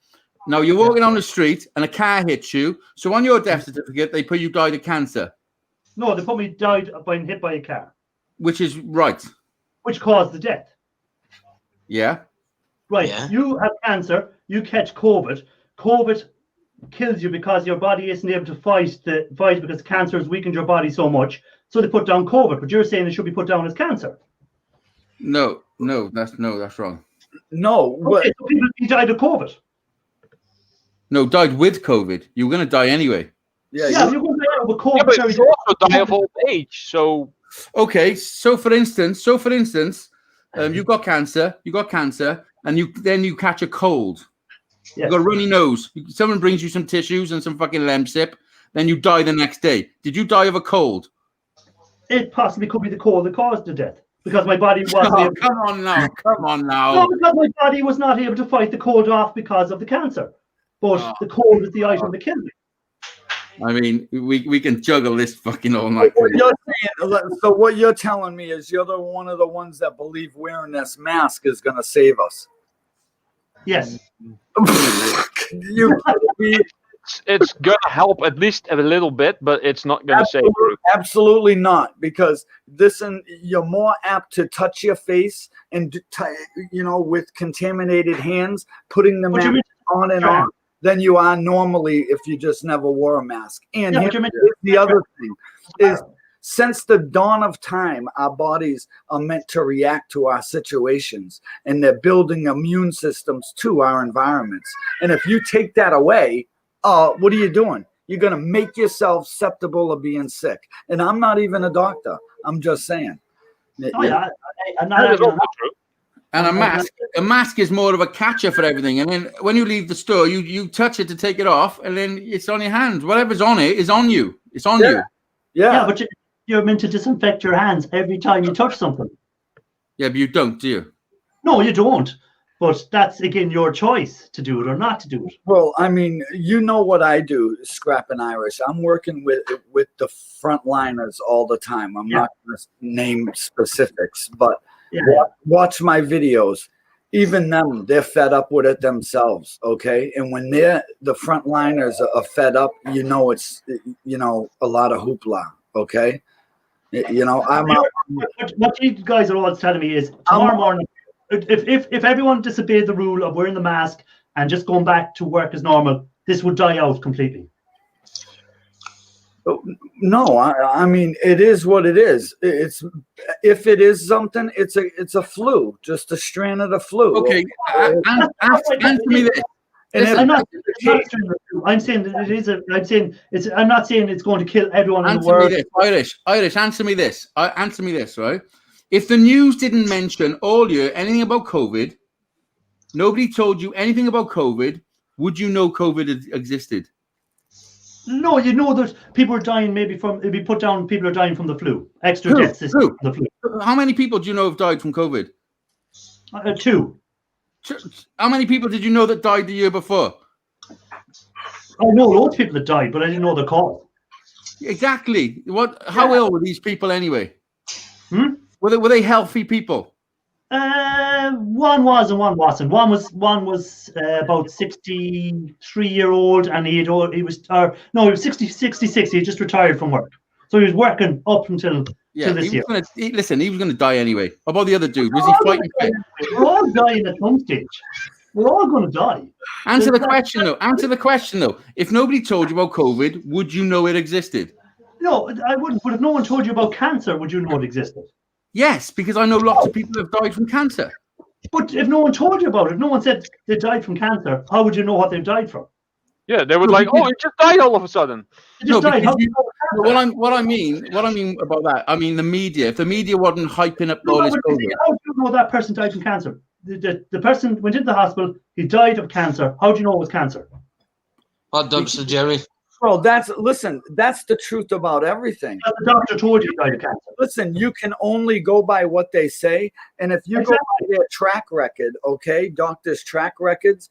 Now you're walking on the street and a car hits you. So on your death certificate, they put you died of cancer. No, they put me died by being hit by a car. Which is right. Which caused the death. Yeah. Right. Yeah. You have cancer. You catch COVID. COVID kills you because your body isn't able to fight because cancer has weakened your body so much. So they put down COVID. But you're saying it should be put down as cancer. No, that's wrong. No, Okay, so people died of COVID. No, died with COVID. You were going to die anyway. Yeah, you're going to die with COVID. Yeah, but you also die of old age. So okay, so for instance, you've got cancer, and you catch a cold. Yes. You've got a runny nose. Someone brings you some tissues and some fucking Lemsip, then you die the next day. Did you die of a cold? It possibly could be the cold that caused the death because my body wasn't able to... Come on now. No, because my body was not able to fight the cold off because of the cancer. But the cold is the item that killed me. I mean, we can juggle this fucking all night. So what you're telling me is you're one of the ones that believe wearing this mask is going to save us. Yes. it's gonna help at least a little bit, but it's not gonna save you. Absolutely not, because you're more apt to touch your face and with contaminated hands, putting the mask on and on than you are normally if you just never wore a mask. And the other thing is, since the dawn of time, our bodies are meant to react to our situations, and they're building immune systems to our environments. And if you take that away, what are you doing? You're going to make yourself susceptible of being sick. And I'm not even a doctor. I'm just saying. I'm not true. And a mask is more of a catcher for everything. And then when you leave the store, you touch it to take it off, and then it's on your hands. Whatever's on it is on you. It's on you. Yeah, but you're meant to disinfect your hands every time you touch something. Yeah, but you don't, do you? No, you don't. But that's, again, your choice to do it or not to do it. Well, I mean, you know what I do, Scrap and Irish. I'm working with the frontliners all the time. I'm not going to name specifics, but watch my videos. Even them, they're fed up with it themselves, okay? And when the frontliners are fed up, it's, a lot of hoopla, okay? What you guys are always telling me is tomorrow morning, if everyone disobeyed the rule of wearing the mask and just going back to work as normal, this would die out completely. No, I mean, it is what it is. If it is something, it's a flu, just a strand of the flu. Okay, answer me this. I'm saying that it is. I'm not saying it's going to kill everyone in the world. Irish, answer me this. Answer me this, right? If the news didn't mention all year anything about COVID, nobody told you anything about COVID, would you know COVID existed? No, you know that people are dying it'd be put down, people are dying from the flu. Extra deaths from the flu. How many people do you know have died from COVID? 2. How many people did you know that died the year before? I know loads of people that died, but I didn't know the cause. Exactly. How ill were these people anyway? Were they healthy people? One was and one wasn't. One was about 63-year-old, and he was 66. He just retired from work, so he was working up until this year. He was going to die anyway. How about the other dude? Was he fighting fit? We're all dying at some stage. We're all going to die. Answer the question though. If nobody told you about COVID, would you know it existed? No, I wouldn't. But if no one told you about cancer, would you know it existed? Yes, because I know lots of people have died from cancer. But if no one told you about it, if no one said they died from cancer, how would you know what they died from? Yeah, they would he just died all of a sudden. What I mean about that, I mean the media. If the media wasn't hyping up all this COVID, how do you know that person died from cancer? The person went into the hospital, he died of cancer. How do you know it was cancer? What dumpster, Jerry? Bro, that's the truth about everything. The doctor told you he died of cancer. Listen, you can only go by what they say, and if you go by their track record, okay, doctors' track records,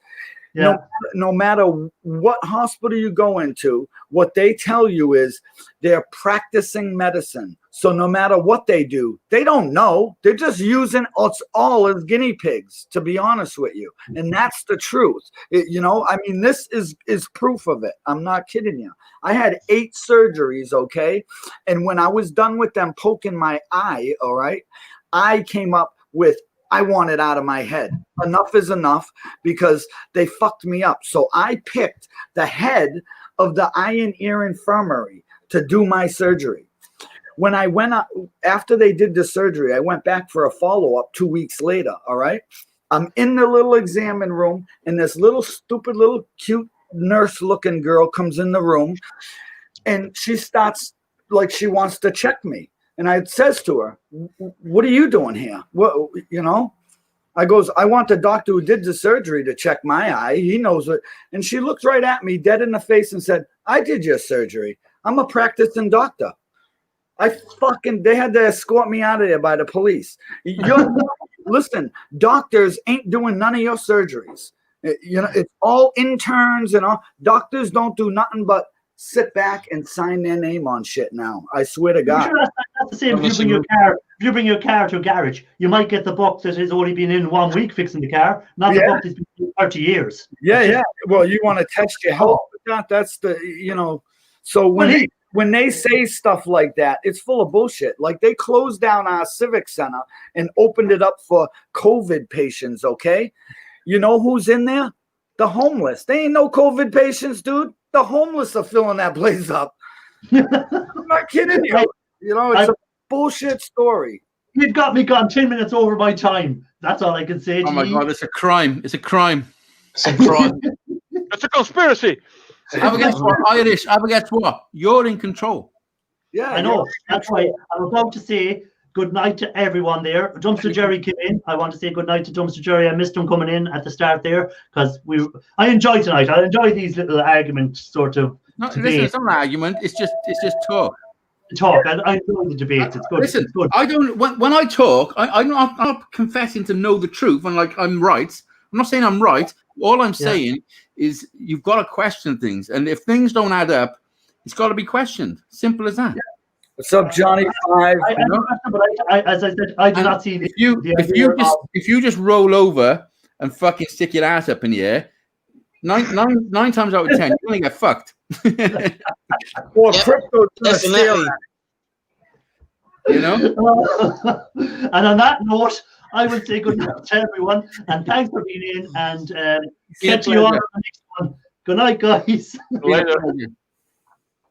no matter what hospital you go into, what they tell you is they're practicing medicine. So no matter what they do, they don't know. They're just using us all as guinea pigs, to be honest with you. And that's the truth. I mean, this is proof of it. I'm not kidding you. I had 8 surgeries, okay? And when I was done with them poking my eye, all right, I came up with I want it out of my head. Enough is enough because they fucked me up. So I picked the head of the eye and ear infirmary to do my surgery. When I went up, after they did the surgery, I went back for a follow-up 2 weeks later, all right? I'm in the little examine room, and this little stupid little cute nurse-looking girl comes in the room, and she starts like she wants to check me. And I says to her, what are you doing here? What, you know? I goes, I want the doctor who did the surgery to check my eye. He knows it. And she looked right at me dead in the face and said, I did your surgery. I'm a practicing doctor. They had to escort me out of there by the police. Listen, doctors ain't doing none of your surgeries. You know, it's all interns and all. Doctors don't do nothing but sit back and sign their name on shit now. I swear to God. Sure that's the same. If you bring your car to a garage, you might get the book that has only been in 1 week fixing the car, not the book that's been in 30 years. Yeah. Well, you want to test your health with that? That's the, you know. So when they say stuff like that, it's full of bullshit. Like they closed down our civic center and opened it up for COVID patients. Okay, you know who's in there? The homeless. They ain't no COVID patients, dude. The homeless are filling that place up. I'm not kidding you. You know, it's a bullshit story. You've got me gone 10 minutes over my time. That's all I can say. Oh my God, it's a crime. It's a crime. It's a crime. It's a conspiracy. Have against what? Irish. Have against what? You're in control. Yeah, I know. That's right. I'm about to say good night to everyone there. Dumpster Jerry came in. I want to say good night to Dumpster Jerry. I missed him coming in at the start there because I enjoy tonight. I enjoy these little arguments, sort of. Listen, it's not an argument. It's just talk. Talk. I enjoy the debates. It's good. Listen, it's good. I don't. When I talk, I'm not confessing to know the truth and like I'm right. I'm not saying I'm right. All I'm saying is you've got to question things, and if things don't add up, it's got to be questioned. Simple as that. What's up, Johnny Five? As I said, I do not see if you just roll over and fucking stick your ass up in the air, nine times out of 10, you're gonna get fucked. Or crypto, definitely. You know. And on that note, I will say good night to everyone, and thanks for being in. And get to you all on the next one. Good night, guys. Later.